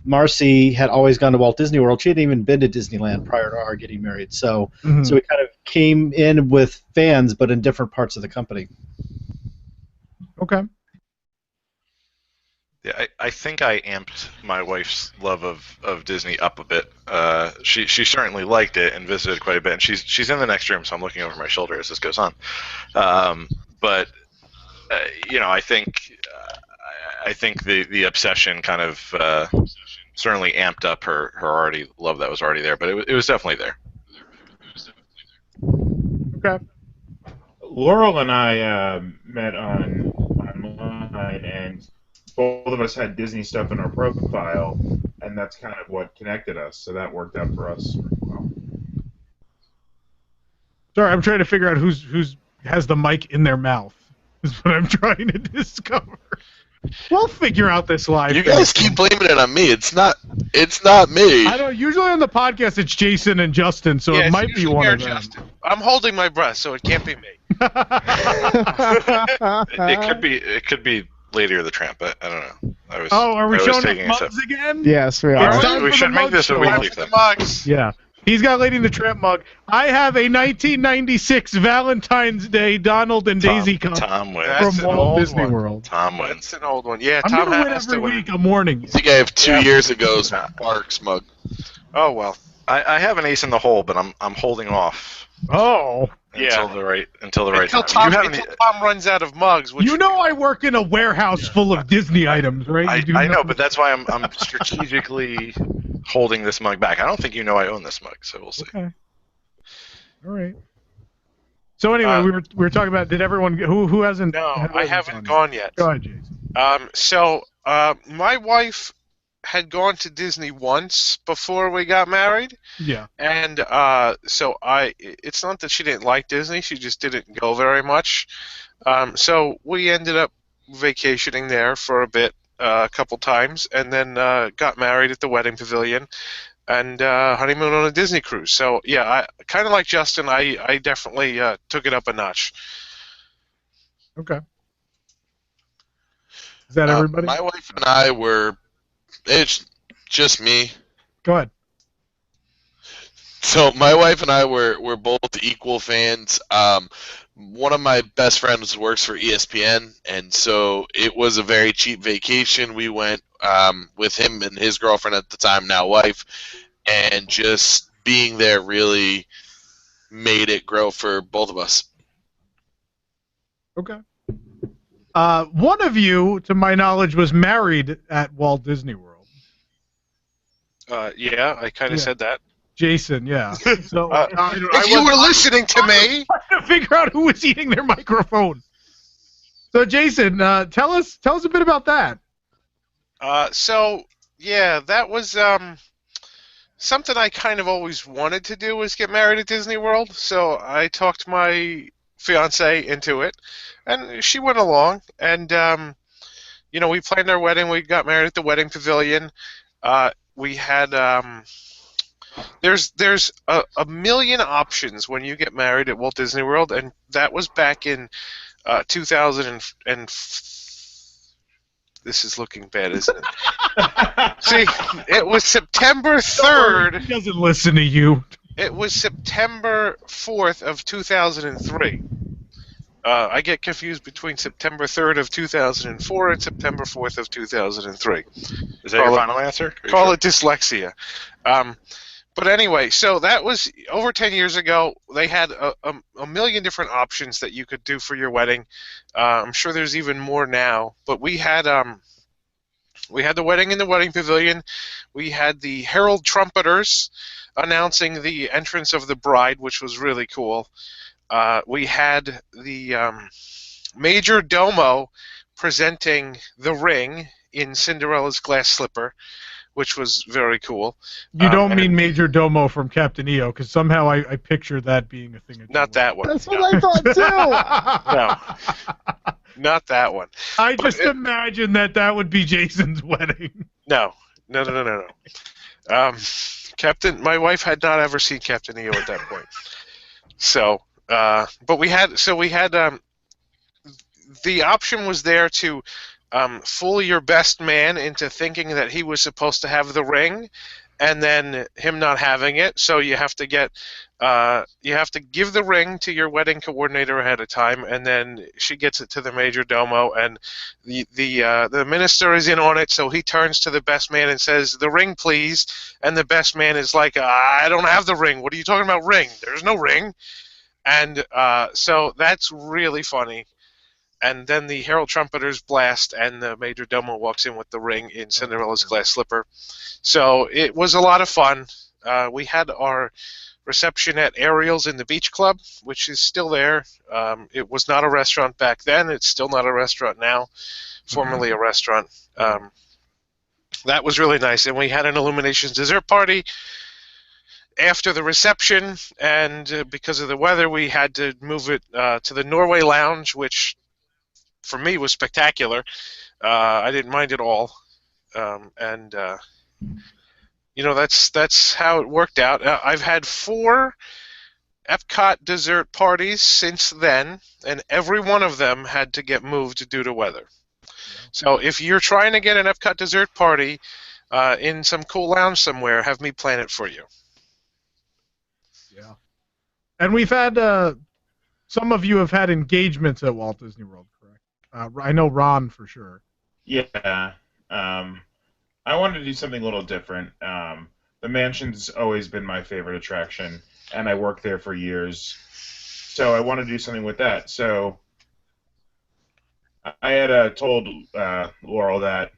Marcy had always gone to Walt Disney World. She hadn't even been to Disneyland prior to our getting married. So so we kind of came in with fans, but in different parts of the company. Okay. Yeah, I think I amped my wife's love of Disney up a bit. She certainly liked it and visited quite a bit. And she's in the next room, so I'm looking over my shoulder as this goes on. But I think the obsession kind of certainly amped up her already love that was already there. But it was definitely there. Okay. Laurel and I met online, and both of us had Disney stuff in our profile, and that's kind of what connected us. So that worked out for us well. Sorry, I'm trying to figure out who's has the mic in their mouth. Is what I'm trying to discover. We'll figure out this live. You guys keep blaming it on me. It's not me. I don't. Usually on the podcast it's Jason and Justin, so it might be one of them. Justin. I'm holding my breath, so it can't be me. It could be Lady or the Tramp. I don't know. Are we showing the mugs again? Yes, we are. We should make this a weekly thing. Yeah. He's got Lady and the Tramp mug. I have a 1996 Valentine's Day Donald and Daisy cup Tom wins. from Walt Disney World. Tom wins. That's an old one. Yeah, I'm Tom gonna win has every to win. week a morning. I think I have 2 years ago's Parks mug. Oh well, I have an ace in the hole, but I'm holding off. Oh. Until the right time. Until Tom runs out of mugs. Which You know I work in a warehouse full of Disney items, right? I know, but that's why I'm strategically holding this mug back. I don't think you know I own this mug, so we'll see. Okay. All right. So anyway, we were talking about did everyone who hasn't? No, I haven't gone yet. Go ahead, Jason. So my wife had gone to Disney once before we got married. Yeah. And so it's not that she didn't like Disney, she just didn't go very much. So we ended up vacationing there for a bit, a couple times, and then got married at the wedding pavilion and honeymoon on a Disney cruise. So yeah, I kind of like Justin, I definitely took it up a notch. Okay. Is that everybody? My wife and I were. It's just me. Go ahead. So my wife and I were both equal fans. One of my best friends works for ESPN, and so it was a very cheap vacation. We went with him and his girlfriend at the time, now wife, and just being there really made it grow for both of us. Okay. One of you, to my knowledge, was married at Walt Disney World. Yeah, I kind of said that. Jason, yeah. So if you were listening to me, trying to figure out who was eating their microphone. So Jason, tell us a bit about that. So yeah, that was something I kind of always wanted to do, was get married at Disney World. So I talked my fiance into it, and she went along. And we planned our wedding. We got married at the wedding pavilion. We had there's a million options when you get married at Walt Disney World, and that was back in 2000 and this is looking bad, isn't it? See, it was September 3rd. He doesn't listen to you. It was September 4th of 2003. I get confused between September 3rd of 2004 and September 4th of 2003. Is that your final answer? Call it dyslexia. But anyway, so that was over 10 years ago. They had a million different options that you could do for your wedding. I'm sure there's even more now. But we had the wedding in the wedding pavilion. We had the herald trumpeters announcing the entrance of the bride, which was really cool. We had the major domo presenting the ring in Cinderella's glass slipper, which was very cool. You don't mean Major Domo from Captain EO, because somehow I picture that being a thing. Not that one. That's what I thought too. No, not that one. I just imagine that would be Jason's wedding. No. Captain, my wife had not ever seen Captain EO at that point. So, but we had the option was there to fool your best man into thinking that he was supposed to have the ring, and then him not having it. So you have to give the ring to your wedding coordinator ahead of time, and then she gets it to the major domo, and the minister is in on it. So he turns to the best man and says, "The ring, please." And the best man is like, "I don't have the ring. What are you talking about, ring? There's no ring." And so that's really funny. And then the herald trumpeters blast, and the major domo walks in with the ring in Cinderella's glass slipper. So it was a lot of fun. We had our reception at Ariel's in the Beach Club, which is still there. It was not a restaurant back then. It's still not a restaurant now. Formerly a restaurant. That was really nice. And we had an Illuminations dessert party after the reception, and because of the weather, we had to move it to the Norway Lounge, which for me was spectacular. I didn't mind at all. That's how it worked out. I've had 4 Epcot dessert parties since then, and every one of them had to get moved due to weather. So if you're trying to get an Epcot dessert party in some cool lounge somewhere, have me plan it for you. Yeah. And we've had, some of you have had engagements at Walt Disney World, correct? I know Ron for sure. Yeah. I wanted to do something a little different. The mansion's always been my favorite attraction, and I worked there for years. So I wanted to do something with that. So I had told Laurel that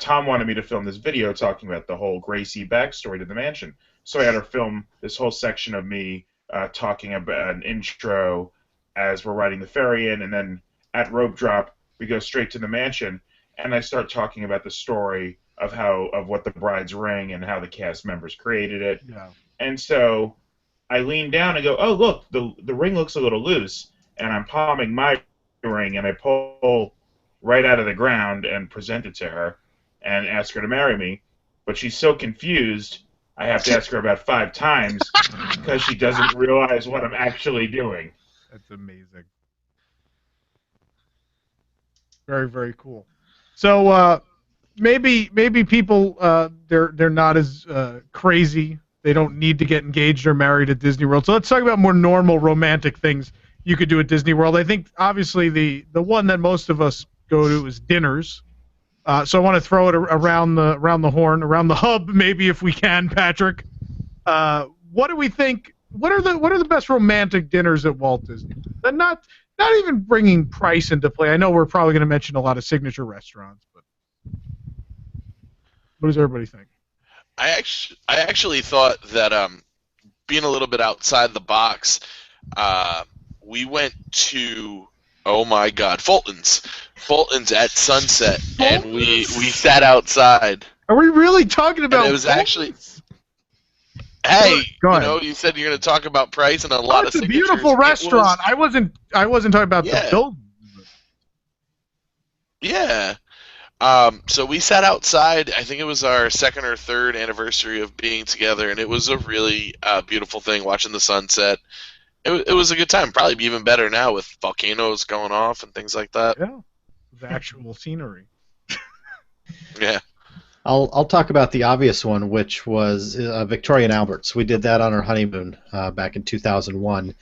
Tom wanted me to film this video talking about the whole Gracie backstory to the mansion. So I had her film this whole section of me talking about an intro as we're riding the ferry in, and then at rope drop we go straight to the mansion, and I start talking about the story of what the bride's ring and how the cast members created it. Yeah. And so I lean down and go, oh look, the ring looks a little loose, and I'm palming my ring, and I pull right out of the ground and present it to her and ask her to marry me. But she's so confused, I have to ask her about 5 times because she doesn't realize what I'm actually doing. That's amazing. Very, very cool. So maybe people they're not as crazy. They don't need to get engaged or married at Disney World. So let's talk about more normal romantic things you could do at Disney World. I think obviously the one that most of us go to is dinners. So I want to throw it around the horn, around the hub, maybe if we can, Patrick. What do we think? What are the best romantic dinners at Walt Disney? And not even bringing price into play. I know we're probably going to mention a lot of signature restaurants, but what does everybody think? I actually thought that being a little bit outside the box, we went to, oh my God, Fulton's at sunset, and we sat outside. Are we really talking about? And it was actually. Hey, you said you're going to talk about price and a lot of. It's a beautiful restaurant. I wasn't talking about the building. Yeah. So we sat outside. I think it was our 2nd or 3rd anniversary of being together, and it was a really beautiful thing watching the sunset. It was a good time. Probably be even better now with volcanoes going off and things like that. Yeah, the actual scenery. Yeah. I'll talk about the obvious one, which was Victoria and Albert's. We did that on our honeymoon back in 2001,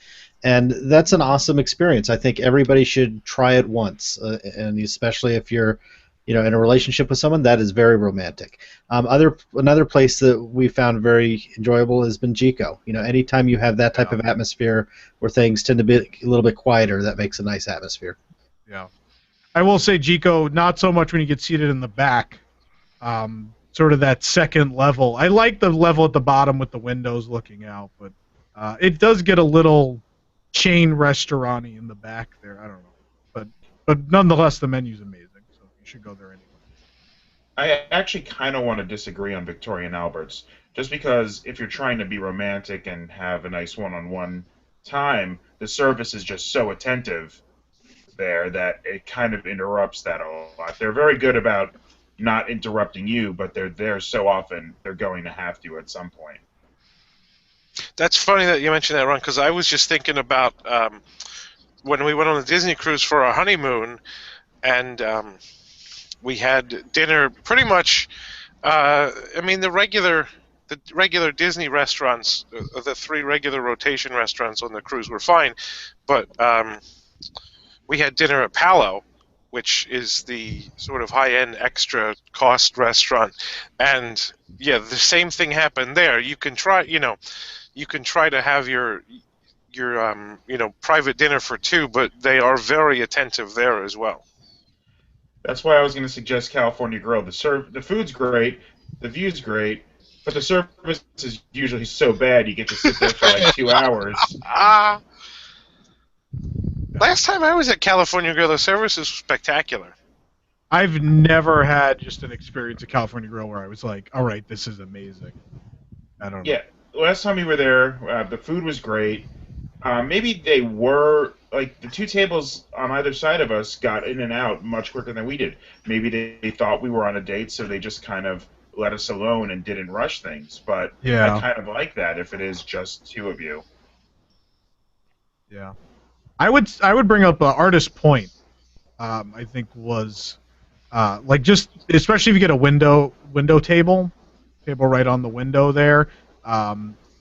and that's an awesome experience. I think everybody should try it once, and especially if you're, in a relationship with someone, that is very romantic. Another place that we found very enjoyable has been Jico. Anytime you have that type of atmosphere where things tend to be a little bit quieter, that makes a nice atmosphere. Yeah, I will say Jico, not so much when you get seated in the back. Sort of that second level. I like the level at the bottom with the windows looking out, but it does get a little chain restaurant-y in the back there. I don't know, but nonetheless, the menu's amazing. Should go there anyway. I actually kind of want to disagree on Victoria and Albert's, just because if you're trying to be romantic and have a nice one-on-one time, the service is just so attentive there that it kind of interrupts that a lot. They're very good about not interrupting you, but they're there so often they're going to have to at some point. That's funny that you mentioned that, Ron, because I was just thinking about when we went on the Disney cruise for our honeymoon, and we had dinner pretty much. The regular Disney restaurants, the 3 regular rotation restaurants on the cruise were fine, but we had dinner at Palo, which is the sort of high-end extra cost restaurant, and yeah, the same thing happened there. You can try, to have your private dinner for 2, but they are very attentive there as well. That's why I was going to suggest California Grill. The food's great, the view's great, But the service is usually so bad you get to sit there for like 2 hours. Last time I was at California Grill, the service was spectacular. I've never had just an experience at California Grill where I was like, all right, this is amazing. I don't know. Yeah, last time we were there, the food was great. Maybe they were, like, the 2 tables on either side of us got in and out much quicker than we did. Maybe they thought we were on a date, so they just kind of let us alone and didn't rush things. But Yeah. I kind of like that if it is just 2 of you. Yeah. I would bring up Artist Point. I think was like, just especially if you get a window table right on the window there.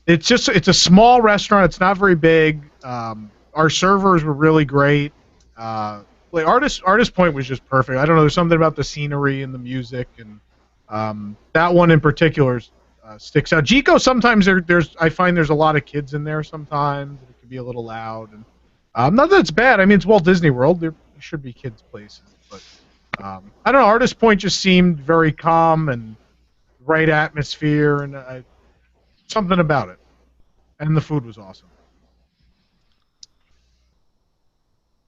It's a small restaurant. It's not very big. Our servers were really great. Like Artist Point was just perfect. I don't know. There's something about the scenery and the music, and that one in particular sticks out. Jico, sometimes I find there's a lot of kids in there sometimes. It can be a little loud, and not that it's bad. I mean, it's Walt Disney World. There should be kids places, but I don't know. Artist Point just seemed very calm and right atmosphere, and something about it. And the food was awesome.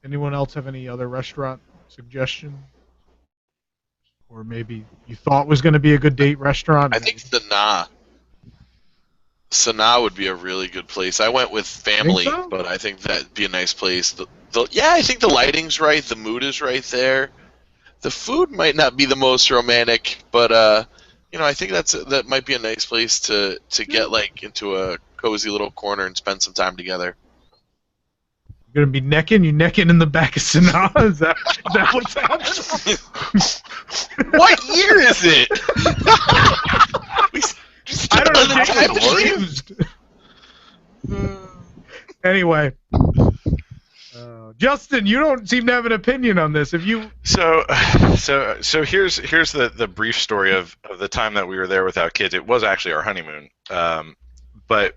Anyone else have any other restaurant suggestions? Or maybe you thought was going to be a good date restaurant? I think Sanaa would be a really good place. I went with family, but I think that'd be a nice place. I think the lighting's right, the mood is right there. The food might not be the most romantic, but I think that might be a nice place to get like into a cozy little corner and spend some time together. You're gonna be necking in the back of Sanaa? Is that what's happening? What year is it? I don't know. Anyway, Justin, you don't seem to have an opinion on this. If you So here's the brief story of the time that we were there without kids. It was actually our honeymoon, but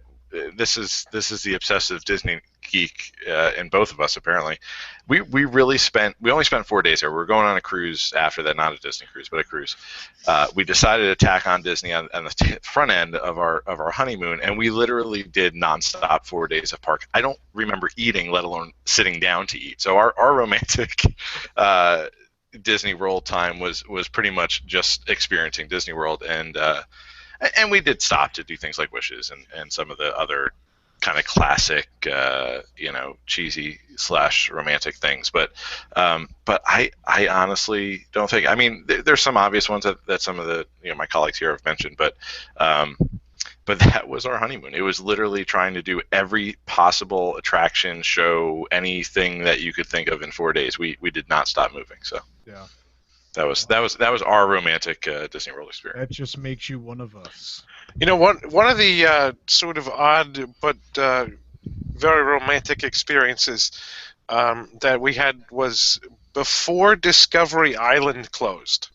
this is the obsessive Disney geek in both of us. Apparently, we only spent 4 days there. We were going on a cruise after that, not a Disney cruise, but a cruise. We decided to tack on Disney on the front end of our honeymoon, and we literally did nonstop 4 days of park. I don't remember eating, let alone sitting down to eat. So our romantic Disney World time was pretty much just experiencing Disney World, and we did stop to do things like Wishes and some of the other kind of classic, cheesy / romantic things. But I honestly don't think. I mean, there's some obvious ones that some of the my colleagues here have mentioned, but that was our honeymoon. It was literally trying to do every possible attraction, show, anything that you could think of in 4 days. We did not stop moving. So yeah. That was our romantic Disney World experience. That just makes you one of us. One of the sort of odd but very romantic experiences that we had was before Discovery Island closed.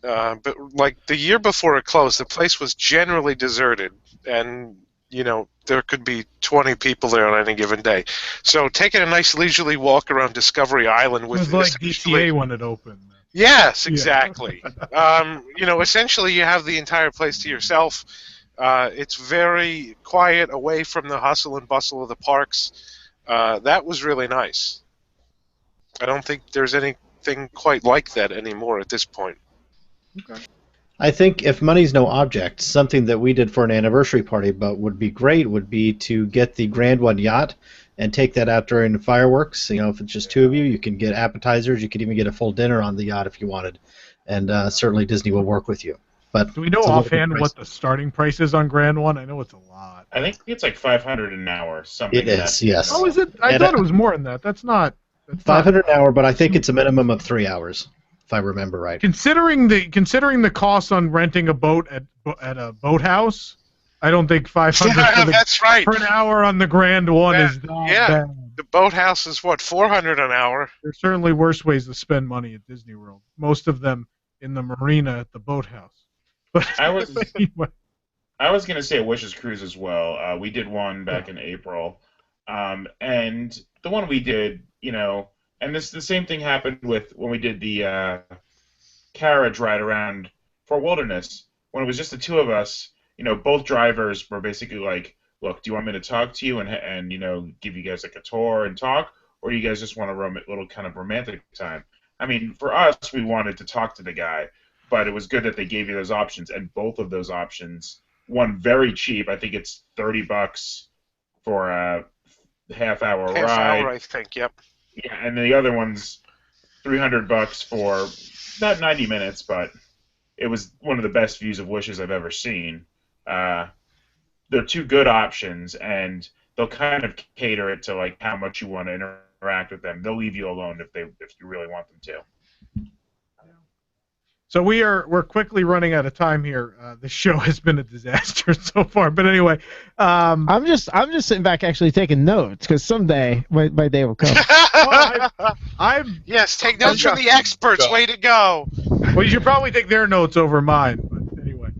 But like the year before it closed, the place was generally deserted, and there could be 20 people there on any given day. So taking a nice leisurely walk around Discovery Island was like DTA when it opened. Yes, exactly. Essentially you have the entire place to yourself. It's very quiet, away from the hustle and bustle of the parks. That was really nice. I don't think there's anything quite like that anymore at this point. Okay. I think if money's no object, something that we did for an anniversary party but would be great would be to get the Grand One yacht and take that out during the fireworks. If it's just 2 of you, you can get appetizers. You could even get a full dinner on the yacht if you wanted. And certainly Disney will work with you. But do we know offhand what the starting price is on Grand One? I know it's a lot. I think it's like $500 an hour. Something. It is, yes. Oh, is it? I thought it was more than that. That's not. $500 an hour, but I think it's a minimum of 3 hours, if I remember right. Considering the cost on renting a boat at a boathouse, I don't think $500 that's right. for an hour on the Grand One is not bad. The boathouse is what, $400 an hour? There's certainly worse ways to spend money at Disney World. Most of them in the marina at the boathouse. But I was going to say a Wishes cruise as well. We did one back in April, and the one we did, and the same thing happened with when we did the carriage ride around Fort Wilderness. When it was just the 2 of us, both drivers were basically like, look, do you want me to talk to you and give you guys like a tour and talk, or you guys just want a little kind of romantic time? I mean, for us, we wanted to talk to the guy, but it was good that they gave you those options, and both of those options, one very cheap, I think it's $30 for a half-hour ride. Half-hour, I think. Yep. Yeah, and the other one's $300 for not 90 minutes, but it was one of the best views of Wishes I've ever seen. They're two good options, and they'll kind of cater it to like how much you want to interact with them. They'll leave you alone if you really want them to. So we're quickly running out of time here. The show has been a disaster so far, but anyway, I'm just sitting back actually taking notes because someday my day will come. Yes, take notes from the experts. Way to go. Well, you should probably take their notes over mine. But anyway,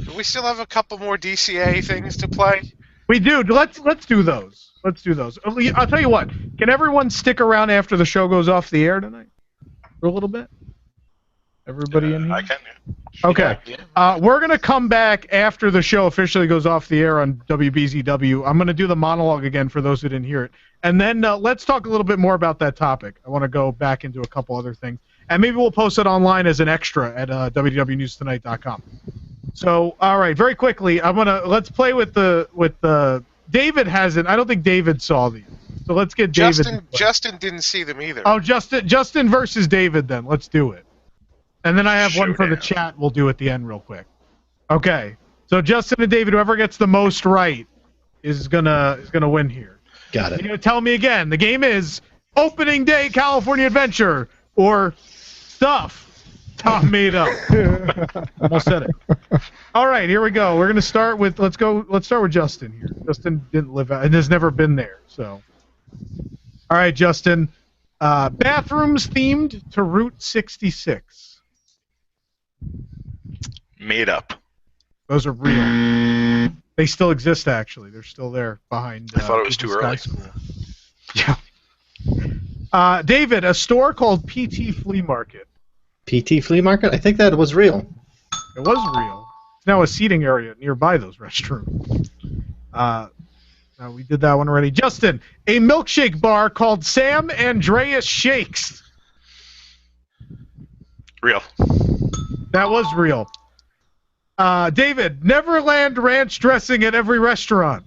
do we still have a couple more DCA things to play? We do. Let's do those. Let's do those. I'll tell you what. Can everyone stick around after the show goes off the air tonight for a little bit? Everybody in here? I can. Okay. We're going to come back after the show officially goes off the air on WBZW. I'm going to do the monologue again for those who didn't hear it. And then let's talk a little bit more about that topic. I want to go back into a couple other things. And maybe we'll post it online as an extra at WDWNewsTonight.com. So, all right, very quickly, let's play with the David hasn't. I don't think David saw these. So let's get David. Justin didn't see them either. Oh, Justin versus David then. Let's do it. And then I have one for the chat we'll do at the end real quick. Okay. So Justin and David, whoever gets the most right is gonna win here. Got it. You're gonna tell me again. The game is Opening Day California Adventure or stuff Tom made up. Almost said it. All right, here we go. We're gonna start with let's start with Justin here. Justin didn't live out and has never been there, so. All right, Justin. Bathrooms themed to Route 66. Made up. Those are real. They still exist, actually. They're still there behind. I thought it was too early. School. Yeah. David, a store called PT Flea Market. PT Flea Market? I think that was real. It was real. It's now a seating area nearby those restrooms. We did that one already. Justin, a milkshake bar called Sam Andreas Shakes. Real. That was real. David, Neverland ranch dressing at every restaurant.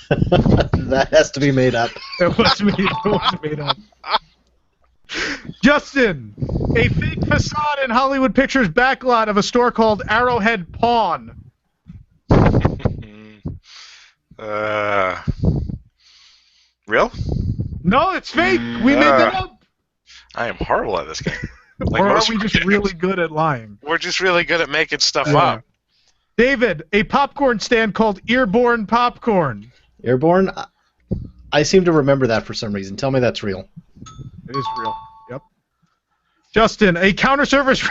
That has to be made up. It was made up. Justin, a fake facade in Hollywood Pictures backlot of a store called Arrowhead Pawn. Real? No, it's fake. We made that up. I am horrible at this game. Like or are most we just really good at lying? We're just really good at making stuff up. David, a popcorn stand called Earborn Popcorn. Airborne? I seem to remember that for some reason. Tell me that's real. It is real. Yep. Justin, a counter service.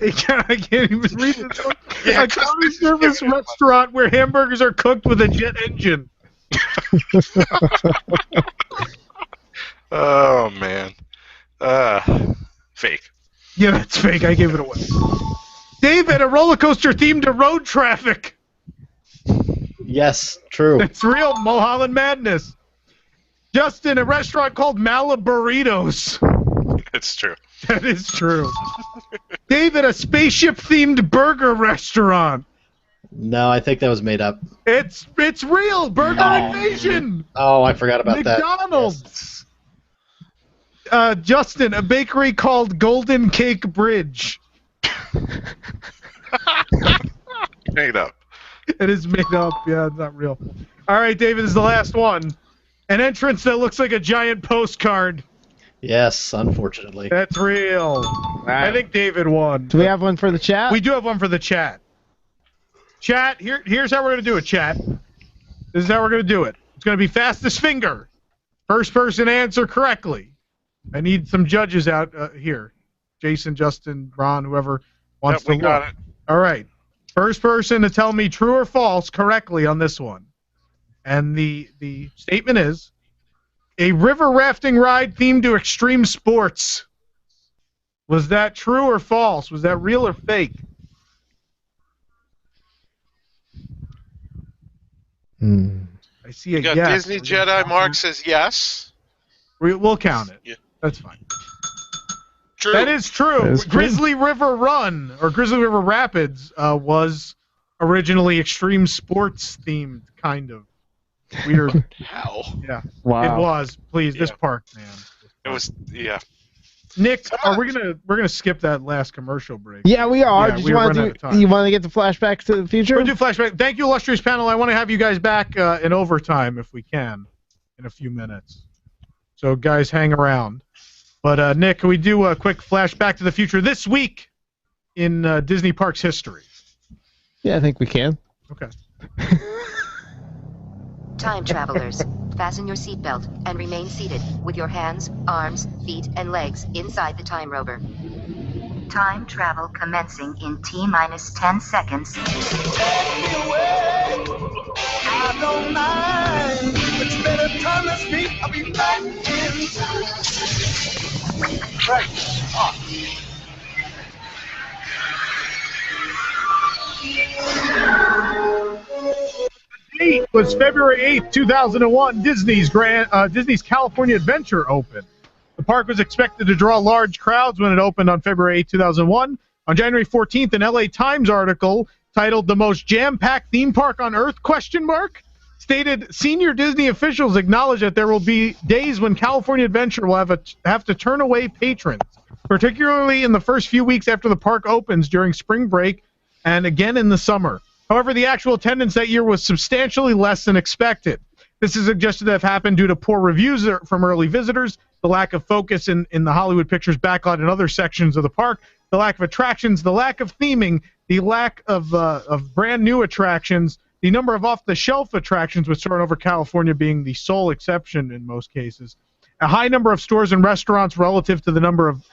I can't even read this one. A counter service restaurant where hamburgers are cooked with a jet engine. Oh man. Fake. Yeah, that's fake. I gave it away. David, a roller coaster themed to road traffic. Yes, true. It's real. Mulholland Madness. Justin, a restaurant called Malaburritos. It's true. That is true. David, a spaceship themed burger restaurant. No, I think that was made up. It's real. Burger Invasion. Oh, I forgot about McDonald's. Yes. Justin, a bakery called Golden Cake Bridge. Made up. It is made up. Yeah, it's not real. All right, David, this is the last one. An entrance that looks like a giant postcard. Yes, unfortunately. That's real. I think David won. Do we have one for the chat? We do have one for the chat. Chat, here's how we're going to do it, chat. This is how we're going to do it. It's going to be fastest finger. First person to answer correctly. I need some judges out here. Jason, Justin, Ron, whoever wants to look. Got it. All right. First person to tell me true or false correctly on this one. And the statement is, a river rafting ride themed to extreme sports. Was that true or false? Was that real or fake? I see a You got yes. Disney Jedi. Mark says yes. We'll count it. Yeah. That's fine. True. That is true. That is true. Grizzly River Run, or Grizzly River Rapids, was originally extreme sports themed, kind of. Weird. How? Yeah. Wow. It was. Please, this park, man. It was, yeah. Nick, we're gonna skip that last commercial break. Yeah, we are. Yeah, Did we you were want running to out of time. You want to get the flashbacks to the future? We'll do flashback. Thank you, illustrious panel. I want to have you guys back in overtime if we can, in a few minutes. So, guys, hang around. But Nick, can we do a quick flashback to the future this week in Disney Parks history? Yeah, I think we can. Okay. Time travelers, fasten your seatbelt and remain seated with your hands, arms, feet, and legs inside the time rover. Time travel commencing in T-minus 10 seconds. I don't mind, but you better turn the speed. I'll be back in time. Right. Date was February 8th, 2001. Disney's California Adventure opened. The park was expected to draw large crowds when it opened on February 8, 2001. On January 14th, an LA Times article titled "The Most Jam-Packed Theme Park on Earth?" stated senior Disney officials acknowledge that there will be days when California Adventure will have to turn away patrons, particularly in the first few weeks after the park opens during spring break and again in the summer. However, the actual attendance that year was substantially less than expected. This is suggested to have happened due to poor reviews from early visitors, the lack of focus in the Hollywood Pictures backlot and other sections of the park, the lack of attractions, the lack of theming, the lack of brand new attractions, the number of off-the-shelf attractions, with Soarin' Over California being the sole exception in most cases, a high number of stores and restaurants relative to the number of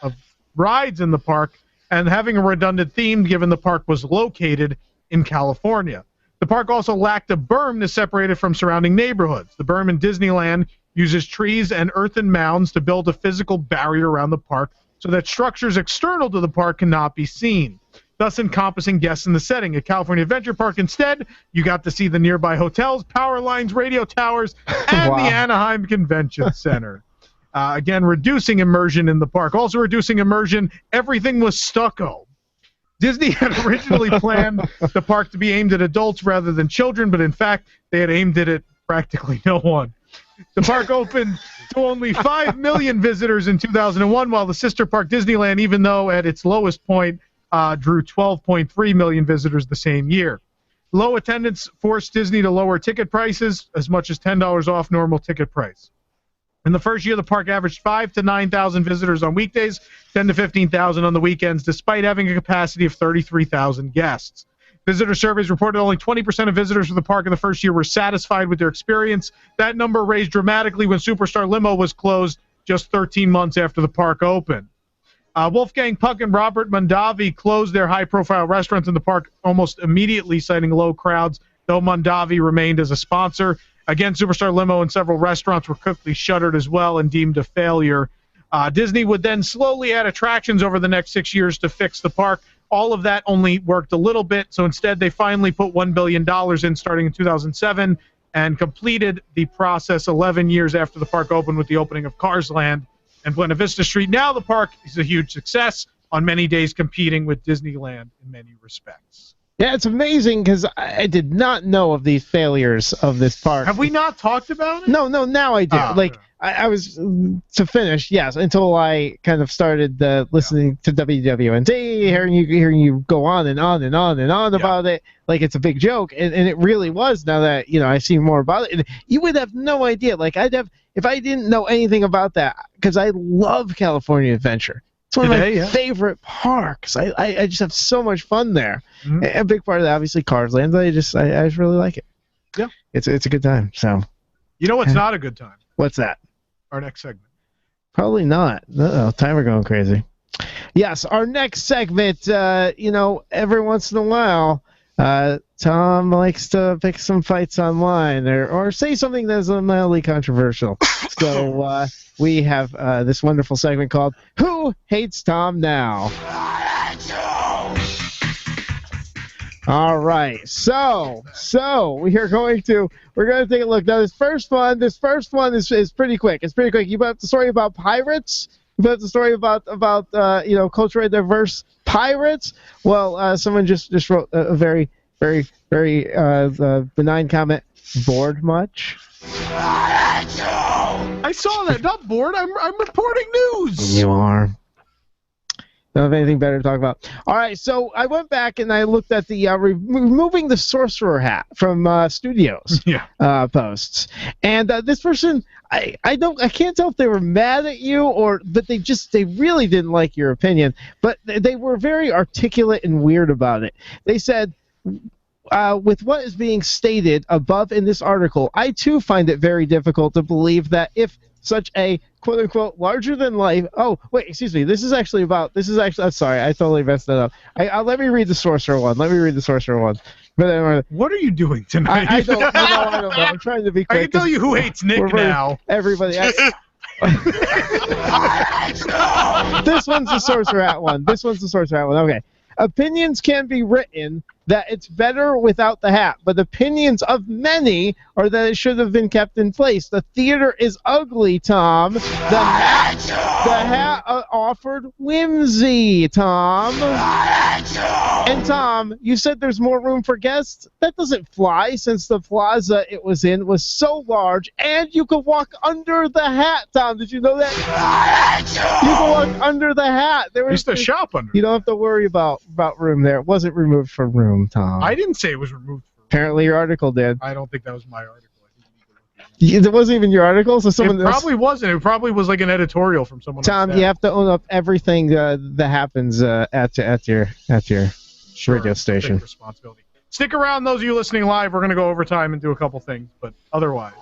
rides in the park, and having a redundant theme given the park was located in California. The park also lacked a berm to separate it from surrounding neighborhoods. The berm in Disneyland uses trees and earthen mounds to build a physical barrier around the park so that structures external to the park cannot be seen, thus encompassing guests in the setting. At California Adventure Park, instead, you got to see the nearby hotels, power lines, radio towers, and the Anaheim Convention Center. Again, reducing immersion in the park. Also reducing immersion, everything was stucco. Disney had originally planned the park to be aimed at adults rather than children, but in fact, they had aimed it at practically no one. The park opened to only 5 million visitors in 2001, while the sister park Disneyland, even though at its lowest point, drew 12.3 million visitors the same year. Low attendance forced Disney to lower ticket prices as much as $10 off normal ticket price. In the first year, the park averaged 5,000 to 9,000 visitors on weekdays, 10,000 to 15,000 on the weekends, despite having a capacity of 33,000 guests. Visitor surveys reported only 20% of visitors to the park in the first year were satisfied with their experience. That number raised dramatically when Superstar Limo was closed just 13 months after the park opened. Wolfgang Puck and Robert Mondavi closed their high-profile restaurants in the park almost immediately, citing low crowds, though Mondavi remained as a sponsor. Again, Superstar Limo and several restaurants were quickly shuttered as well and deemed a failure. Disney would then slowly add attractions over the next 6 years to fix the park. All of that only worked a little bit, so instead they finally put $1 billion in starting in 2007 and completed the process 11 years after the park opened with the opening of Cars Land and Buena Vista Street. Now the park is a huge success, on many days competing with Disneyland in many respects. Yeah, it's amazing because I did not know of these failures of this park. Have we not talked about it? No, now I do. I was, to finish, yes, until I kind of started listening to WDWNT, hearing you go on and on and on and on about it, like it's a big joke, and it really was. Now that I've seen more about it, and you would have no idea. Like if I didn't know anything about that, because I love California Adventure. It's one of my favorite parks. I just have so much fun there. Mm-hmm. A big part of that, obviously, Cars Land. I just really like it. Yeah, it's a good time. So, you know what's not a good time? What's that? Our next segment. Probably not. Timer going crazy. Yes, our next segment. Every once in a while, Tom likes to pick some fights online or say something that's mildly controversial. So we have this wonderful segment called "Who Hates Tom Now?" All right, so we're going to take a look now. This first one is pretty quick. It's pretty quick. You put up the story about pirates. You put up the story about culturally diverse pirates. Well, someone just wrote a very benign comment. Bored much? I saw that. Not bored. I'm reporting news. You are. Don't have anything better to talk about. All right, so I went back and I looked at the removing the sorcerer hat from studios posts, and this person, I can't tell if they were mad at you but they really didn't like your opinion, but they were very articulate and weird about it. They said, with what is being stated above in this article, I too find it very difficult to believe that if such a quote-unquote larger-than-life... Oh, wait, excuse me. I'm sorry, I totally messed that up. Let me read the sorcerer one. But what are you doing tonight? I don't know. I'm trying to be quick. I can tell you who hates Nick now. Everybody. This one's the sorcerer hat one. Okay. Opinions can be written that it's better without the hat, but opinions of many are that it should have been kept in place. The theater is ugly, Tom. The hat offered whimsy, Tom. And Tom, you said there's more room for guests? That doesn't fly, since the plaza it was in was so large, and you could walk under the hat, Tom. Did you know that? You could walk under the hat. There was used to shop under. You don't have to worry about room there. It wasn't removed from room, Tom. I didn't say it was removed. Apparently your article did. I don't think that was my article. It wasn't even your article, so someone. It probably wasn't. It probably was like an editorial from someone. Tom, you have to own up everything that happens at your radio station. Take responsibility. Stick around, those of you listening live. We're going to go overtime and do a couple things, but otherwise,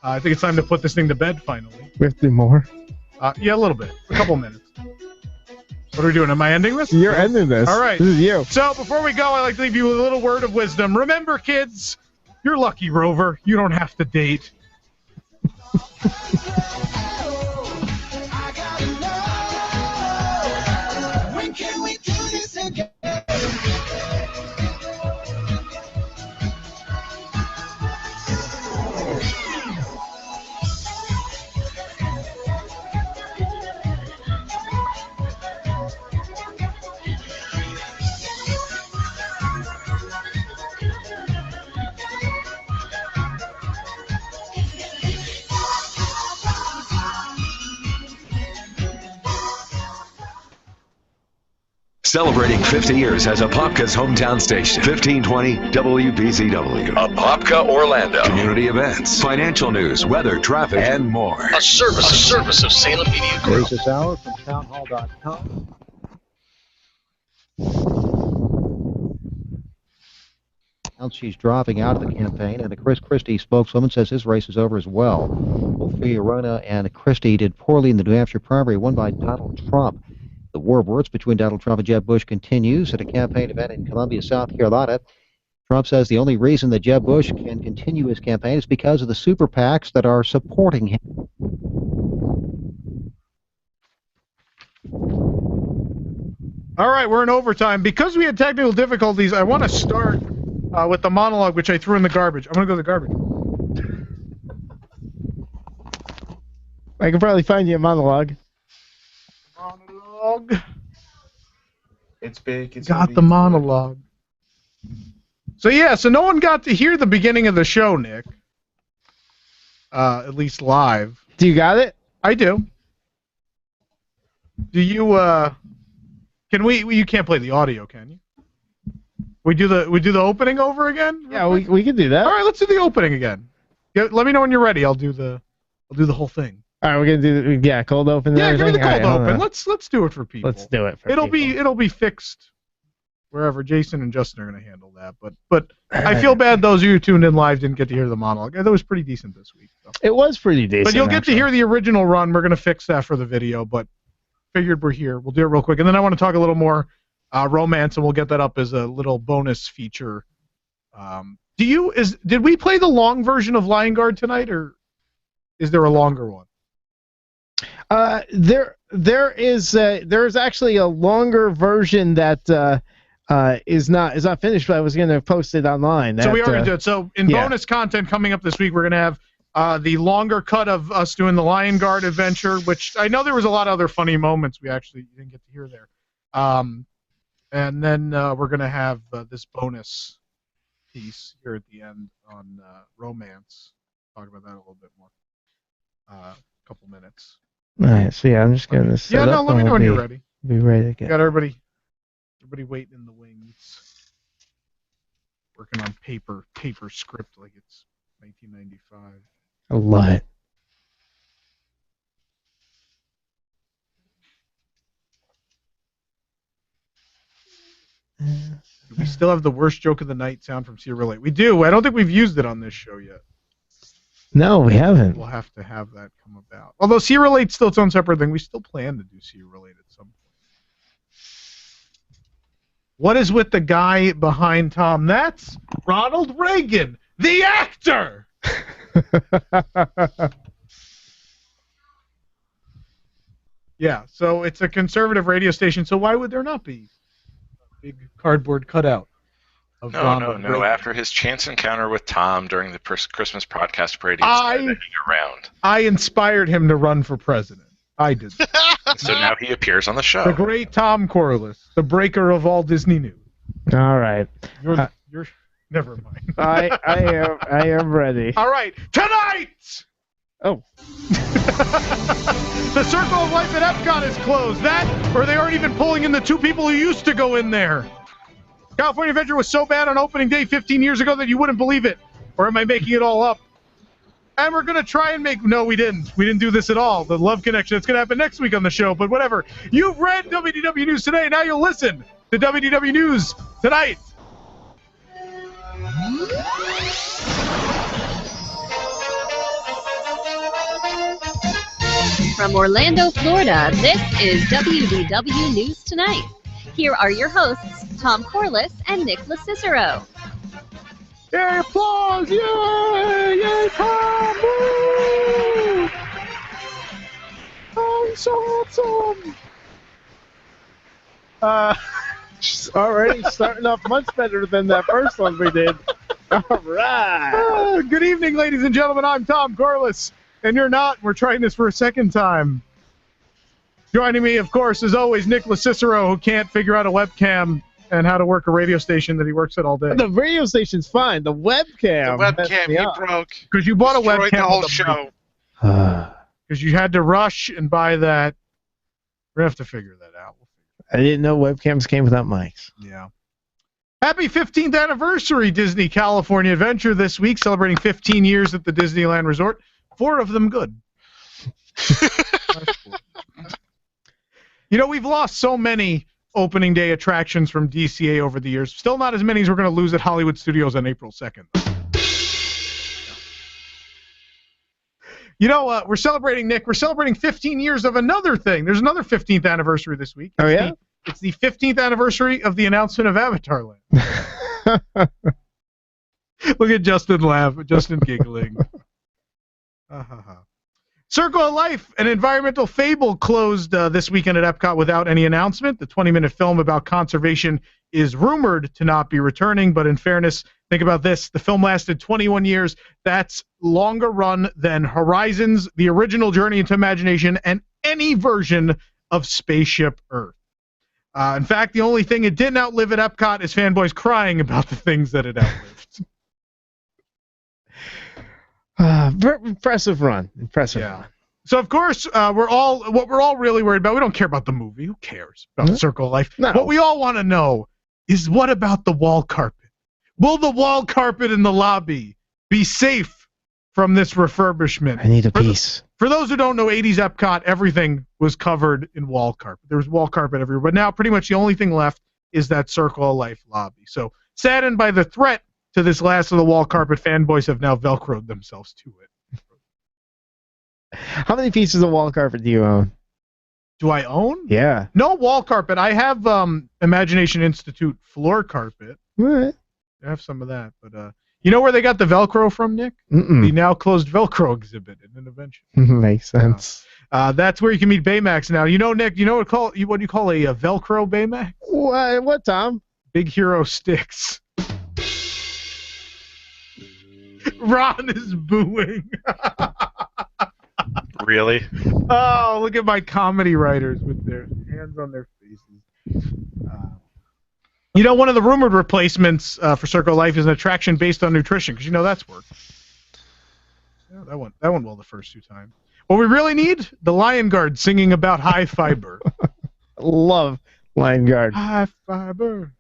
I think it's time to put this thing to bed finally. We have to do more. Yeah, a little bit, a couple minutes. What are we doing? Am I ending this? You're ending this. All right. This is you. So before we go, I'd like to leave you with a little word of wisdom. Remember, kids, you're lucky, Rover. You don't have to date. When can we do this again? Celebrating 50 years as Apopka's hometown station. 1520 WBZW. Apopka, Orlando. Community events, financial news, weather, traffic, and more. A service of Salem Media Group. This hour from townhall.com. She's dropping out of the campaign, and the Chris Christie spokeswoman says his race is over as well. Both Fiorina and Christie did poorly in the New Hampshire primary won by Donald Trump. The war of words between Donald Trump and Jeb Bush continues at a campaign event in Columbia, South Carolina. Trump says the only reason that Jeb Bush can continue his campaign is because of the super PACs that are supporting him. All right, we're in overtime. Because we had technical difficulties, I want to start with the monologue, which I threw in the garbage. I'm going to go to the garbage. I can probably find you a monologue. It's big. It's got the monologue. So no one got to hear the beginning of the show, Nick. At least live. Do you got it? I do. Do you? Can we? You can't play the audio, can you? We do the opening over again? Yeah, we can do that. All right, let's do the opening again. Let me know when you're ready. I'll do the whole thing. All right, we're gonna do cold open. Yeah, give me the cold open. Let's do it for people. Let's do it. It'll be fixed wherever. Jason and Justin are gonna handle that. But I feel bad those of you who tuned in live didn't get to hear the monologue. That was pretty decent this week. So. It was pretty decent. But you'll get to hear the original run. We're gonna fix that for the video. But figured we're here. We'll do it real quick, and then I want to talk a little more romance, and we'll get that up as a little bonus feature. Did we play the long version of Lion Guard tonight, or is there a longer one? There's actually a longer version that is not finished, but I was going to post it online. So we are going to do it. So in bonus content coming up this week, we're going to have the longer cut of us doing the Lion Guard adventure, which I know there was a lot of other funny moments we actually didn't get to hear there. And then we're going to have this bonus piece here at the end on romance. Talk about that a little bit more. A couple minutes. All right, so I'm just going to set up. Let me know when you're ready. Be ready to go. Got everybody waiting in the wings. Working on paper script like it's 1995. I love it. We still have the worst joke of the night sound from See You Relate. We do. I don't think we've used it on this show yet. No, we haven't. We'll have to have that come about. Although See You Relate's still its own separate thing, we still plan to do See You Relate at some point. What is with the guy behind Tom? That's Ronald Reagan, the actor! Yeah, so it's a conservative radio station, so why would there not be a big cardboard cutout of Ronald Reagan? No. After his chance encounter with Tom during the Christmas broadcast parade, he decided to hang around. I inspired him to run for president. I did. So now he appears on the show. The great Tom Corliss, the breaker of all Disney news. All right. You're never mind. I am ready. All right, tonight. Oh. The Circle of Life at Epcot is closed. That, or they aren't even pulling in the two people who used to go in there. California Adventure was so bad on opening day 15 years ago that you wouldn't believe it. Or am I making it all up? And we're going to try and make... No, we didn't. We didn't do this at all. The Love Connection. It's going to happen next week on the show, but whatever. You've read WDW News today. Now you'll listen to WDW News tonight. From Orlando, Florida, this is WDW News Tonight. Here are your hosts, Tom Corliss and Nick LaCicero. Yay, applause! Yay! Yay, Tom! Woo! Oh, he's so awesome! Already starting off much better than that first one we did. All right. Good evening, ladies and gentlemen. I'm Tom Corliss, and you're not. We're trying this for a second time. Joining me, of course, as always, Nick LaCicero, who can't figure out a webcam and how to work a radio station that he works at all day. The radio station's fine. The webcam. He broke. Because you bought a Destroyed webcam. the whole show. Because you had to rush and buy that. We're going to have to figure that out. I didn't know webcams came without mics. Yeah. Happy 15th anniversary, Disney California Adventure this week, celebrating 15 years at the Disneyland Resort. 4 of them good. You know, we've lost so many opening day attractions from DCA over the years. Still not as many as we're going to lose at Hollywood Studios on April 2nd. You know, we're celebrating, Nick, we're celebrating 15 years of another thing. There's another 15th anniversary this week. Oh, yeah? It's the 15th anniversary of the announcement of Avatar Land. Look at Justin laugh, Justin giggling. Circle of Life, an environmental fable, closed this weekend at Epcot without any announcement. The 20-minute film about conservation is rumored to not be returning, but in fairness, think about this. The film lasted 21 years. That's longer run than Horizons, the original Journey into Imagination, and any version of Spaceship Earth. In fact, the only thing it didn't outlive at Epcot is fanboys crying about the things that it outlived. Impressive run. Impressive run. So, of course, what we're all really worried about, we don't care about the movie. Who cares about Circle of Life? No. What we all want to know is, what about the wall carpet? Will the wall carpet in the lobby be safe from this refurbishment? I need a piece. For those who don't know, 80s Epcot, everything was covered in wall carpet. There was wall carpet everywhere. But now pretty much the only thing left is that Circle of Life lobby. So, saddened by the threat to this last of the wall carpet, fanboys have now Velcroed themselves to it. How many pieces of wall carpet do you own? Do I own? Yeah. No wall carpet. I have Imagination Institute floor carpet. What? I have some of that. But you know where they got the Velcro from, Nick? Mm-mm. The now closed Velcro exhibit in Intervention. Makes sense. That's where you can meet Baymax now. You know, Nick, you know what you call a Velcro Baymax? What, Tom? Big Hero Sticks. Ron is booing. Really? Oh, look at my comedy writers with their hands on their faces. You know, one of the rumored replacements for Circle Life is an attraction based on nutrition, because you know that's worked. Yeah, that went well the first 2 times. What we really need? The Lion Guard singing about high fiber. Love Lion Guard. High fiber.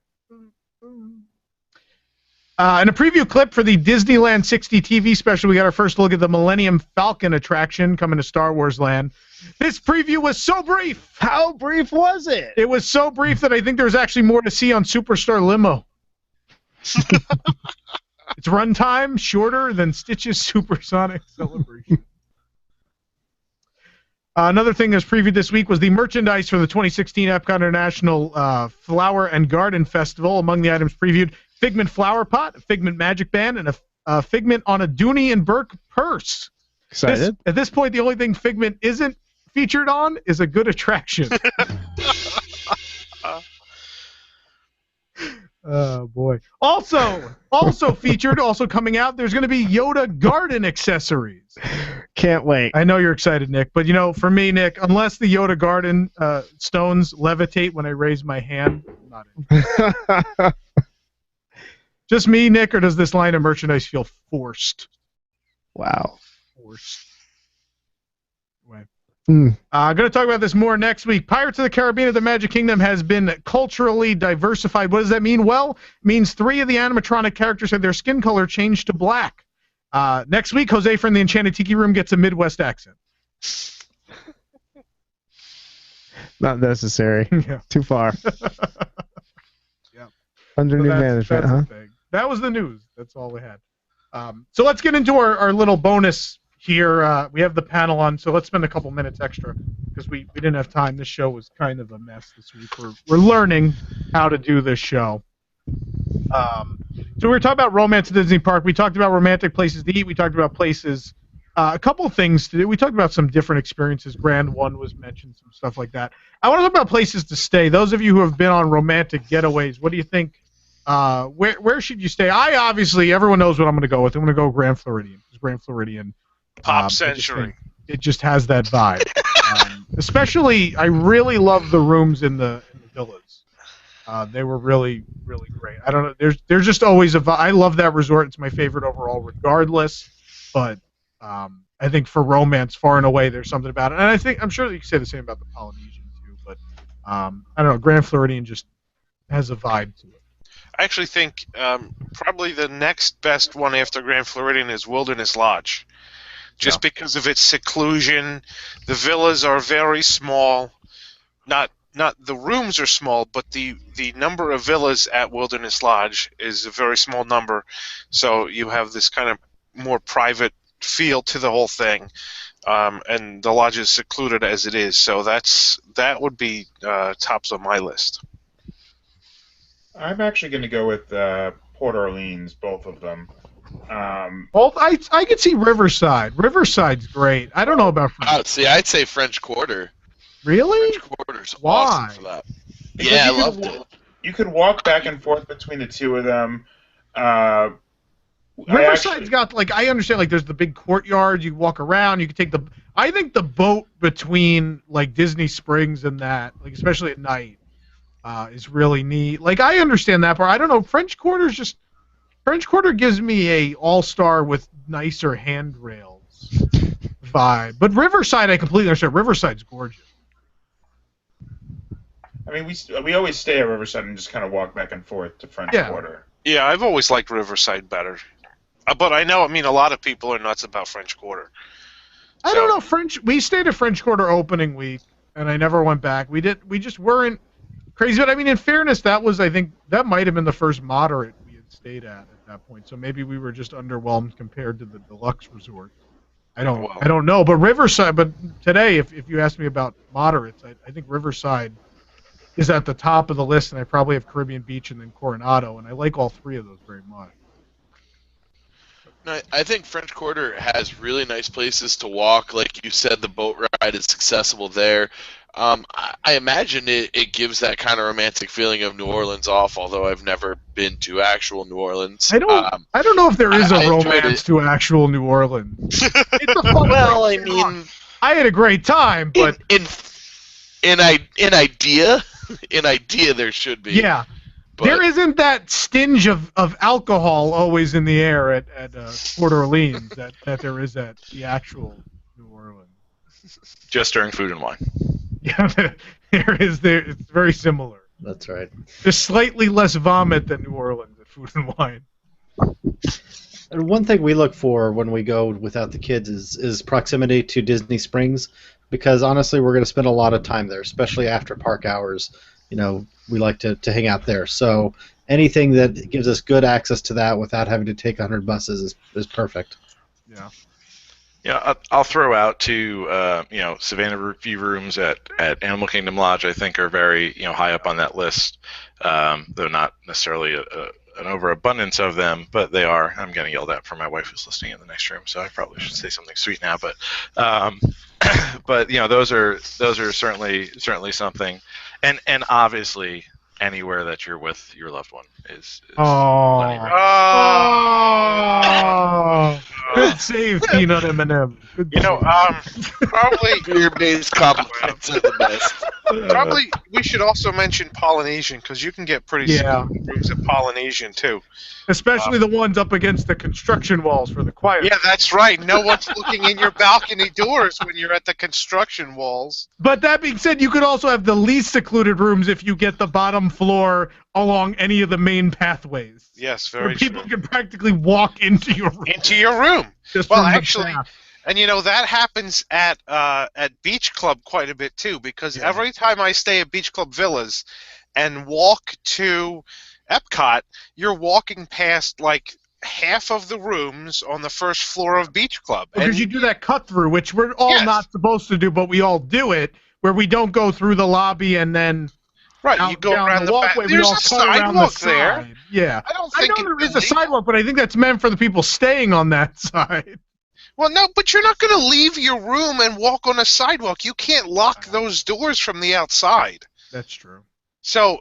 In a preview clip for the Disneyland 60 TV special, we got our first look at the Millennium Falcon attraction coming to Star Wars Land. This preview was so brief. How brief was it? It was so brief that I think there's actually more to see on Superstar Limo. Its runtime shorter than Stitch's Supersonic Celebration. Another thing that was previewed this week was the merchandise for the 2016 Epcot International Flower and Garden Festival. Among the items previewed, Figment Flower Pot, a Figment Magic Band, and a Figment on a Dooney and Burke purse. Excited? At this point, the only thing Figment isn't featured on is a good attraction. Oh, boy. Also featured, also coming out, there's going to be Yoda garden accessories. Can't wait. I know you're excited, Nick, but you know, for me, Nick, unless the Yoda garden stones levitate when I raise my hand, I'm not in. Just me, Nick, or does this line of merchandise feel forced? Wow. Forced. Anyway. I'm going to talk about this more next week. Pirates of the Caribbean of the Magic Kingdom has been culturally diversified. What does that mean? Well, it means 3 of the animatronic characters had their skin color changed to black. Next week, Jose from the Enchanted Tiki Room gets a Midwest accent. Not necessary. Yeah. Too far. Yeah. Under new management, huh? That was the news. That's all we had. So let's get into our little bonus here. We have the panel on, so let's spend a couple minutes extra because we didn't have time. This show was kind of a mess this week. We're learning how to do this show. So we were talking about romance at Disney Park. We talked about romantic places to eat. We talked about places, a couple of things to do. We talked about some different experiences. Grand One was mentioned, some stuff like that. I want to talk about places to stay. Those of you who have been on romantic getaways, what do you think? Where should you stay? Everyone knows what I'm going to go with. I'm going to go Grand Floridian. Grand Floridian. Pop Century. It just has that vibe. Especially, I really love the rooms in the villas. They were really, really great. I don't know. There's just always a vibe. I love that resort. It's my favorite overall, regardless. But I think for romance, far and away, there's something about it. And I'm sure that you can say the same about the Polynesian too. But I don't know. Grand Floridian just has a vibe to it. I actually think probably the next best one after Grand Floridian is Wilderness Lodge. Just because of its seclusion. The villas are very small. Not the rooms are small, but the number of villas at Wilderness Lodge is a very small number. So you have this kind of more private feel to the whole thing. And the lodge is secluded as it is. So that would be tops on my list. I'm actually going to go with Port Orleans, both of them. I could see Riverside. Riverside's great. I don't know about French. I'd say French Quarter. Really? French Quarter's Why? awesome for that. Yeah, I loved it. You could walk back and forth between the two of them. Riverside's got, I understand, there's the big courtyard. You walk around. You can take I think the boat between, Disney Springs and that, especially at night, is really neat. I understand that part. I don't know. French Quarter gives me a all-star with nicer handrails vibe. But Riverside, I completely understand. Riverside's gorgeous. I mean, we always stay at Riverside and just kind of walk back and forth to French Quarter. Yeah, I've always liked Riverside better. But I know, a lot of people are nuts about French Quarter. I don't know. We stayed at French Quarter opening week, and I never went back. We just weren't crazy. But, in fairness, I think that might have been the first moderate we had stayed at that point. So maybe we were just underwhelmed compared to the deluxe resort. I don't know. But Riverside, today, if you ask me about moderates, I think Riverside is at the top of the list, and I probably have Caribbean Beach and then Coronado, and I like all 3 of those very much. I think French Quarter has really nice places to walk. Like you said, the boat ride is accessible there. I imagine it gives that kind of romantic feeling of New Orleans off, although I've never been to actual New Orleans. I don't know if there is a I enjoyed romance it. to actual New Orleans. It's a fun Well, I place. mean, I had a great time, but in idea, there should be. yeah, But- there isn't that stinge of alcohol always in the air at Port Orleans that there is at the actual New Orleans. Just during food and wine. Yeah, there is. It's very similar. That's right. Just slightly less vomit than New Orleans at Food and Wine. And one thing we look for when we go without the kids is proximity to Disney Springs, because honestly, we're going to spend a lot of time there, especially after park hours. You know, we like to hang out there. So anything that gives us good access to that without having to take 100 buses is perfect. Yeah. Yeah, I'll throw out to Savannah View rooms at Animal Kingdom Lodge. I think are very high up on that list, though not necessarily an overabundance of them, but they are. I'm getting yelled at from my wife who's listening in the next room, so I probably should say something sweet now. But but those are certainly something, and obviously anywhere that you're with your loved one is Good save, Peanut M&M. Probably fear-based compliments are the best. Probably we should also mention Polynesian, because you can get pretty Yeah. sweet rooms at Polynesian too. Especially the ones up against the construction walls for the quiet. Yeah, that's right. No one's looking in your balcony doors when you're at the construction walls. But that being said, you could also have the least secluded rooms if you get the bottom floor along any of the main pathways. Yes, Where very people true. can practically walk into your room. Into your room. Just Well, from the actually, path. and that happens at Beach Club quite a bit too, because every time I stay at Beach Club Villas and walk to Epcot, you're walking past like half of the rooms on the first floor of Beach Club. Because you do that cut through, which we're all not supposed to do, but we all do it, where we don't go through the lobby and then Right, you go down around the back. walkway. We There's all a cut around sidewalk the there. side. Yeah. I don't I think know there is a sidewalk, but I think that's meant for the people staying on that side. Well, no, but you're not going to leave your room and walk on a sidewalk. You can't lock those doors from the outside. That's true. So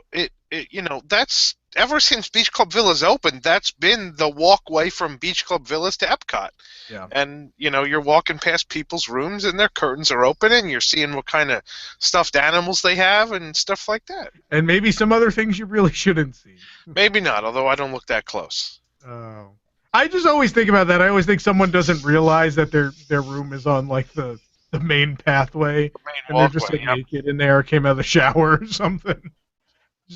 that's ever since Beach Club Villas opened, that's been the walkway from Beach Club Villas to Epcot. Yeah. And you're walking past people's rooms and their curtains are open and you're seeing what kind of stuffed animals they have and stuff like that. And maybe some other things you really shouldn't see. Maybe not, although I don't look that close. Oh. I just always think about that. I always think someone doesn't realize that their room is on like the main pathway, and they're just like naked in there, came out of the shower or something.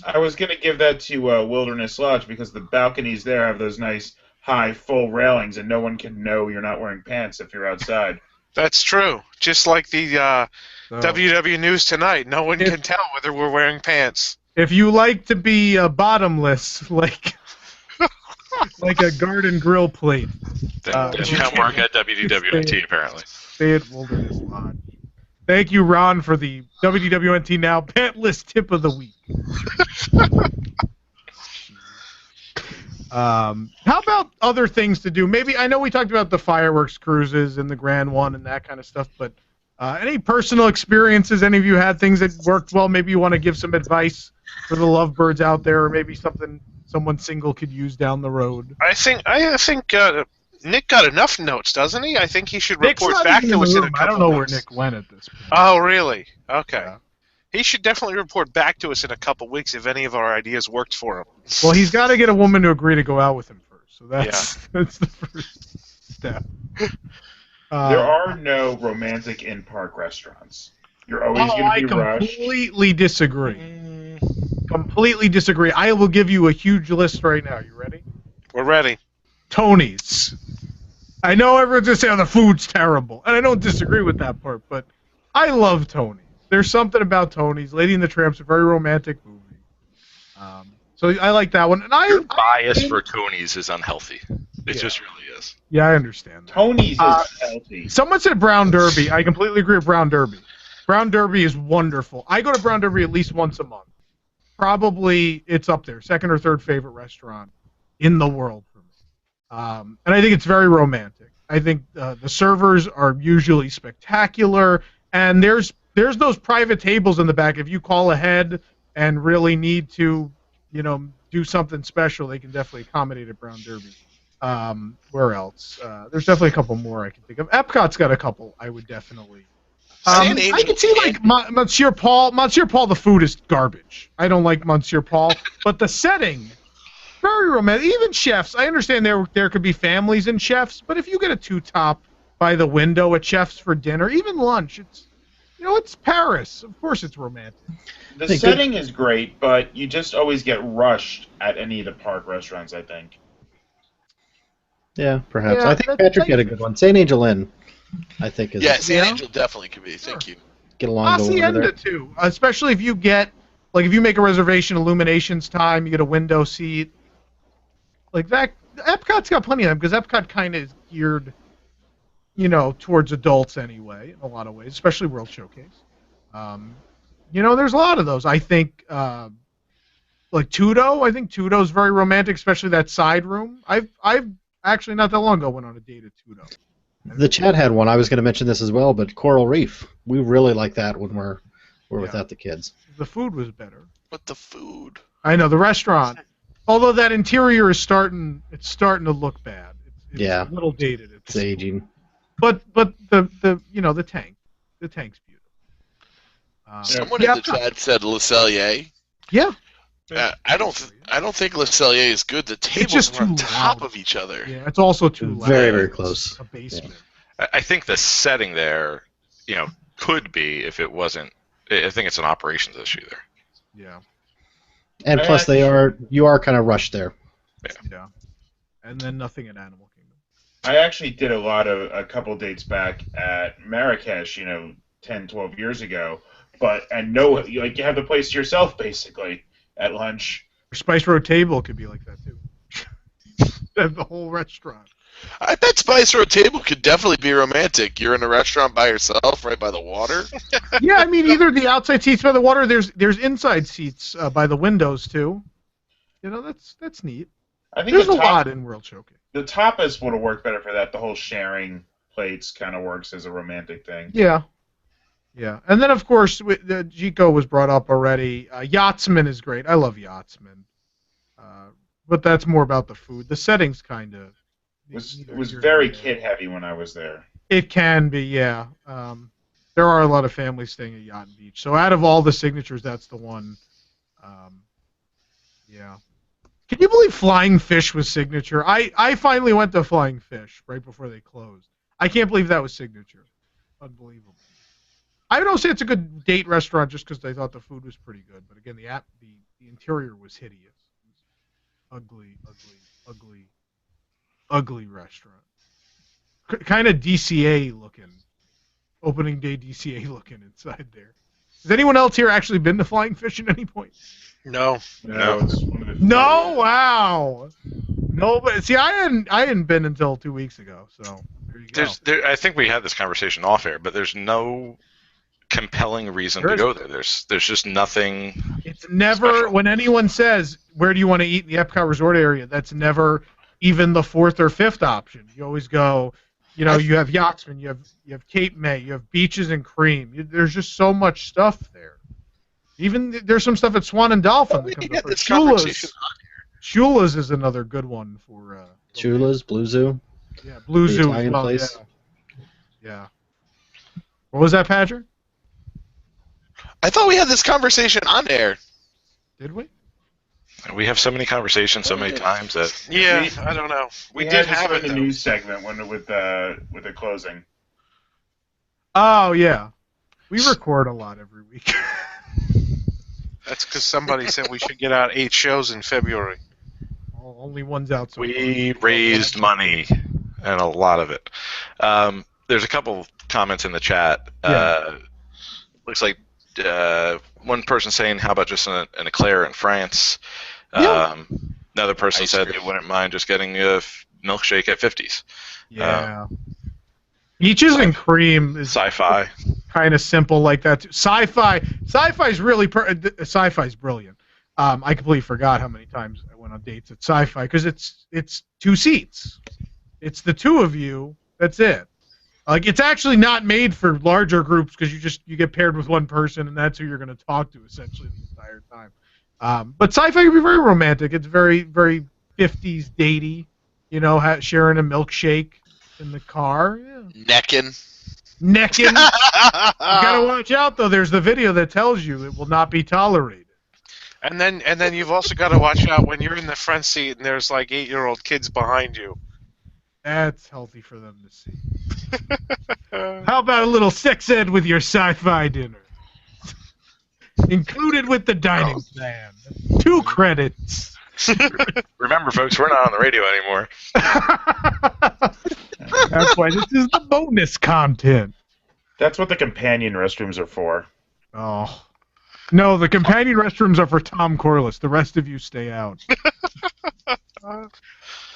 I was going to give that to Wilderness Lodge because the balconies there have those nice high full railings and no one can know you're not wearing pants if you're outside. That's true. Just like the WDW News Tonight, no one can tell whether we're wearing pants. If you like to be bottomless, like a garden grill plate, Then you can work at WDWNT apparently. stay at Wilderness Lodge. Thank you, Ron, for the WDWNT Now Pantless Tip of the Week. How about other things to do? Maybe, I know we talked about the fireworks cruises and the Grand One and that kind of stuff, but any personal experiences, any of you had things that worked well? Maybe you want to give some advice for the lovebirds out there, or maybe something someone single could use down the road. I think Nick got enough notes, doesn't he? I think he should Nick's report not back even to us in a room. couple I don't know where weeks. Nick went at this point. Oh, really? Okay. Yeah. He should definitely report back to us in a couple weeks if any of our ideas worked for him. Well, he's got to get a woman to agree to go out with him first, so that's the first step. There are no romantic in-park restaurants. You're always going to be rushed. I completely disagree. Completely disagree. I will give you a huge list right now. You ready? We're ready. Tony's. I know everyone's going to say, oh, the food's terrible. And I don't disagree with that part, but I love Tony's. There's something about Tony's. Lady and the Tramp's a very romantic movie. So I like that one. And Your bias for Tony's is unhealthy. It just really is. Yeah, I understand that. Tony's is healthy. Someone said Brown Derby. I completely agree with Brown Derby. Brown Derby is wonderful. I go to Brown Derby at least once a month. Probably it's up there. Second or third favorite restaurant in the world for me. And I think it's very romantic. I think the servers are usually spectacular, and there's those private tables in the back. If you call ahead and really need to, do something special, they can definitely accommodate at Brown Derby. Where else? There's definitely a couple more I can think of. Epcot's got a couple I would definitely. I can see like Monsieur Paul. Monsieur Paul, the food is garbage. I don't like Monsieur Paul, but the setting. Very romantic. Even chefs. I understand there could be families and chefs, but if you get a two-top by the window at chefs for dinner, even lunch, it's Paris. Of course, it's romantic. The setting is great, but you just always get rushed at any of the park restaurants, I think. Yeah, perhaps. Yeah, I think Patrick had a good one. St. Angel Inn, I think is. Yeah, St. Angel definitely could be. Thank you. Get along over Hacienda there. too, especially if you get if you make a reservation Illuminations time, you get a window seat. Like that, Epcot's got plenty of them because Epcot kind of is geared, towards adults anyway in a lot of ways, especially World Showcase. There's a lot of those. I think, like Tudo. I think Tudo's very romantic, especially that side room. I've actually not that long ago went on a date at Tudo. The chat had one. I was going to mention this as well, but Coral Reef. We really like that when we're without the kids. The food was better. But the food. I know the restaurant. Although that interior is starting to look bad. It's a little dated. It's aging. But the tank's beautiful. Someone in the chat said Le Cellier. Yeah. I don't think Le Cellier is good. The tables are on top of each other. Yeah, it's also too loud. Very, very close. A basement. I think the setting there, could be if it wasn't. I think it's an operations issue there. Yeah. And plus, you are kind of rushed there. Yeah. And then nothing at Animal Kingdom. I actually did a couple dates back at Marrakesh, 10, 12 years ago. You have the place to yourself, basically, at lunch. Spice Road Table could be like that, too. Have the whole restaurant. I bet Spice Road Table could definitely be romantic. You're in a restaurant by yourself, right by the water. Yeah, I mean, either the outside seats by the water, there's inside seats by the windows, too. That's neat. I think there's a lot in World Showcase. The tapas would have worked better for that. The whole sharing plates kind of works as a romantic thing. Yeah. Yeah. And then, of course, the Jico was brought up already. Yachtsman is great. I love Yachtsman. But that's more about the food. The setting's kind of... It was very kid-heavy when I was there. It can be, yeah. There are a lot of families staying at Yacht and Beach. So out of all the signatures, that's the one. Yeah. Can you believe Flying Fish was signature? I finally went to Flying Fish right before they closed. I can't believe that was signature. Unbelievable. I don't say it's a good date restaurant just because I thought the food was pretty good. But again, the interior was hideous. It was ugly restaurant. Kind of DCA looking. Opening day DCA looking inside there. Has anyone else here actually been to Flying Fish at any point? No. It's one of the No, wow. No, but see, I hadn't been until 2 weeks ago, so there you go. I think we had this conversation off air, but there's no compelling reason to go there. There's just nothing. It's never special. When anyone says where do you want to eat in the Epcot Resort area, that's never even the fourth or fifth option. You always go, you have Yachtsman, you have Cape May, you have Beaches and Cream. There's just so much stuff there. Even there's some stuff at Swan and Dolphin. We can get this conversation on here. Chula's is another good one for. Chula's, Blue Zoo. Yeah, Blue Zoo. Italian place. Yeah. What was that, Patrick? I thought we had this conversation on air. Did we? We have so many conversations so many times that. Yeah, I don't know. We did have it in the though. news segment with the closing. Oh yeah, we record a lot every week. That's because somebody said we should get out 8 shows in February. Well, only one's out. So We raised money, and a lot of it. There's a couple comments in the chat. Looks like one person saying, "How about just an eclair in France?" Another person said they wouldn't mind just getting a milkshake at 50s. Yeah. Peaches and Cream is sci-fi. Kind of simple like that too. Sci-fi is really sci-fi is brilliant. I completely forgot how many times I went on dates at Sci-Fi because it's 2 seats. It's the 2 of you. That's it. Like it's actually not made for larger groups because you get paired with one person and that's who you're going to talk to essentially the entire time. But Sci-Fi can be very romantic. It's very very 50s datey. You know, sharing a milkshake in the car. Yeah. Necking. You gotta watch out though. There's the video that tells you it will not be tolerated. And then you've also got to watch out when you're in the front seat and there's like 8-year-old kids behind you. That's healthy for them to see. How about a little sex ed with your Sci-Fi dinner? Included with the dining plan. 2 credits. Remember, folks, we're not on the radio anymore. That's why this is the bonus content. That's what the companion restrooms are for. Oh. No, the companion restrooms are for Tom Corliss. The rest of you stay out.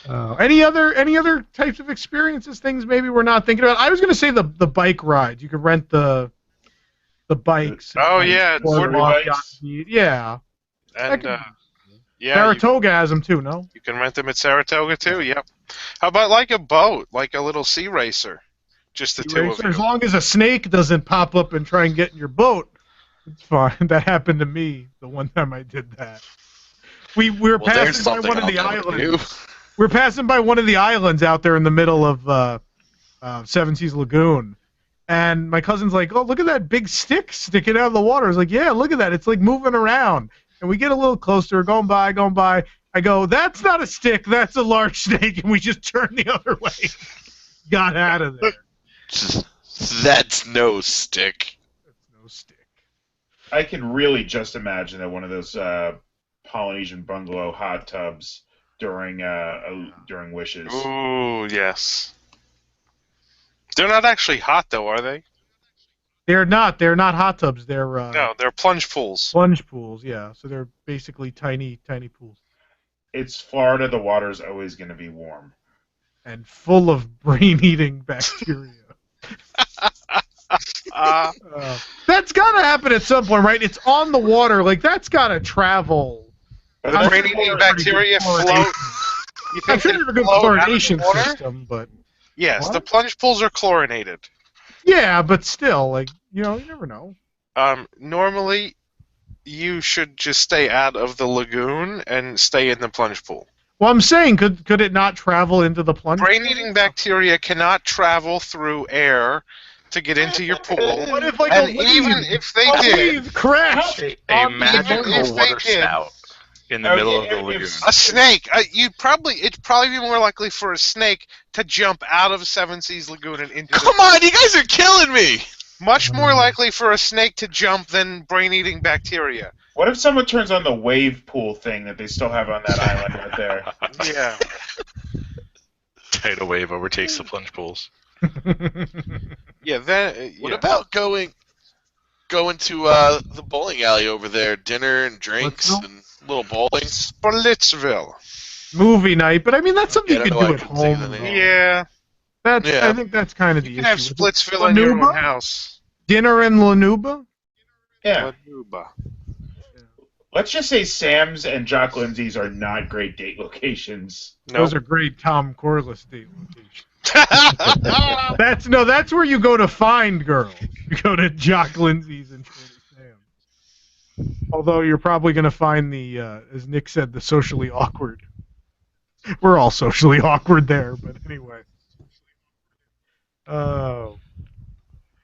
Any other types of experiences, things maybe we're not thinking about? I was going to say the bike rides. You could rent the bikes. Oh, yeah. Yeah. And, yeah, Saratoga has them too, no? You can rent them at Saratoga too, yep. How about like a boat, like a little sea racer? Just the 2 of you. As long as a snake doesn't pop up and try and get in your boat, it's fine. That happened to me the one time I did that. We were passing by one of the islands. We're passing by one of the islands out there in the middle of Seven Seas Lagoon. And my cousin's like, oh, look at that big stick sticking out of the water. I was like, yeah, look at that. It's like moving around. And we get a little closer, going by. I go, that's not a stick, that's a large snake. And we just turn the other way. Got out of there. That's no stick. I can really just imagine that one of those Polynesian bungalow hot tubs during Wishes. Ooh, yes. They're not actually hot, though, are they? They're not hot tubs. They're no, they're plunge pools. Plunge pools, yeah. So they're basically tiny pools. It's Florida. The water's always going to be warm and full of brain-eating bacteria. That's got to happen at some point, right? It's on the water. Like that's got to travel. The brain-eating bacteria float. You think I'm sure there's a good chlorination system, but yes, what? The plunge pools are chlorinated. Yeah, but still, like, you know, you never know. Normally, you should just stay out of the lagoon and stay in the plunge pool. Well, I'm saying, could it not travel into the plunge pool? Brain-eating bacteria cannot travel through air to get into your pool. What if, like, and even if they did, crash a magical water spout in the middle of the lagoon. A snake. It's probably be more likely for a snake to jump out of Seven Seas Lagoon and into. Come on, you guys are killing me. Much more likely for a snake to jump than brain-eating bacteria. What if someone turns on the wave pool thing that they still have on that island right there? Yeah. Tidal wave overtakes the plunge pools. Yeah. Then. What about going to the bowling alley over there? Dinner and drinks and a little bowling. Splitsville. Movie night, but I mean that's something you can do at home. Yeah. I think that's kind of the issue. You can have Splitsville in your own house. Dinner in Lanuba? Yeah. Lanuba. Let's just say Sam's and Jock Lindsay's are not great date locations. Those are great Tom Corliss date locations. That's where you go to find girls. You go to Jock Lindsay's and Trader Sam's. Although you're probably going to find the, as Nick said, the socially awkward. We're all socially awkward there, but anyway. Oh.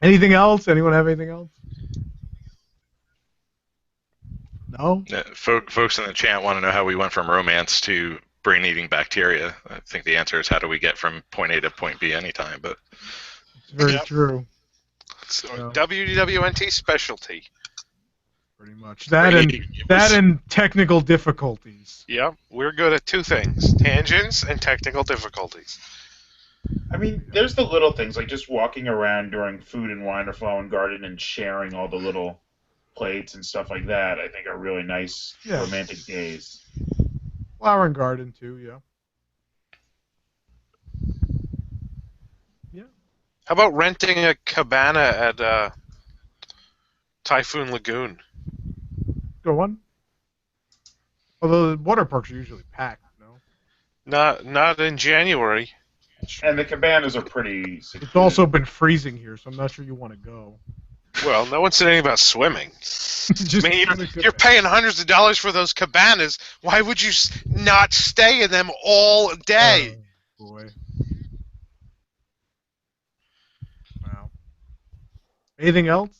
Anything else? Anyone have anything else? No? Folks in the chat want to know how we went from romance to brain-eating bacteria. I think the answer is how do we get from point A to point B anytime, but it's very true. So, WDWNT specialty. Pretty much. That and technical difficulties. Yeah, we're good at 2 things. Tangents and technical difficulties. I mean, there's the little things, like just walking around during Food and Wine or Flower and Garden and sharing all the little plates and stuff like that, I think are really nice romantic days. Flower and Garden, too, yeah. Yeah. How about renting a cabana at Typhoon Lagoon? Go on. Although the water parks are usually packed, no? Not in January. And the cabanas are pretty secluded. It's also been freezing here, so I'm not sure you want to go. Well, no one said anything about swimming. I mean, you're paying hundreds of dollars for those cabanas. Why would you not stay in them all day? Oh, boy. Wow. Anything else?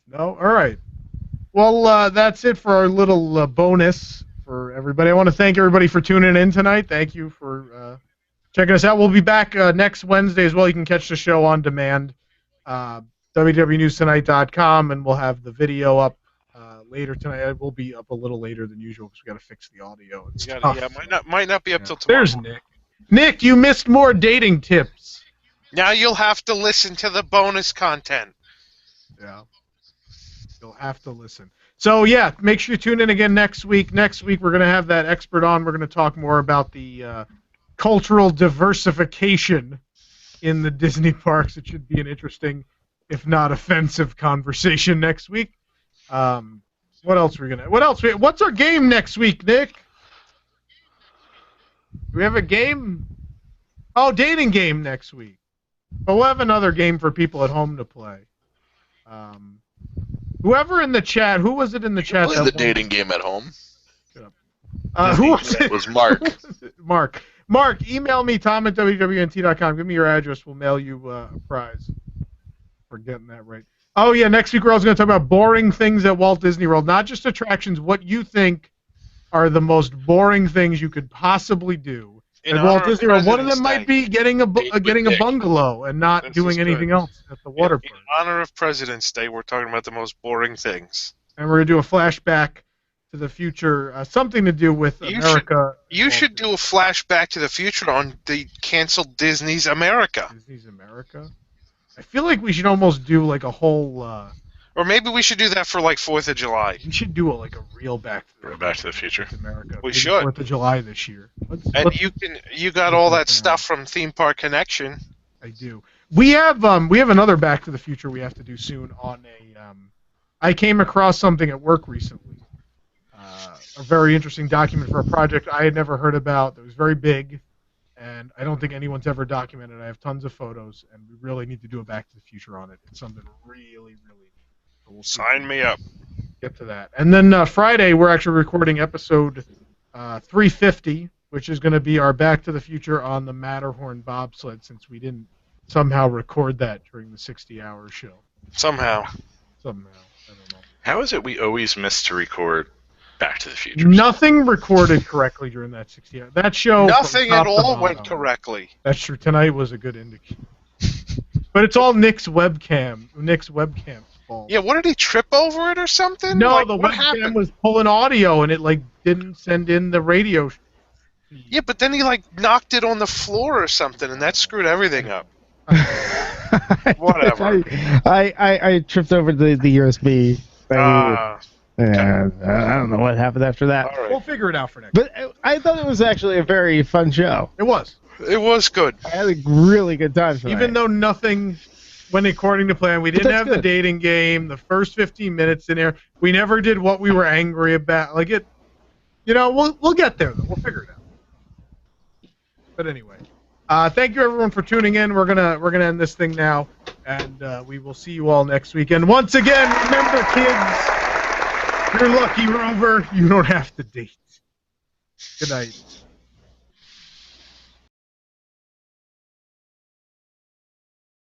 No? All right. Well, that's it for our little bonus for everybody. I want to thank everybody for tuning in tonight. Thank you for checking us out. We'll be back next Wednesday as well. You can catch the show on demand, WDWNewsTonight.com, and we'll have the video up later tonight. It will be up a little later than usual because we got to fix the audio. Might not be up till tomorrow. There's Nick. Nick, you missed more dating tips. Now you'll have to listen to the bonus content. Yeah. You'll have to listen. So, yeah, make sure you tune in again next week. Next week, we're going to have that expert on. We're going to talk more about the cultural diversification in the Disney parks. It should be an interesting, if not offensive, conversation next week. What else are we going to... What's our game next week, Nick? Do we have a game? Oh, dating game next week. But we'll have another game for people at home to play. Whoever in the chat, who was it in the chat? Play the dating game at home. Who was it? It was Mark. Mark, email me, tom@wdwnt.com. Give me your address. We'll mail you a prize for getting that right. Oh, yeah, next week we're also going to talk about boring things at Walt Disney World. Not just attractions, what you think are the most boring things you could possibly do at Walt Disney World. One of them might be getting a bungalow and not doing anything else at the water park. In honor of President's Day, we're talking about the most boring things. And we're going to do a flashback to the future, something to do with America. You should do a flashback to the future on the canceled Disney's America. Disney's America? I feel like we should almost do like a whole... or maybe we should do that for like 4th of July. We should do like a real Back to the Future. America. We Maybe should. 4th of July this year. You got all that stuff from Theme Park Connection. I do. We have another Back to the Future we have to do soon on a. I came across something at work recently. A very interesting document for a project I had never heard about that was very big, and I don't think anyone's ever documented. I have tons of photos, and we really need to do a Back to the Future on it. It's something really, really cool. Sign me up. Get to that. And then Friday, we're actually recording episode 350, which is going to be our Back to the Future on the Matterhorn bobsled, since we didn't somehow record that during the 60-hour show. Somehow. I don't know. How is it we always miss to record Back to the Future? Nothing recorded correctly during that 60 hours. That show. Nothing at all went correctly. That's true. Tonight was a good indicator. But it's all Nick's webcam's fault. Yeah, what did he trip over it or something? No, like, the what webcam happened? was pulling audio and it like didn't send in the radio. Yeah, but then he like knocked it on the floor or something, and that screwed everything up. Whatever. I tripped over the USB. And I don't know what happened after that. All right. We'll figure it out for next. But I thought it was actually a very fun show. It was. It was good. I had a really good time tonight. Even though nothing went according to plan, we didn't have the dating game. The first 15 minutes in there, we never did what we were angry about. Like it, we'll get there though. We'll figure it out. But anyway, thank you everyone for tuning in. We're gonna end this thing now, and we will see you all next week. And once again, remember, kids, you're lucky, Rover. You don't have to date. Good night.